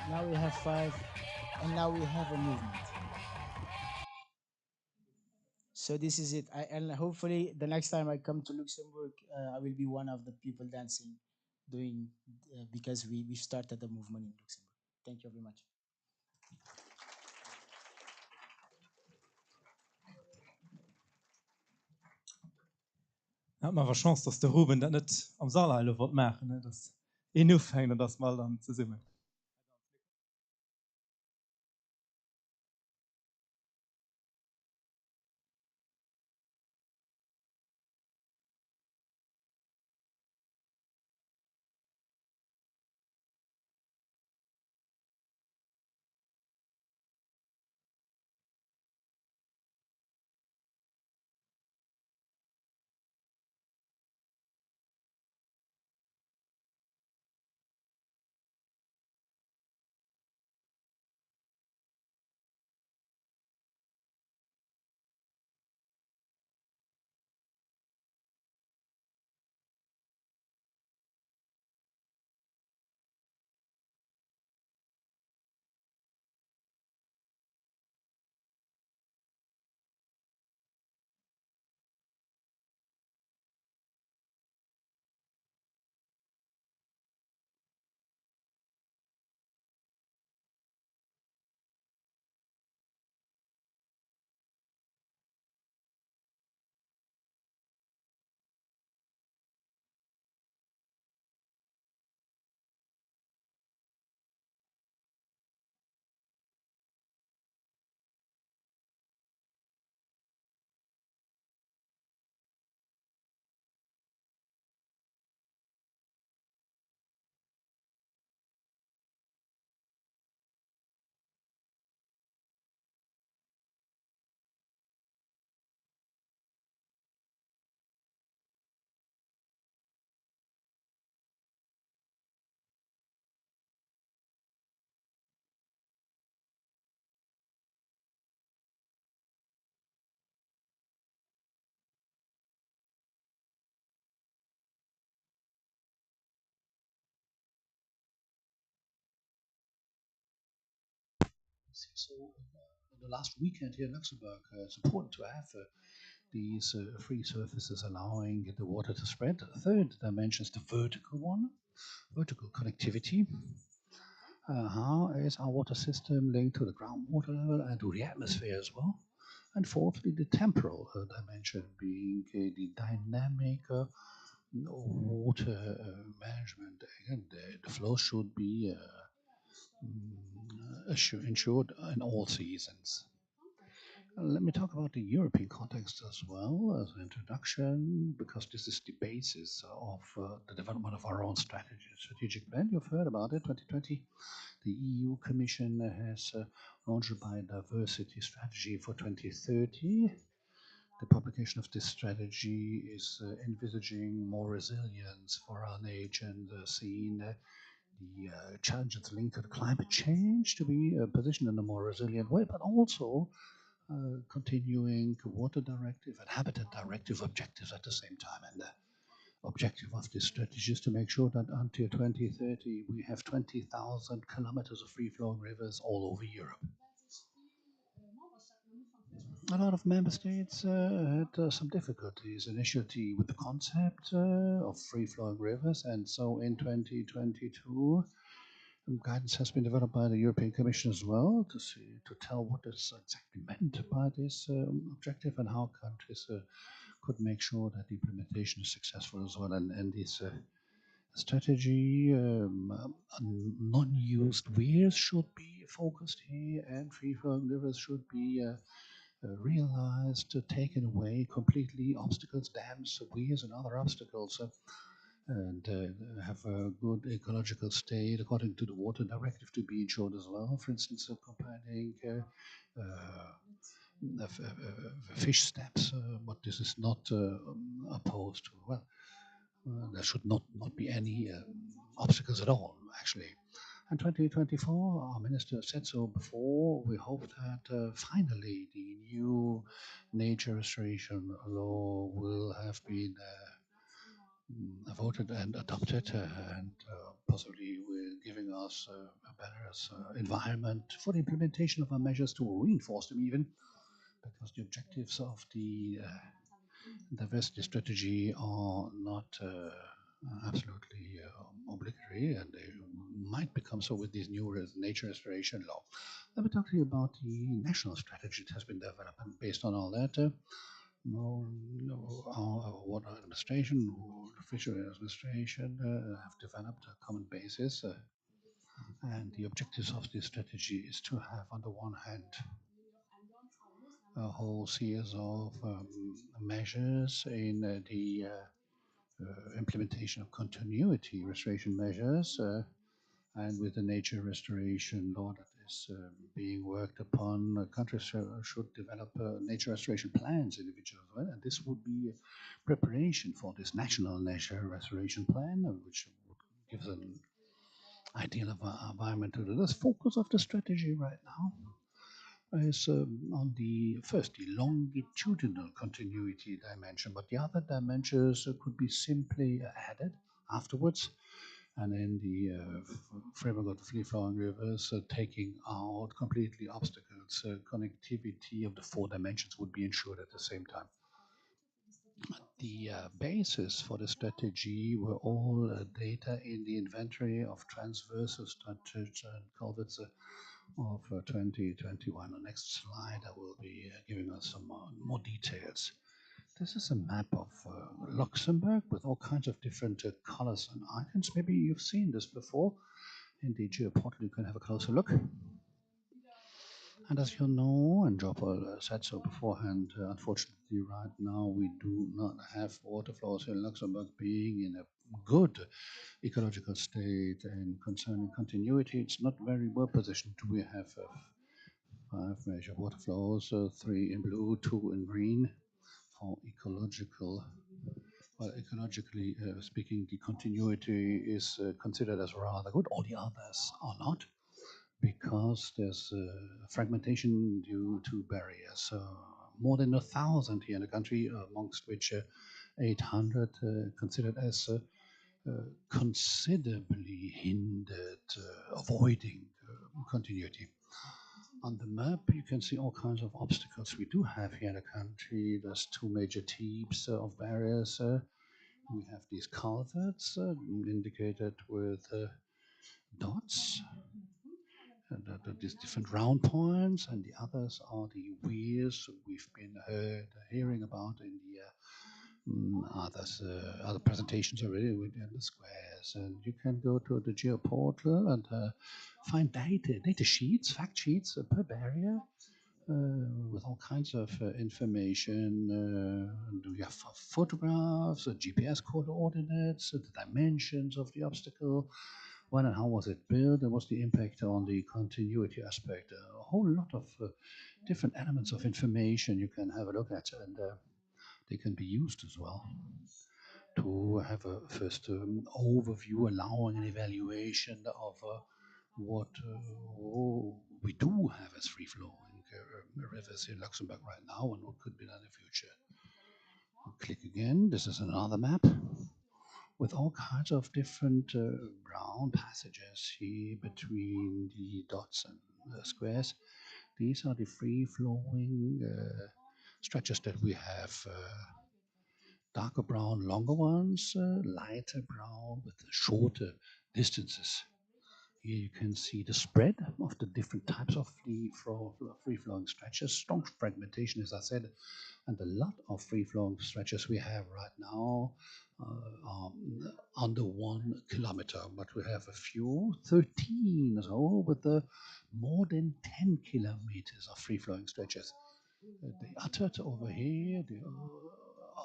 Now we have 5, and now we have a movement. So this is it. And hopefully the next time I come to Luxembourg, I will be one of the people dancing, doing because we started a movement in Luxembourg. Thank you very much. Hat man Chance, dass der Ruben dat net am Saal wat machen, das aufhängen das mal dann zu summen. So in the last weekend here in Luxembourg, it's important to have these free surfaces allowing the water to spread. The third dimension is the vertical one, vertical connectivity. How is our water system linked to the groundwater level and to the atmosphere as well? And fourthly, the temporal dimension being the dynamic water management. Again, the flow should be ensured in all seasons. Let me talk about the European context as well as an introduction, because this is the basis of the development of our own strategic plan. You've heard about it, 2020. The EU Commission has launched a biodiversity strategy for 2030. The publication of this strategy is envisaging more resilience for our nature and seeing the challenges linked to the climate change to be positioned in a more resilient way, but also continuing water directive and habitat directive objectives at the same time. And the objective of this strategy is to make sure that until 2030 we have 20,000 kilometers of free-flowing rivers all over Europe. A lot of member states had some difficulties initially with the concept of free-flowing rivers, and so in 2022 guidance has been developed by the European Commission as well to tell what is exactly meant by this objective and how countries could make sure that the implementation is successful as well. And this strategy, non-used weirs should be focused here, and free-flowing rivers should be realized, taken away completely, obstacles, dams, weirs, and other obstacles. And have a good ecological state according to the water directive to be ensured as well. For instance, combining fish steps, but this is not opposed to. Well, there should not be any obstacles at all, actually. And 2024, our minister said so before, we hope that finally the new nature restoration law will have been voted and adopted, and possibly will giving us a better environment for the implementation of our measures to reinforce them even, because the objectives of the diversity strategy are not absolutely obligatory, and they might become so with this new nature restoration law. Let me talk to you about the national strategy that has been developed, and based on all that, our water administration, fishery administration have developed a common basis, and the objectives of this strategy is to have, on the one hand, a whole series of measures in the implementation of continuity restoration measures, and with the nature restoration law that is being worked upon, countries should develop nature restoration plans individually, well, and this would be preparation for this national nature restoration plan, which gives an ideal of environment to this. Focus of the strategy right now is on the longitudinal continuity dimension, but the other dimensions could be simply added afterwards. And in the framework of the free-flowing rivers, taking out completely obstacles, connectivity of the four dimensions would be ensured at the same time. The basis for the strategy were all data in the inventory of transversal structures and culverts of 2021. The next slide, I will be giving us some more details. This is a map of Luxembourg with all kinds of different colors and icons. Maybe you've seen this before. In the GeoPortal, you can have a closer look. And as you know, and Jean-Paul said so beforehand, unfortunately right now we do not have water flows in Luxembourg being in a good ecological state, and concerning continuity, it's not very well positioned. We have 5 major water flows, 3 in blue, 2 in green. For ecological, well, ecologically speaking, the continuity is considered as rather good. All the others are not, because there's fragmentation due to barriers. More than 1,000 here in the country, amongst which 800 considered as considerably hindered avoiding continuity. On the map, you can see all kinds of obstacles we do have here in the country. There's two major types of barriers. We have these culverts indicated with dots, and these different round points, and the others are the weirs we've been hearing about in the other presentations already within the squares. And you can go to the geoportal and find data sheets, fact sheets per barrier with all kinds of information. We have photographs, GPS coordinates, the dimensions of the obstacle, when and how was it built, and what's the impact on the continuity aspect. A whole lot of different elements of information you can have a look at, and they can be used as well to have a first overview, allowing an evaluation of what we do have as free-flowing rivers in Luxembourg right now and what could be done in the future. I'll click again. This is another map with all kinds of different brown passages here between the dots and squares. These are the free-flowing stretches that we have. Darker brown, longer ones, lighter brown with shorter distances. Here you can see the spread of the different types of free-flowing stretches. Strong fragmentation, as I said, and a lot of free-flowing stretches we have right now are under 1 kilometer, but we have a few, 13 as well, with more than 10 kilometers of free-flowing stretches. The Attert over here, the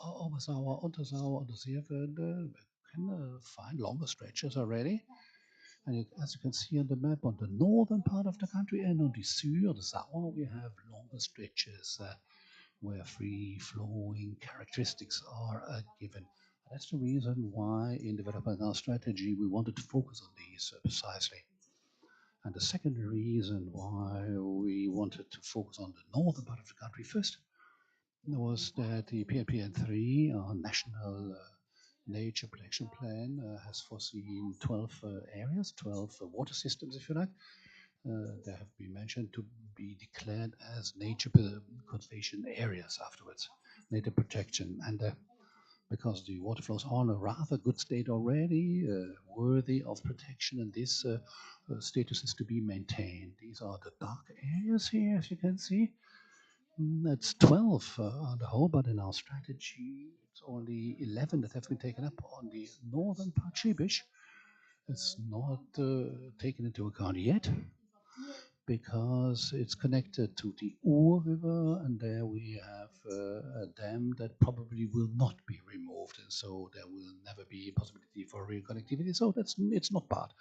Obersauer, Untersauer, Unterseeverde, we can find longer stretches already. And as you can see on the map, on the northern part of the country and on the Sur, the Sauer, we have longer stretches where free-flowing characteristics are given. That's the reason why in developing our strategy we wanted to focus on these precisely. And the second reason why we wanted to focus on the northern part of the country first was that the PNPN3, our national nature protection plan, has foreseen 12 areas, 12 water systems, if you like. They have been mentioned to be declared as nature conservation areas afterwards, nature protection. And because the water flows are in a rather good state already, worthy of protection, and this status is to be maintained. These are the dark areas here, as you can see. It's 12 on the whole, but in our strategy, it's only 11 that have been taken up on the northern part. Schwäbisch. It's not taken into account yet because it's connected to the Ur River, and there we have a dam that probably will not be removed, and so there will never be a possibility for reconnectivity. So it's not part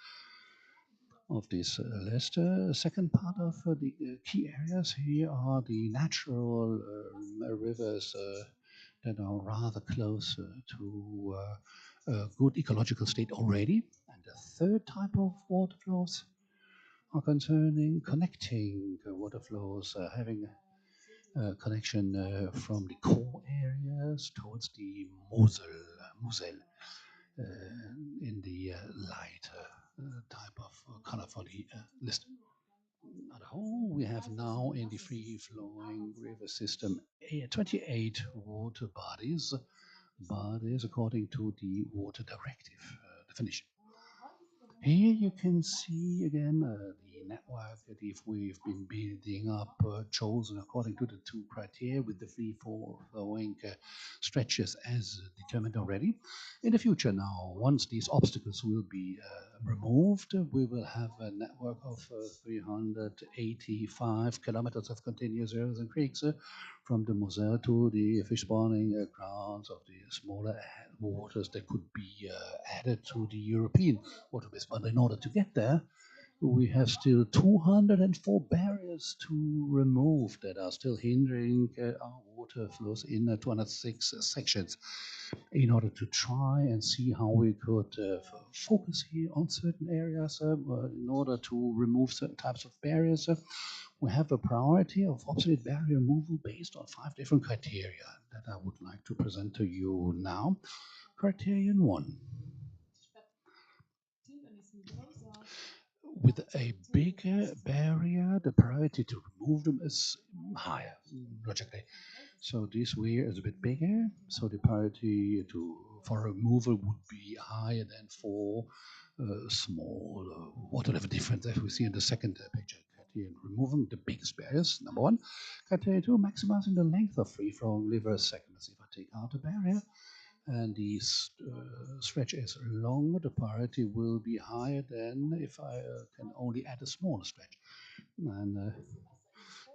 of this list. Second part of the key areas here are the natural rivers that are rather close to a good ecological state already. And the third type of water flows are concerning connecting water flows, having a connection from the core areas towards the Mosel in the light type of color for the list. At whole, we have now in the free-flowing river system 28 water bodies according to the water directive definition. Here you can see again the network that if we've been building up, chosen according to the two criteria with the free-flowing stretches as determined already. In the future now, once these obstacles will be removed, we will have a network of 385 kilometers of continuous rivers and creeks from the Moselle to the fish spawning grounds of the smaller waters that could be added to the European waterways. But in order to get there, we have still 204 barriers to remove that are still hindering our water flows in 206 sections. In order to try and see how we could focus here on certain areas in order to remove certain types of barriers, we have a priority of obsolete barrier removal based on 5 different criteria that I would like to present to you now. Criterion 1. with a bigger barrier, the priority to remove them is higher, logically. So this weir is a bit bigger, so the priority for removal would be higher than for small water level difference, as we see in the second picture. Criteria removing the biggest barriers, number one. Criteria two, maximizing the length of free-flowing rivers. Second, if I take out a barrier and the stretch is longer, the priority will be higher than if I can only add a smaller stretch. And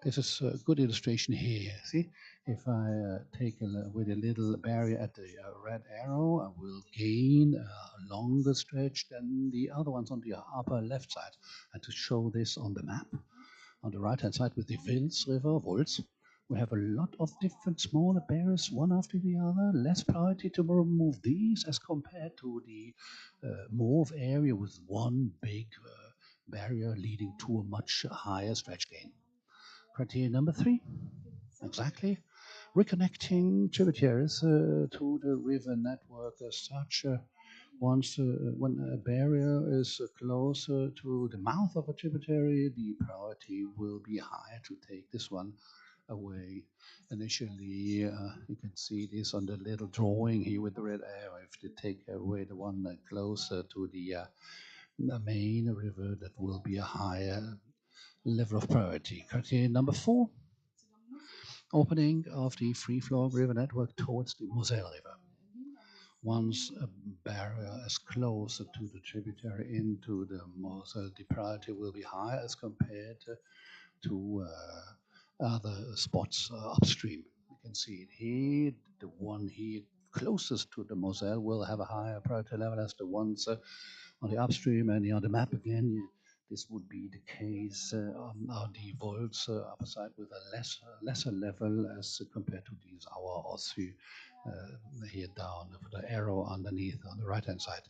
this is a good illustration here. See, if I take with a little barrier at the red arrow, I will gain a longer stretch than the other ones on the upper left side. And to show this on the map, on the right hand side with the Vils River, Volz, we have a lot of different smaller barriers, one after the other. Less priority to remove these as compared to the mauve area with one big barrier leading to a much higher stretch gain. Criteria number three, exactly, reconnecting tributaries to the river network as such. Once when a barrier is closer to the mouth of a tributary, the priority will be higher to take this one away. Initially, you can see this on the little drawing here with the red arrow. If you take away the one closer to the main river, that will be a higher level of priority. Criteria number four, opening of the free-flowing river network towards the Moselle River. Once a barrier is closer to the tributary into the Moselle, the priority will be higher as compared to other spots upstream. You can see it here. The one here closest to the Moselle will have a higher priority level as the ones on the upstream, and on the map again, this would be the case on the Volts upper side with a lesser level as compared to these our Ossu here down with the arrow underneath on the right hand side.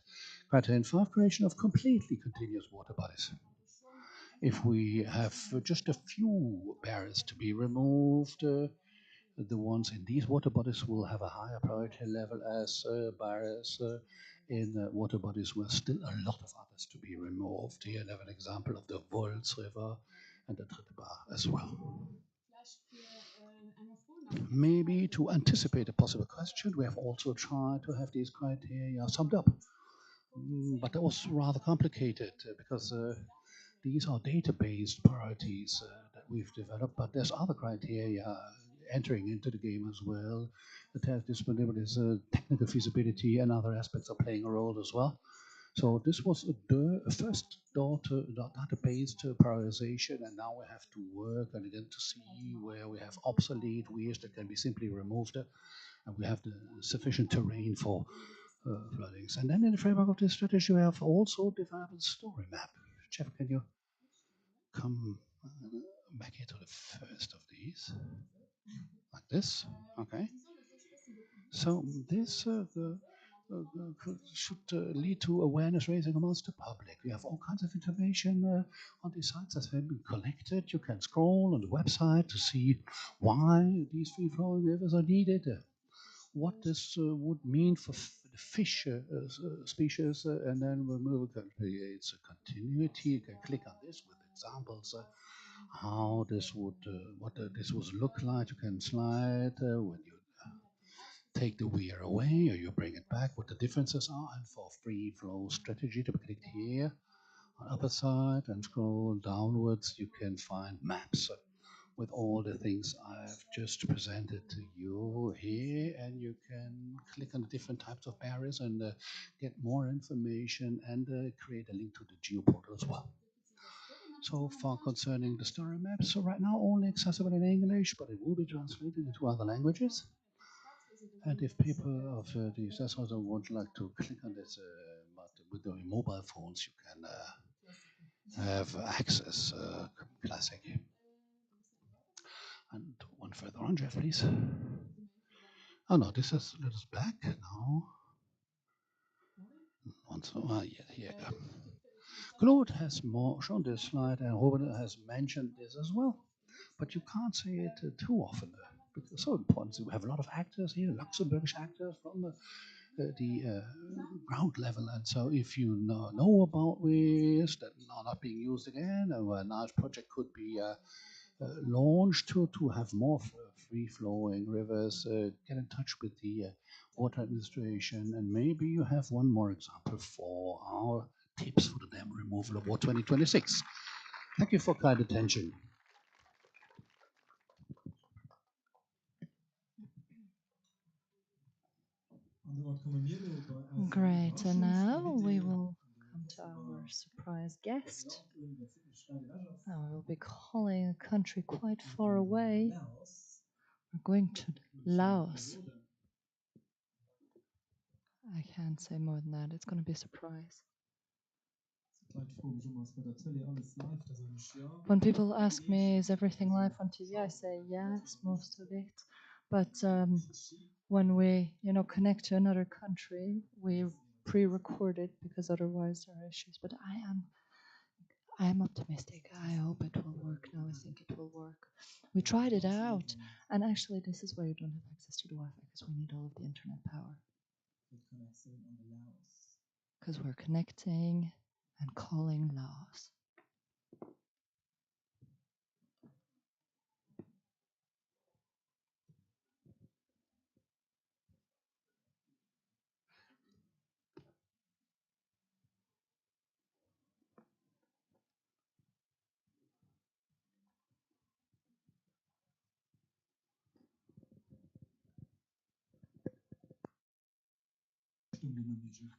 Criteria 5, creation of completely continuous water bodies. If we have just a few barriers to be removed, the ones in these water bodies will have a higher priority level as barriers in water bodies where still a lot of others to be removed. Here I have an example of the Volz River and the Trittbar as well. Maybe to anticipate a possible question, we have also tried to have these criteria summed up. But that was rather complicated because these are database priorities that we've developed, but there's other criteria entering into the game as well. The test disponibility, technical feasibility, and other aspects are playing a role as well. So this was a first database prioritization, and now we have to work and again to see where we have obsolete weirs that can be simply removed, and we have the sufficient terrain for floodings. And then in the framework of this strategy, we have also developed a story map. Jeff, can you come back here to the first of these? Like this, okay. So this should lead to awareness raising amongst the public. We have all kinds of information on these sites that have been collected. You can scroll on the website to see why these free-flowing rivers are needed, what this would mean for the fish species, and then we can create a continuity. You can click on this with examples how this would, this would look like. You can slide when you take the weir away or you bring it back, what the differences are. And for free flow strategy, to click here on upper side and scroll downwards, you can find maps with all the things I've just presented to you here, and you can click on the different types of barriers and get more information and create a link to the geoportal as well. So far concerning the story map, so right now only accessible in English, but it will be translated into other languages. And if people of the assessors would like to click on this, but with your mobile phones, you can have access. Classic. And one further on, Jeff, please. Oh no, this is let us back now. Once, here. Claude has more shown this slide, and Robert has mentioned this as well. But you can't say it too often because it's so important. We have a lot of actors here, Luxembourgish actors from the ground level. And so if you know about ways that are not being used again, a large project could be launched to have more free-flowing rivers, get in touch with the water administration, and maybe you have one more example for our tips for the dam removal award 2026. Thank you for kind attention. Great, and now we will come to our surprise guest. Now we will be calling a country quite far away. We're going to Laos. I can't say more than that. It's going to be a surprise. When people ask me, is everything live on TV? I say yes, most of it. But when we, connect to another country, we pre-record it because otherwise there are issues. But I am optimistic. I hope it will work now. I think it will work. We tried it out, and actually this is why you don't have access to the Wi-Fi, because we need all of the internet power. Because we're connecting and calling Laos.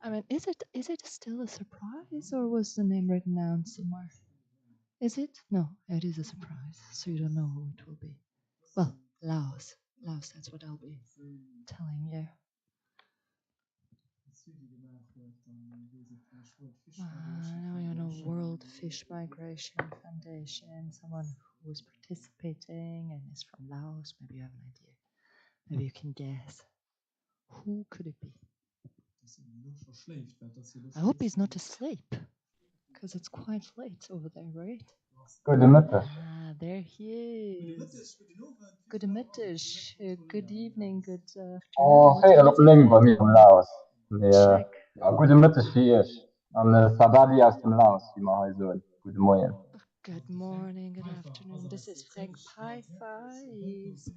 I mean, is it still a surprise, or was the name written down somewhere? Is it? No, it is a surprise. So you don't know who it will be. Well, Laos. Laos, that's what I'll be telling you. Now you know World Fish Migration Foundation, someone who is participating and is from Laos. Maybe you have an idea. Maybe you can guess. Who could it be? I hope he's not asleep, because it's quite late over there, right? Goedemiddag. There he is. Goedemiddag. Good evening, good afternoon. Geen opleiding bij mij van Laos. Check. Goedemiddag hier. En Sabadi uit Laos, die mag hij zo. Goedemorgen. Good morning, good afternoon. This is Frank Paifa. He's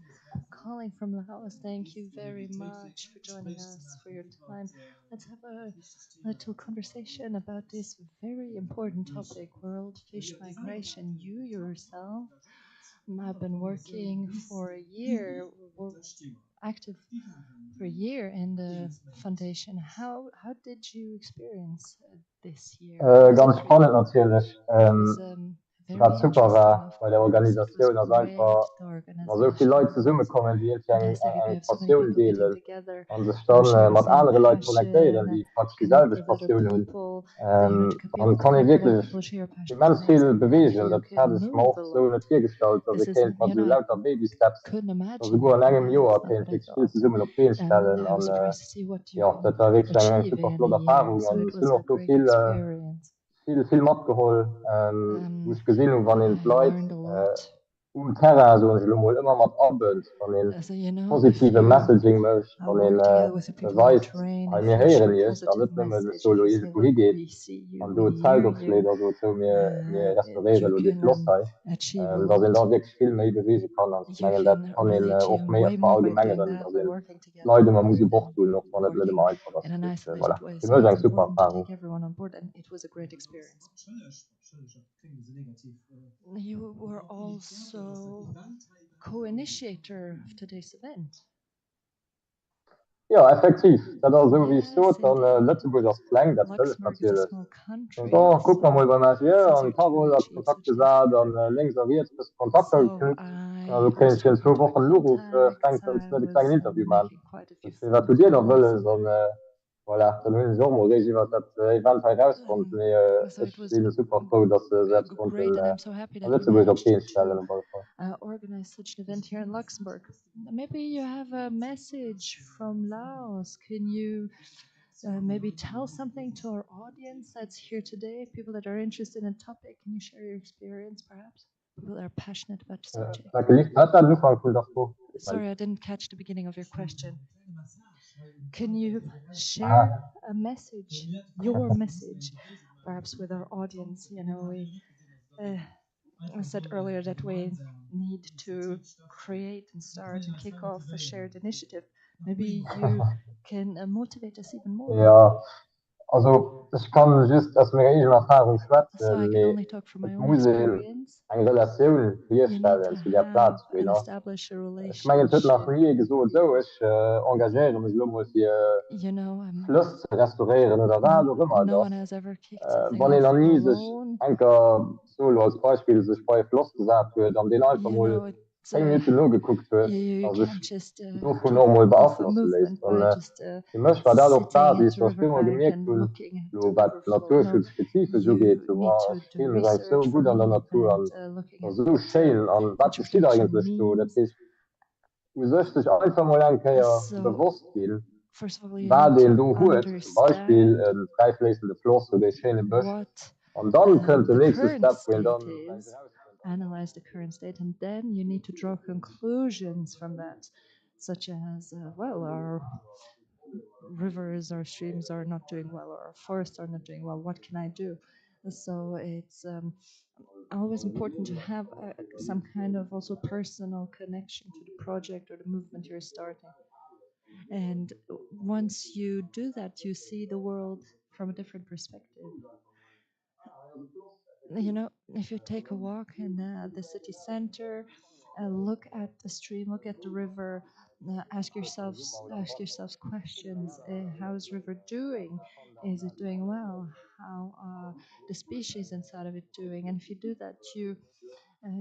calling from Laos. Thank you very much for joining us, for your time. Let's have a little conversation about this very important topic, world fish migration. You yourself have been working for a year, were active for a year in the foundation. How did you experience this year? Ganz spannend natürlich. Dat super war bei der Organisation, dass einfach so viele Leute zusammenkommen, die eine Passion delen und sich dann mit anderen Leuten connectieren, die praktisch dieselbe Passion haben. Dann kann ich wirklich immens viel bewegen. Das hätte ich mir auch so nicht vorgestellt, dass ich mit so lauter Baby-Steps, also sogar in einem Jahr, wirklich viel zusammen auf den stellen. Und ja, das war wirklich eine super flotte Erfahrung. Und es sind auch so viel mitgeholt, wo ich gesehen habe, wann die Leute Terra so immer mit abbild, von den positive Messaging möchte, von den Beweis, mir hören ist, damit man das so irgendwo hingeht und du Zeit aufschlägt, also so mir restaurieren oder die Fluss sei, da sind da wirklich viel mehr bewegen kann. Und ich meine, das kann ihn auch mehr verallgemeinern, da sind Leute, man muss die Bucht tun, auch wenn es nicht immer einfach ist. Voilà. Ich würde sagen, super Erfahrung. You were also co-initiator of today's event. Ja, effektiv. Das ist so wie ich so, dann Luxemburg als klein, das hilft natürlich. Und da guckt man mal bei mir hier und Carol hat Kontakt gesagt, dann links und rechts bis Kontakt geknüpft. Also kann ich in 2 Wochen nur auf Frank und ein kleines Interview machen. Das was du dir da willst und voilà, dann will ich auch mal reden, was das Event herauskommt. Ich bin super froh, dass selbst von Luxemburg auf jeden stellen. Organize such an event here in Luxembourg. Maybe you have a message from Laos. Can you maybe tell something to our audience that's here today? People that are interested in a topic, can you share your experience, perhaps? People that are passionate about the subject. Sorry, I didn't catch the beginning of your question. Can you share a message, your message, perhaps with our audience? You know, I said earlier that we need to create and start and kick off a shared initiative. Maybe you can motivate us even more. Ja, also ich kann just aus meiner eigenen Erfahrung So I schwätzen, can only talk from my es own muss experience. eine Relation You need herstellen to zu der have Platz. and establish a Ich meine, es wird nach relationship. nie gesagt, so, ich engagiere mich nur mal für You know, Fluss zu restaurieren oder was auch immer no one das. has ever kicked something Wenn ich off noch nie sich alone. einfach solo als Beispiel sich bei Fluss gesagt wird, dann den einfach You mal know, 10 Minuten nur geguckt wird, you dass can't ich just davon kick nochmal off a beeinflussen lässt. movement Und by just für mich war das auch sitting at Basis, the was ich immer riverbank gemerkt and habe, looking at the so was river flow. No, naturschutzspezifisch you geht. So, need wow, to ich do fühle mich eigentlich so research for gut an der the Natur event, und looking das at ist so what schön. Und was besteht gentrification eigentlich so? Das means. ist, du sollst dich einfach mal ein So, bewusst gehen, first of all, you war need den to du hört, zum Beispiel understand freifließende Fluss oder schöne Büsch. what Und dann könnte the der nächste current Step gehen, state dann is, analyze the current state, and then you need to draw conclusions from that, such as, well, our rivers or streams are not doing well, or our forests are not doing well. What can I do? So it's always important to have some kind of also personal connection to the project or the movement you're starting. And once you do that, you see the world from a different perspective. You know, if you take a walk in the city center, look at the stream, look at the river, ask yourselves questions. How is river doing? Is it doing well? How are the species inside of it doing? And if you do that, you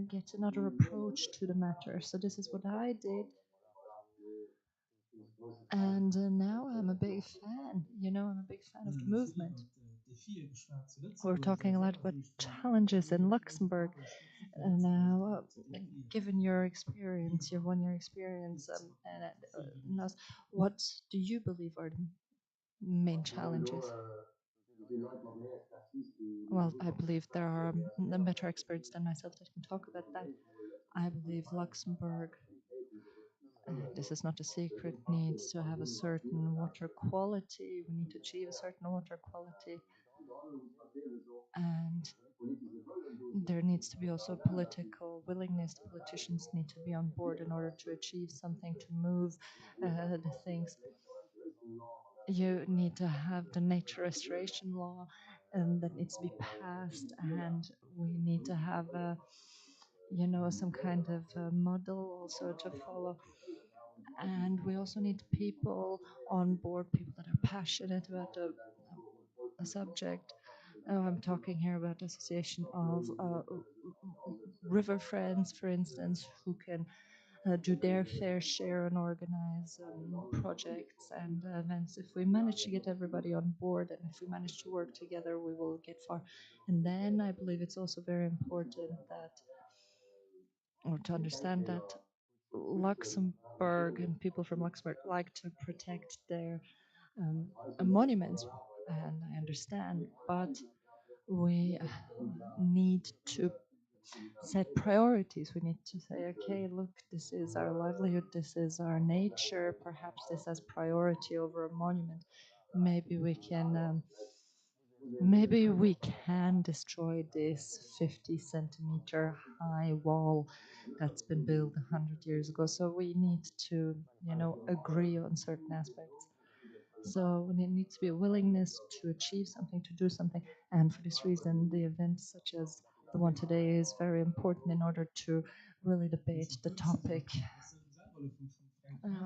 get another approach to the matter. So this is what I did. And now I'm a big fan, you know, I'm a big fan of the movement. We're talking a lot about challenges in Luxembourg. And now, given your experience, your 1 year experience, and what do you believe are the main challenges? Well, I believe there are better experts than myself that can talk about that. I believe Luxembourg, this is not a secret, needs to have a certain water quality. We need to achieve a certain water quality. And there needs to be also political willingness. The politicians need to be on board in order to achieve something, to move the things. You need to have the nature restoration law that needs to be passed, and we need to have you know, some kind of model also to follow. And we also need people on board, people that are passionate about a subject. I'm talking here about the association of river friends, for instance, who can do their fair share and organize projects and events. If we manage to get everybody on board and if we manage to work together, we will get far. And then I believe it's also very important that, or to understand that Luxembourg and people from Luxembourg like to protect their monuments, and I understand, but we need to set priorities. We need to say, okay, look, this is our livelihood, this is our nature, perhaps this has priority over a monument. Maybe we can destroy this 50-centimeter high wall that's been built 100 years ago. So we need to, you know, agree on certain aspects. So there needs to be a willingness to achieve something, to do something. And for this reason, the events such as the one today is very important in order to really debate the topic.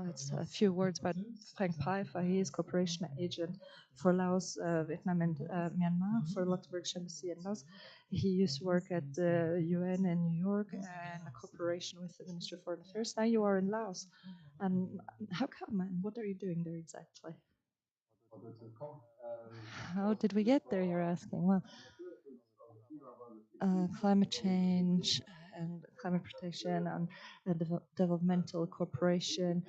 It's a few words about Frank Pfeiffer. He is cooperation agent for Laos, Vietnam, and Myanmar for Luxembourgish Embassy in Laos. He used to work at the UN in New York and a cooperation with the Ministry of Foreign Affairs. Now you are in Laos. How come, and what are you doing there exactly? How did we get there, you're asking? Well, climate change and climate protection and developmental cooperation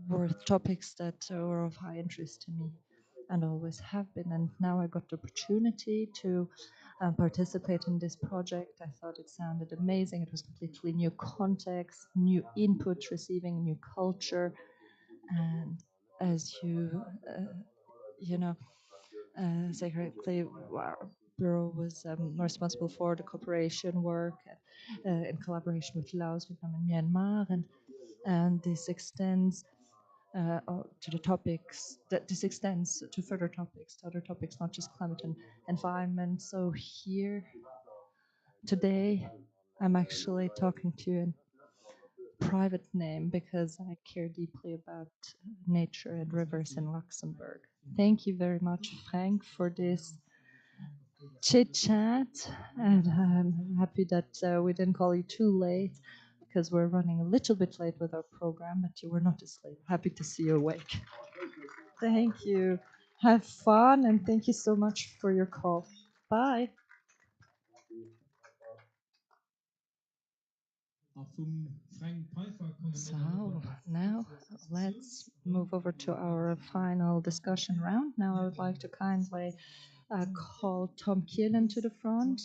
were topics that were of high interest to me and always have been. And now I got the opportunity to participate in this project. I thought it sounded amazing. It was completely new context, new input, receiving new culture. And as you know, Secretary Bureau was responsible for the cooperation work in collaboration with Laos, Vietnam, and Myanmar, and this extends to the topics that this extends to further topics, to other topics, not just climate and environment. So here today, I'm actually talking to you in private name because I care deeply about nature and rivers in Luxembourg. Thank you very much, Frank, for this chit chat, and I'm happy that we didn't call you too late because we're running a little bit late with our program, but you were not asleep. Happy to see you awake. Thank you. Have fun, and thank you so much for your call. Bye. So now let's move over to our final discussion round. Now I would like to kindly call Tom Kielen to the front.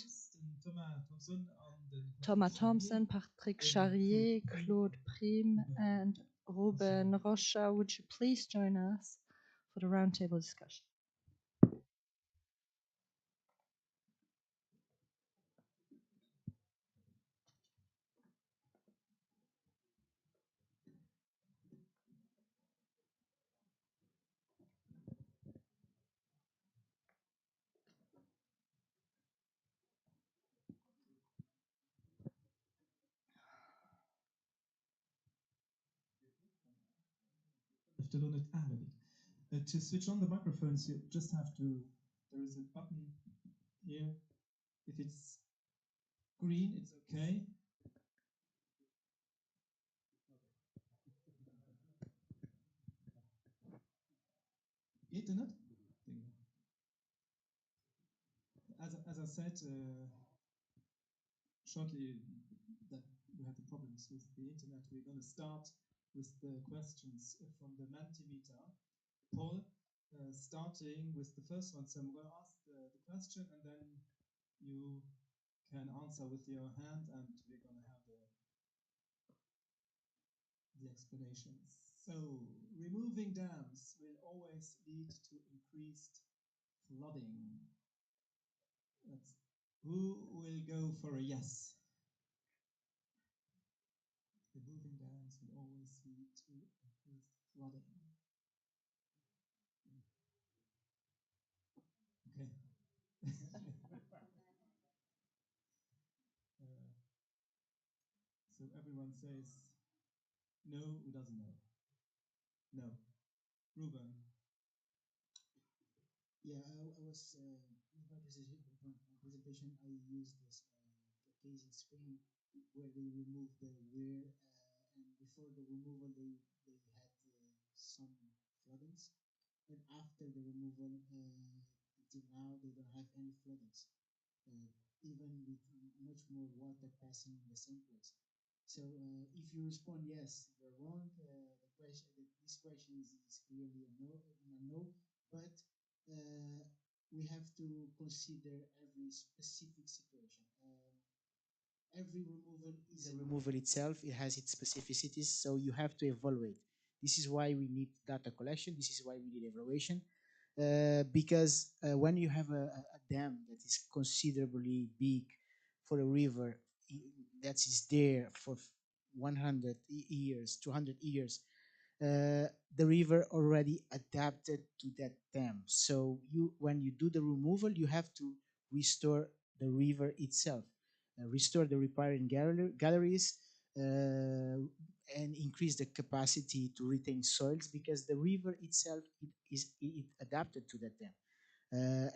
Thomas Thompson, Patrick Charrier, Claude Prime, and Ruben Rocha, would you please join us for the roundtable discussion? To switch on the microphones, you just have to, there is a button here. If it's green, it's okay. Internet? As I said, shortly that we had the problems with the internet, we're going to start with the questions from the Mentimeter. Paul, starting with the first one. So I'm going to ask the question, and then you can answer with your hand, and we're going to have the explanations. So, removing dams will always lead to increased flooding. Who will go for a yes? Removing dams will always lead to increased flooding. Okay. So everyone says no. Who doesn't know? No. Ruben. Yeah, I was in my presentation. I used this the case in Spain where they removed the weir, and before the removal, they had some floodings, and after the removal, until now, they don't have any floodings, even with much more water passing in the same place. So if you respond yes, you're wrong. This question is clearly a no, but we have to consider every specific situation. Every removal is a removal itself. It has its specificities, so you have to evaluate. This is why we need data collection. This is why we need evaluation. Because when you have a dam that is considerably big for a river that is there for 100 years, 200 years, the river already adapted to that dam. So when you do the removal, you have to restore the river itself, restore the riparian galleries, and increase the capacity to retain soils, because the river itself it adapted to that dam.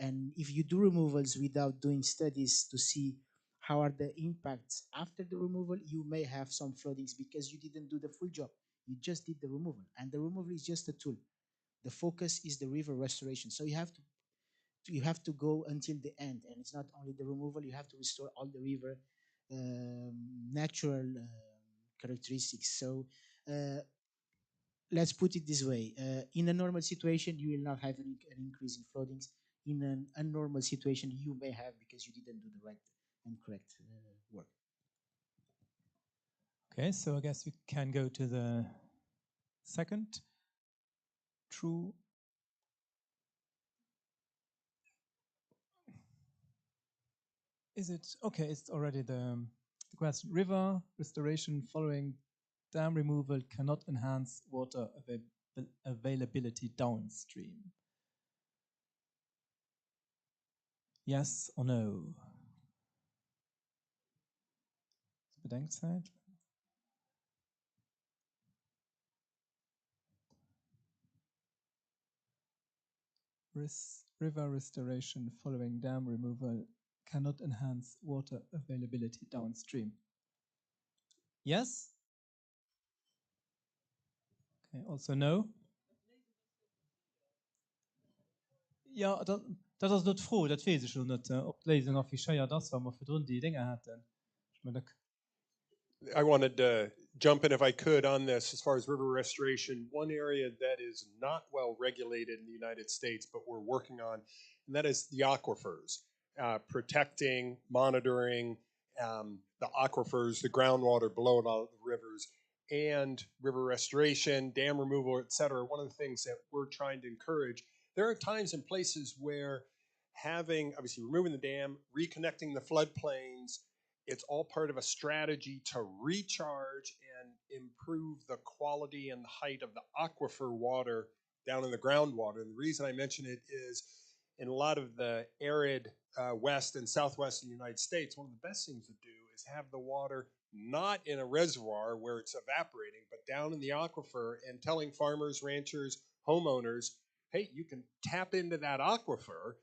And if you do removals without doing studies to see how are the impacts after the removal, you may have some floodings because you didn't do the full job. You just did the removal, and the removal is just a tool. The focus is the river restoration. So you have to go until the end, and it's not only the removal. You have to restore all the river natural characteristics. So let's put it this way: in a normal situation, you will not have an increase in floodings. In an abnormal situation, you may have, because you didn't do the right and correct work. Okay, so I guess we can go to the second true. Is it okay? It's already the question. River restoration following dam removal cannot enhance water availability downstream. Yes or no? Bedenkzeit. River restoration following dam removal cannot enhance water availability downstream. Yes? Okay, also no? Ja, dat is not froh, dat weet ich schon nicht, ob die Lesung afficheiert das, weil wir für drin die Dinge hatten. Ich meine, I wanted to jump in if I could on this as far as river restoration. One area that is not well regulated in the United States, but we're working on, and that is the aquifers. Protecting, monitoring the aquifers, the groundwater below the rivers, and river restoration, dam removal, et cetera. One of the things that we're trying to encourage, there are times and places where having, obviously removing the dam, reconnecting the floodplains, it's all part of a strategy to recharge and improve the quality and the height of the aquifer water down in the groundwater. And the reason I mention it is in a lot of the arid west and southwest of the United States, one of the best things to do is have the water not in a reservoir where it's evaporating, but down in the aquifer, and telling farmers, ranchers, homeowners, hey, you can tap into that aquifer,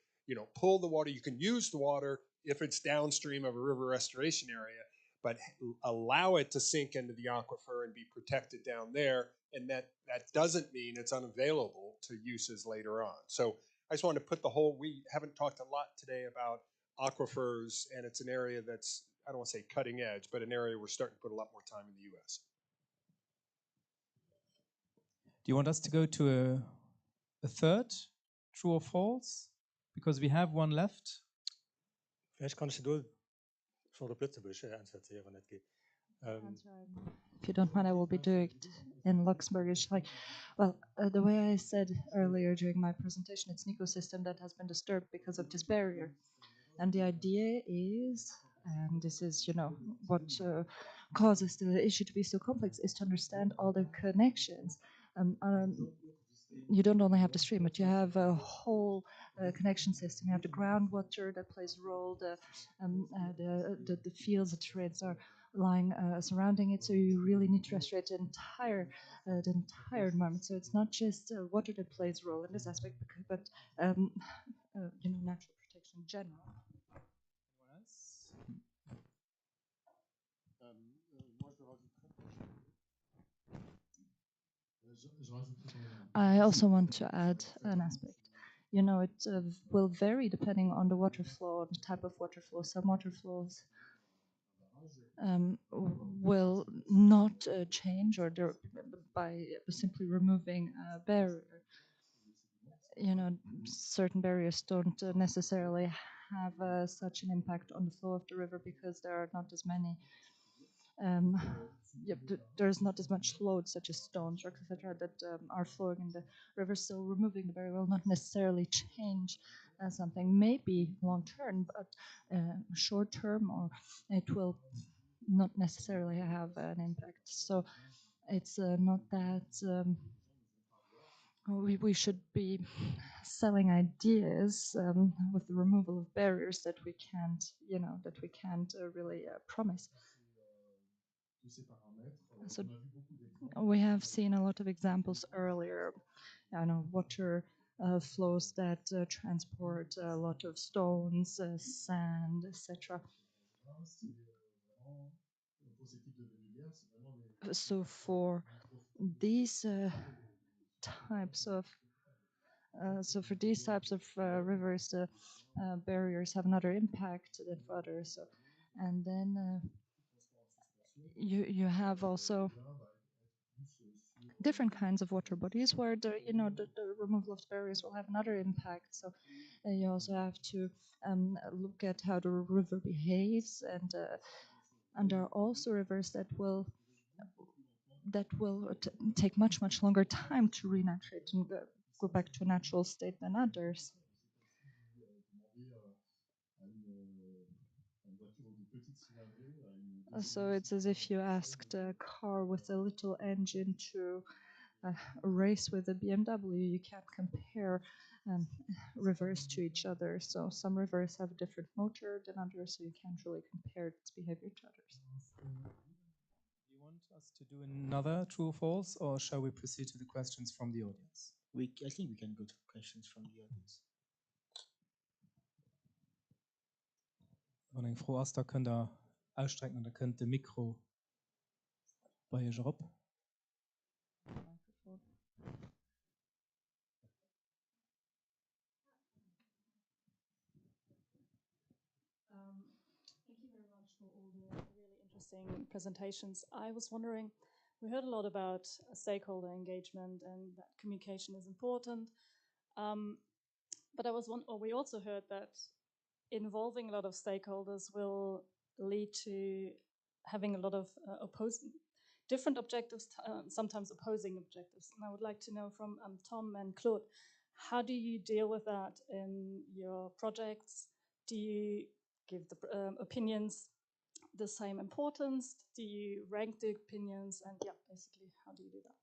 pull the water, you can use the water if it's downstream of a river restoration area, but allow it to sink into the aquifer and be protected down there. And that doesn't mean it's unavailable to uses later on. So I just wanted to put we haven't talked a lot today about aquifers, and it's an area that's, I don't want to say cutting edge, but an area we're starting to put a lot more time in the US. do you want us to go to a third, true or false? Because we have one left. Vielleicht kann ich nur von der Plötzebüsch ansetzen, wenn nicht geht. If you don't mind, I will be doing it in Luxembourgish. The way I said earlier during my presentation, it's an ecosystem that has been disturbed because of this barrier. And the idea is, and this is, what causes the issue to be so complex, is to understand all the connections. You don't only have the stream, but you have a whole connection system. You have the groundwater that plays a role, the fields, the terrains are lying surrounding it. So you really need to restore the entire environment. So it's not just water that plays a role in this aspect, but natural protection in general. I also want to add an aspect. It will vary depending on the water flow, the type of water flow. Some water flows will not change by simply removing a barrier. Certain barriers don't necessarily have such an impact on the flow of the river because there are not as many. There's not as much load, such as stones, rocks, etc., that are flowing in the river. So removing the barrier will not necessarily change something. Maybe long term, but short term, or it will not necessarily have an impact. So it's not that we should be selling ideas with the removal of barriers that we can't, really promise. So we have seen a lot of examples earlier. Water flows that transport a lot of stones, sand, etc. So for these types of rivers, the barriers have another impact than for others. So, and then you have also different kinds of water bodies where the removal of the barriers will have another impact. So you also have to look at how the river behaves, and there are also rivers that will take much longer time to renaturate and go back to a natural state than others. So it's as if you asked a car with a little engine to race with a BMW. You can't compare rivers to each other. So some rivers have a different motor than others, so you can't really compare its behavior to others. Do you want us to do another true or false, or shall we proceed to the questions from the audience? I think we can go to questions from the audience. Wanneer ik froh as, da könnt ihr ausstrecken und da könnt ihr Mikro bei euch op. Thank you very much for all the really interesting presentations. I was wondering, we heard a lot about stakeholder engagement and that communication is important. But we also heard that involving a lot of stakeholders will lead to having a lot of different objectives, sometimes opposing objectives. And I would like to know from Tom and Claude, how do you deal with that in your projects? Do you give the opinions the same importance? Do you rank the opinions? And yeah, basically, how do you do that?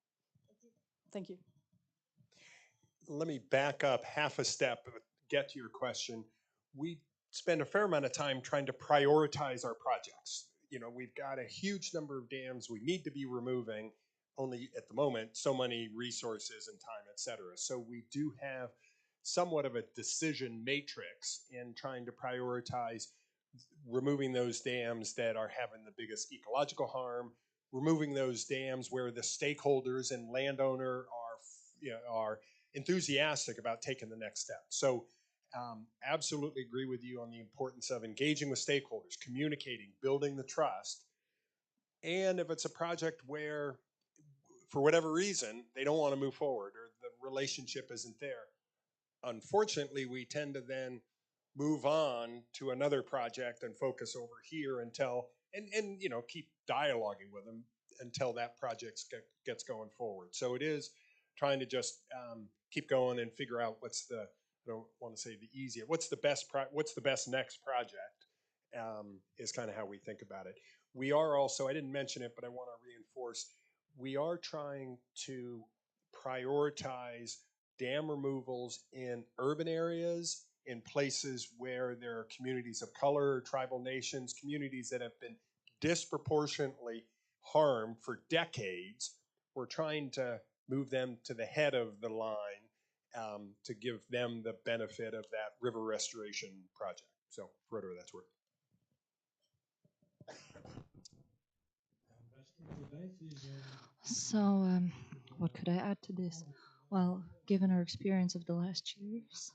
Thank you. Let me back up half a step, get to your question. We spend a fair amount of time trying to prioritize our projects. You know, we've got a huge number of dams we need to be removing, only at the moment, so many resources and time, et cetera. So we do have somewhat of a decision matrix in trying to prioritize removing those dams that are having the biggest ecological harm, removing those dams where the stakeholders and landowner are enthusiastic about taking the next step. So absolutely agree with you on the importance of engaging with stakeholders, communicating, building the trust. And if it's a project where, for whatever reason, they don't want to move forward or the relationship isn't there, unfortunately, we tend to then move on to another project and focus over here until, and you know, keep dialoguing with them until that project gets going forward. So it is trying to just keep going and figure out what's the, I don't want to say the easier, what's the best next project is kind of how we think about it. We are also, I didn't mention it, but I want to reinforce, we are trying to prioritize dam removals in urban areas, in places where there are communities of color, tribal nations, communities that have been disproportionately harmed for decades. We're trying to move them to the head of the line to give them the benefit of that river restoration project. So for whatever that's worth. So what could I add to this? Well, given our experience of the last years,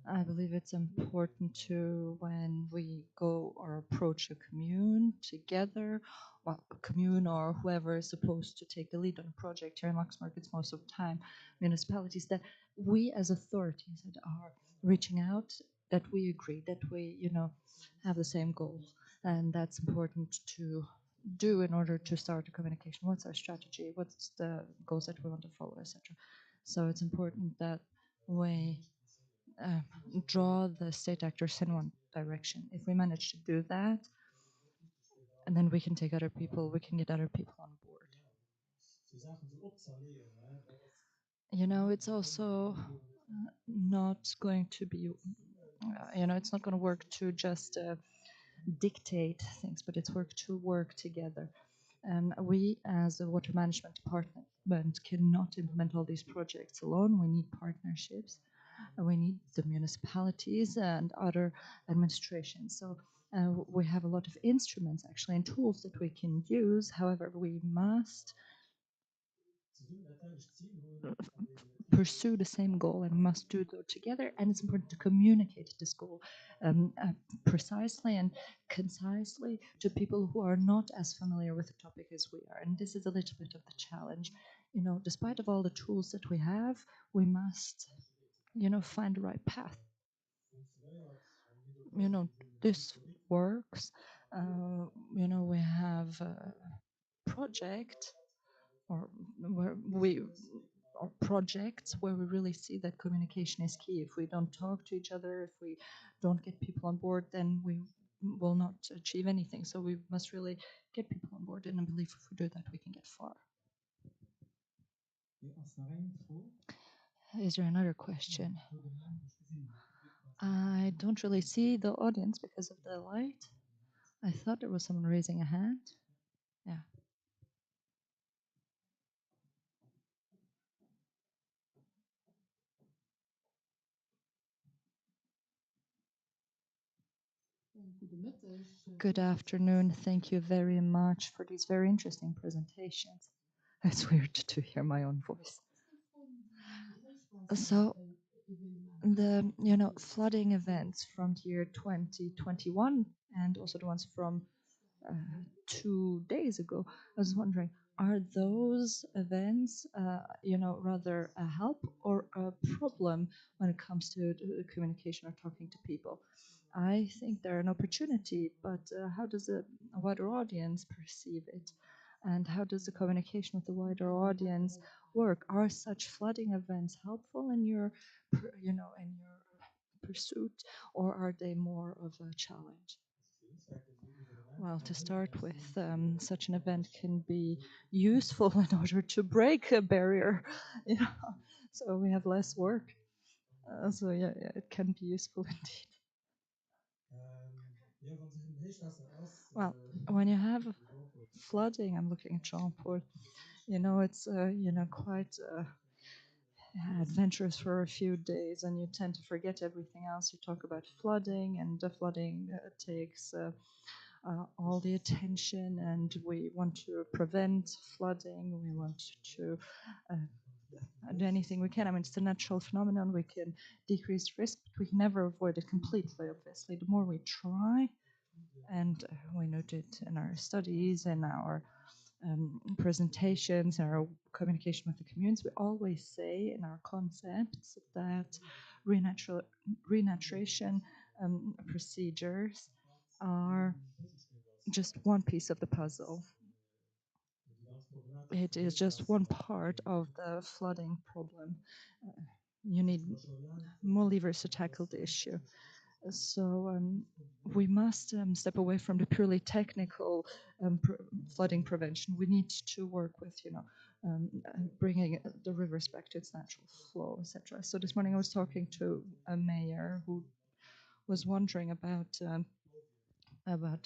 I believe it's important to, when we go or approach a commune together, well, a commune or whoever is supposed to take the lead on a project here in Luxembourg, it's most of the time municipalities, that we as authorities that are reaching out, that we agree, that we, you know, have the same goals. And that's important to do in order to start a communication. What's our strategy? What's the goals that we want to follow, etc. So it's important that we draw the state actors in one direction. If we manage to do that, and then we can take other people, we can get other people on board. You know, it's also not going to be, you know, it's not going to work to just dictate things, but it's work together. And we, as a water management department, cannot implement all these projects alone. We need partnerships. We need the municipalities and other administrations. So we have a lot of instruments actually and tools that we can use. However, we must pursue the same goal and must do it together. And it's important to communicate this goal precisely and concisely to people who are not as familiar with the topic as we are. And this is a little bit of the challenge. You know, despite of all the tools that we have, we must, you know, find the right path. You know, this works. You know, we have a project or where we or projects where we really see that communication is key. If we don't talk to each other, if we don't get people on board, then we will not achieve anything. So we must really get people on board, and I believe if we do that, we can get far. Is there another question? I don't really see the audience because of the light. I thought there was someone raising a hand. Yeah. Good afternoon. Thank you very much for these very interesting presentations. It's weird to hear my own voice. So the flooding events from the year 2021 and also the ones from 2 days ago, I was wondering, are those events rather a help or a problem when it comes to communication or talking to people? I think they're an opportunity, but how does a wider audience perceive it? And how does the communication with the wider audience work? Are such flooding events helpful in your pursuit, or are they more of a challenge? Well, to start with, such an event can be useful in order to break a barrier, so we have less work. So yeah, it can be useful indeed. Well, when you have flooding, I'm looking at Jean-Paul, it's quite adventurous for a few days, and you tend to forget everything else. You talk about flooding, and the flooding takes all the attention, and we want to prevent flooding. We want to do anything we can. I mean, it's a natural phenomenon. We can decrease risk, but we can never avoid it completely, obviously. The more we try, and we noted in our studies and our presentations, our communication with the communities, we always say in our concepts that renaturation procedures are just one piece of the puzzle. It is just one part of the flooding problem. You need more levers to tackle the issue. So we must step away from the purely technical flooding prevention. We need to work with, bringing the rivers back to its natural flow, etc. So this morning I was talking to a mayor who was wondering about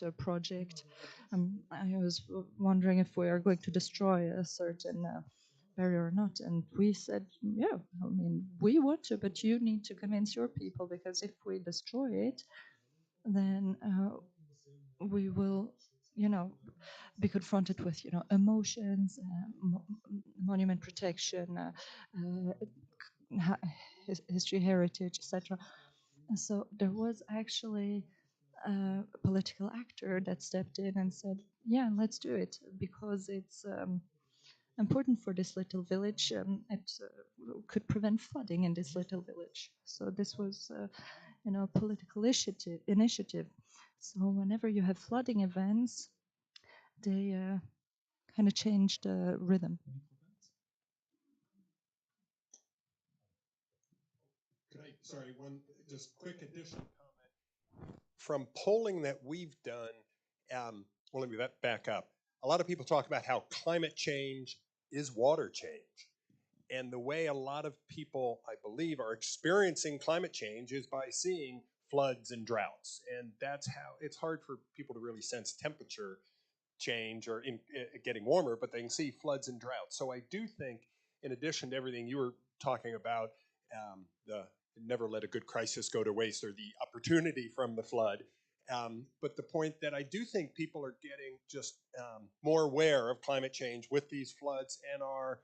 a project. I was wondering if we are going to destroy a certain barrier or not, and we said, yeah, I mean, we want to, but you need to convince your people, because if we destroy it, then we will, be confronted with, emotions, monument protection, history, heritage, etc. So there was actually a political actor that stepped in and said, yeah, let's do it, because it's important for this little village. It could prevent flooding in this little village. So this was, a political initiative. So whenever you have flooding events, they kind of change the rhythm. Sorry, one just quick additional comment. From polling that we've done, well, let me back up. A lot of people talk about how climate change is water change. And the way a lot of people, I believe, are experiencing climate change is by seeing floods and droughts. And that's how it's hard for people to really sense temperature change or getting warmer, but they can see floods and droughts. So I do think, in addition to everything you were talking about, the never let a good crisis go to waste, or the opportunity from the flood, but the point that I do think people are getting just more aware of climate change with these floods and are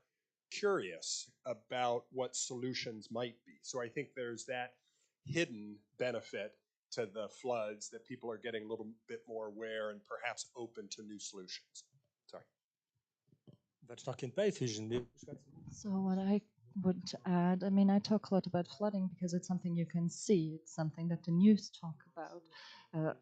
curious about what solutions might be. So I think there's that hidden benefit to the floods, that people are getting a little bit more aware and perhaps open to new solutions. Sorry. So what I would add, I mean, I talk a lot about flooding because it's something you can see. It's something that the news talk about.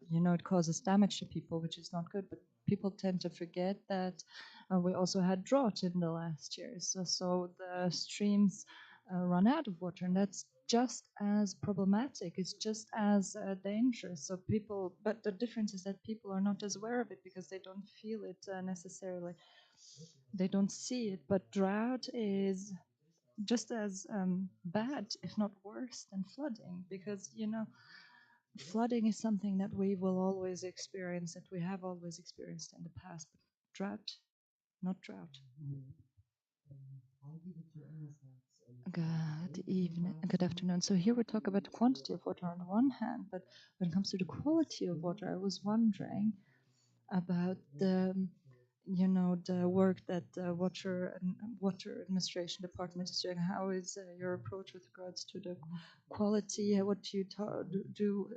It causes damage to people, which is not good, but people tend to forget that we also had drought in the last years. So the streams run out of water, and that's just as problematic. It's just as dangerous. So people, but the difference is that people are not as aware of it because they don't feel it necessarily. They don't see it. But drought is just as bad, if not worse, than flooding, because flooding is something that we will always experience, that we have always experienced in the past. But drought, not drought. Good evening, good afternoon. So here we talk about the quantity of water on the one hand, but when it comes to the quality of water, I was wondering about the work that the water administration department is doing. How is your approach with regards to the quality? What do you do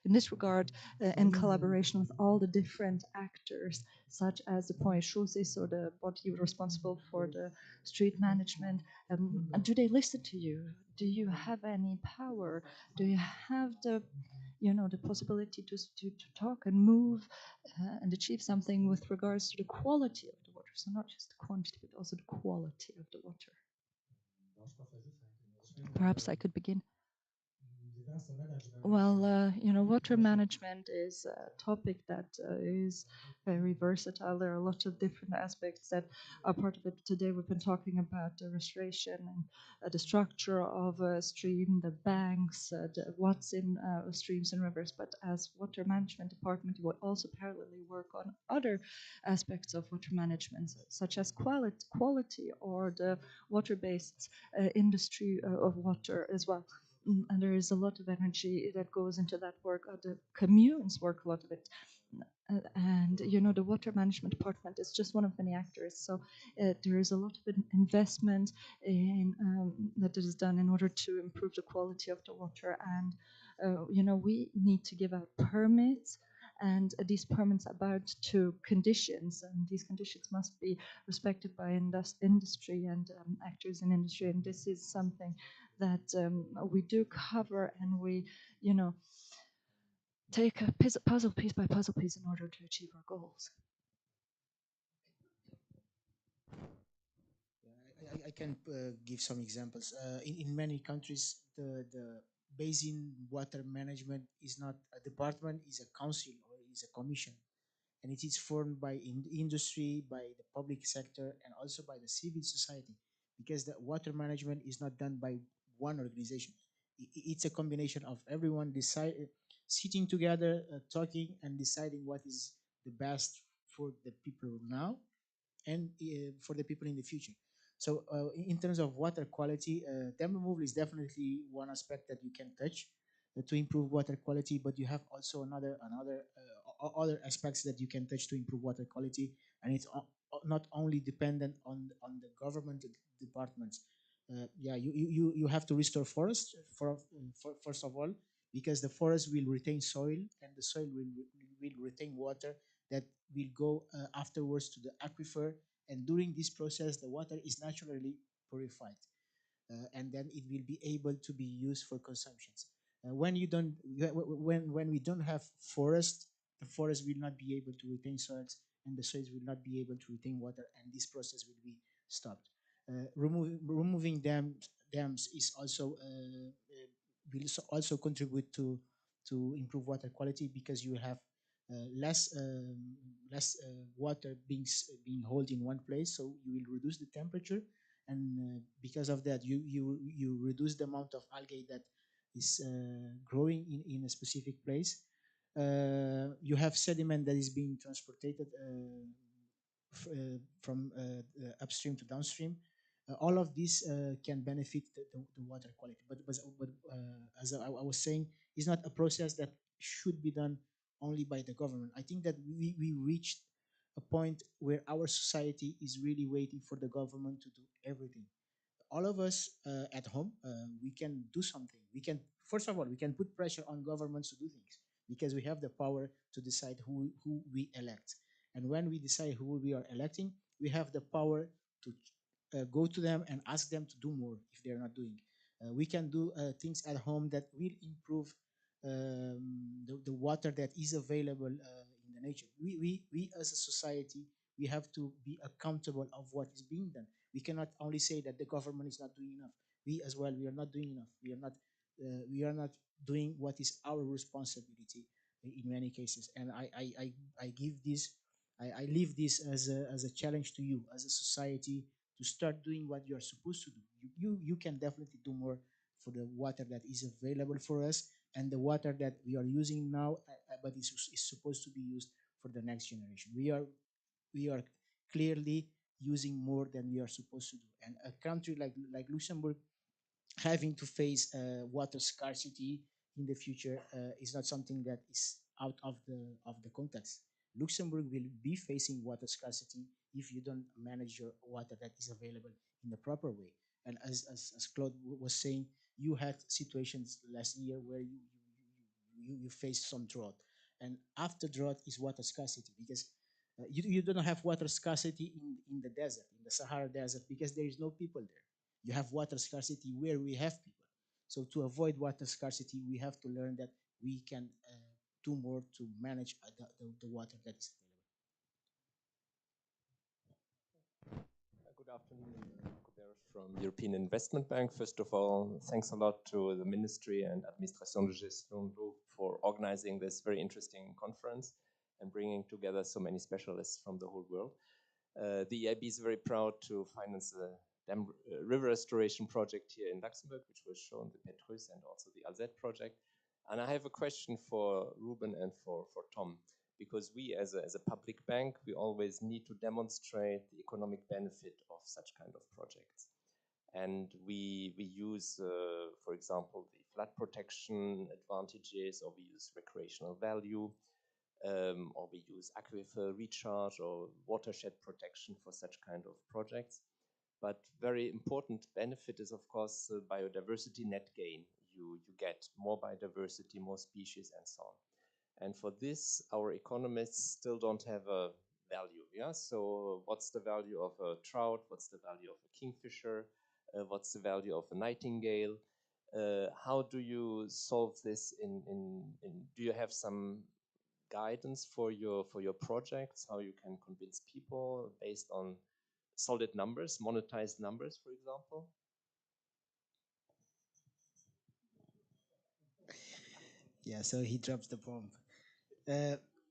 in this regard, in collaboration with all the different actors, such as the point chaussée, so the body responsible for the street management? Do they listen to you? Do you have any power? Do you have the possibility to talk and move and achieve something with regards to the quality of the water? So not just the quantity, but also the quality of the water. Perhaps I could begin. Well, water management is a topic that is very versatile. There are a lot of different aspects that are part of it. Today we've been talking about the restoration and the structure of a stream, the banks, what's in streams and rivers. But as water management department, we also parallelly work on other aspects of water management, such as quality or the water-based industry of water as well. And there is a lot of energy that goes into that work. The communes work a lot of it. And the water management department is just one of many actors. So there is a lot of investment in that is done in order to improve the quality of the water. And we need to give out permits, and these permits are bound to conditions, and these conditions must be respected by industry and actors in industry. And this is something that we do cover, and we take a puzzle piece by puzzle piece in order to achieve our goals. I can give some examples. In many countries, the basin water management is not a department, is a council or is a commission. And it is formed by industry, by the public sector, and also by the civil society, because the water management is not done by one organization. It's a combination of everyone sitting together, talking, and deciding what is the best for the people now and for the people in the future. So in terms of water quality, dam removal is definitely one aspect that you can touch to improve water quality, but you have also other aspects that you can touch to improve water quality, and it's not only dependent on the government departments. You have to restore forests first of all, because the forest will retain soil, and the soil will retain water that will go afterwards to the aquifer, and during this process the water is naturally purified, and then it will be able to be used for consumptions. When we don't have forest, the forest will not be able to retain soils, and the soils will not be able to retain water, and this process will be stopped. Removing dams is also will also contribute to improve water quality, because you have less water being held in one place, so you will reduce the temperature, and because of that you reduce the amount of algae that is growing in a specific place. You have sediment that is being transported from upstream to downstream. All of this can benefit the water quality, but as I was saying, it's not a process that should be done only by the government. I think that we reached a point where our society is really waiting for the government to do everything. All of us at home, we can do something. We can, first of all, we can put pressure on governments to do things, because we have the power to decide who we elect. And when we decide who we are electing, we have the power to go to them and ask them to do more if they're not doing. We can do things at home that will improve the water that is available the nature. We as a society, we have to be accountable of what is being done. We cannot only say that the government is not doing enough. We as well, we are not doing enough. We are not doing what is our responsibility in many cases. And I give this, I leave this as a challenge to you as a society to start doing what you are supposed to do. You can definitely do more for the water that is available for us and the water that we are using now, but is supposed to be used for the next generation. We are clearly using more than we are supposed to do. And a country like Luxembourg having to face water scarcity in the future is not something that is out of the context. Luxembourg will be facing water scarcity if you don't manage your water that is available in the proper way. And as Claude was saying, you had situations last year where you faced some drought, and after drought is water scarcity because you don't have water scarcity in the desert, in the Sahara Desert, because there is no people there. You have water scarcity where we have people. So to avoid water scarcity, we have to learn that we can do more to manage the water that is available. Good afternoon, Robert from European Investment Bank. First of all, thanks a lot to the Ministry and Administration de Gestion for organizing this very interesting conference and bringing together so many specialists from the whole world. The EIB is very proud to finance the river restoration project here in Luxembourg, which was shown, the Petrus and also the Alzette project. And I have a question for Ruben and for Tom, because we as a public bank, we always need to demonstrate the economic benefit of such kind of projects. And we use, for example, the flood protection advantages, or we use recreational value, or we use aquifer recharge or watershed protection for such kind of projects. But very important benefit is, of course, biodiversity net gain. You get more biodiversity, more species, and so on. And for this, our economists still don't have a value. Yeah. So, what's the value of a trout? What's the value of a kingfisher? What's the value of a nightingale? How do you solve this? Do you have some guidance for your projects? How you can convince people based on solid numbers, monetized numbers, for example? Yeah, so he drops the bomb.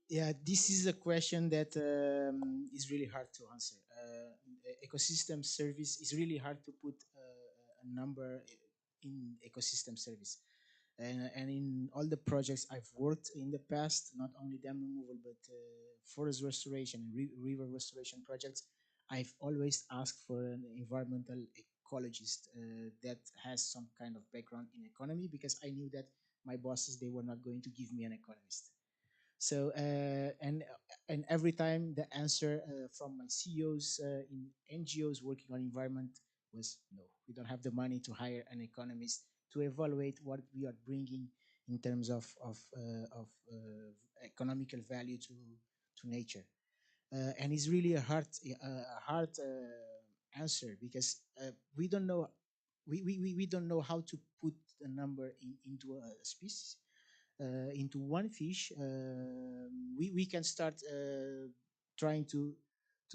Yeah, this is a question that is really hard to answer. Ecosystem service is really hard to put a number in ecosystem service. And in all the projects I've worked in the past, not only dam removal, but forest restoration and river restoration projects, I've always asked for an environmental ecologist that has some kind of background in economy, because I knew that my bosses, they were not going to give me an economist. So and every time the answer from my CEOs in NGOs working on environment was no, we don't have the money to hire an economist to evaluate what we are bringing in terms of economical value to nature. And it's really a hard answer, because we don't know we don't know how to put a number into a species. Into one fish, we can start trying to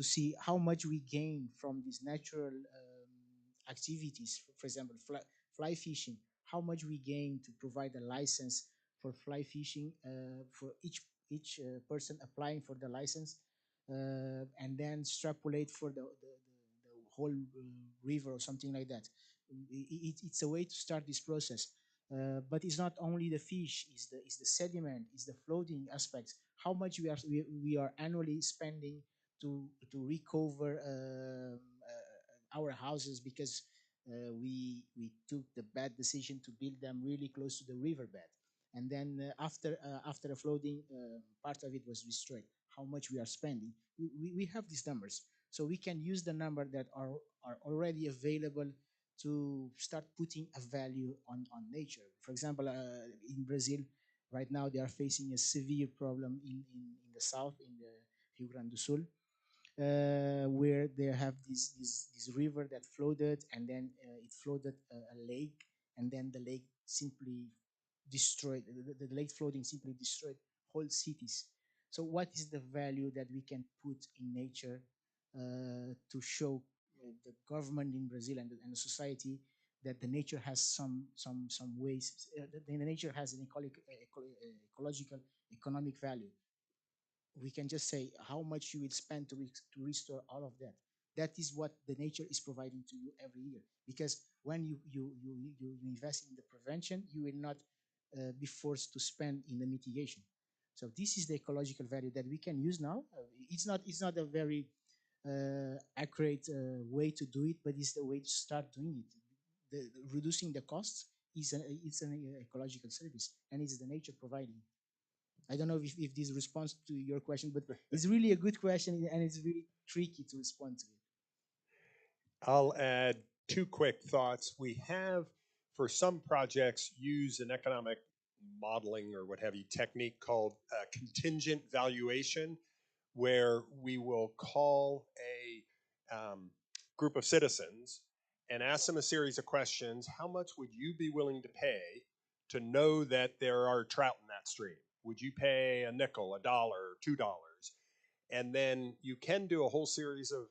see how much we gain from these natural activities. For example, fly fishing, how much we gain to provide a license for fly fishing for each person applying for the license, and then extrapolate for the whole river or something like that. It's a way to start this process. But it's not only the fish, it's the sediment, it's the floating aspects. How much we are annually spending to recover our houses, because we took the bad decision to build them really close to the riverbed, and then after the flooding, part of it was destroyed. How much we are spending? We have these numbers, so we can use the number that are already available to start putting a value on nature. For example, in Brazil, right now they are facing a severe problem in the south, in the Rio Grande do Sul, where they have this river that flooded, and then it flooded a lake, and then the lake simply destroyed, the lake flooding simply destroyed whole cities. So what is the value that we can put in nature to show the government in Brazil and the society that the nature has some ways, the nature has an ecological, economic value. We can just say how much you will spend to restore all of that. That is what the nature is providing to you every year. Because when you invest in the prevention, you will not be forced to spend in the mitigation. So this is the ecological value that we can use now. It's not a very accurate way to do it, but it's the way to start doing it. Reducing the costs it's an ecological service, and it's the nature providing. I don't know if this responds to your question, but it's really a good question, and it's really tricky to respond to it. I'll add 2 quick thoughts. We have, for some projects, used an economic modeling or what have you technique called contingent valuation, where we will call a group of citizens and ask them a series of questions. How much would you be willing to pay to know that there are trout in that stream? Would you pay a nickel, $1, $2? And then you can do a whole series of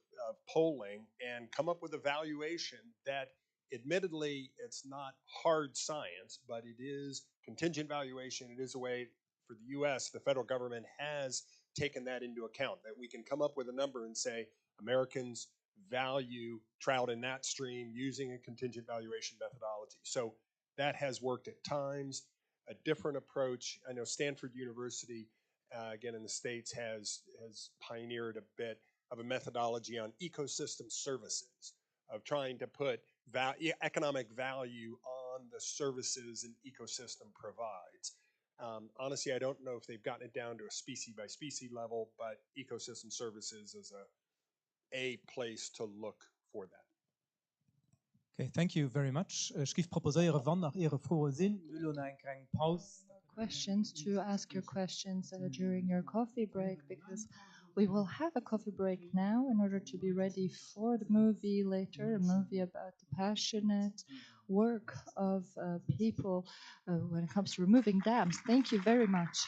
polling and come up with a valuation that, admittedly, it's not hard science, but it is contingent valuation. It is a way for the US, the federal government has taken that into account, that we can come up with a number and say, Americans value trout in that stream using a contingent valuation methodology. So that has worked at times. A different approach, I know Stanford University, again in the States, has pioneered a bit of a methodology on ecosystem services, of trying to put economic value on the services an ecosystem provides. Honestly, I don't know if they've gotten it down to a species by species level, but ecosystem services is a place to look for that. Okay, thank you very much. Ich gebe proposeren, wann nach Ihre Fragen sind, wir lassen eine kleine Pause. Questions to ask your questions during your coffee break, because we will have a coffee break now in order to be ready for the movie later, a movie about the passionate work of people when it comes to removing dams. Thank you very much.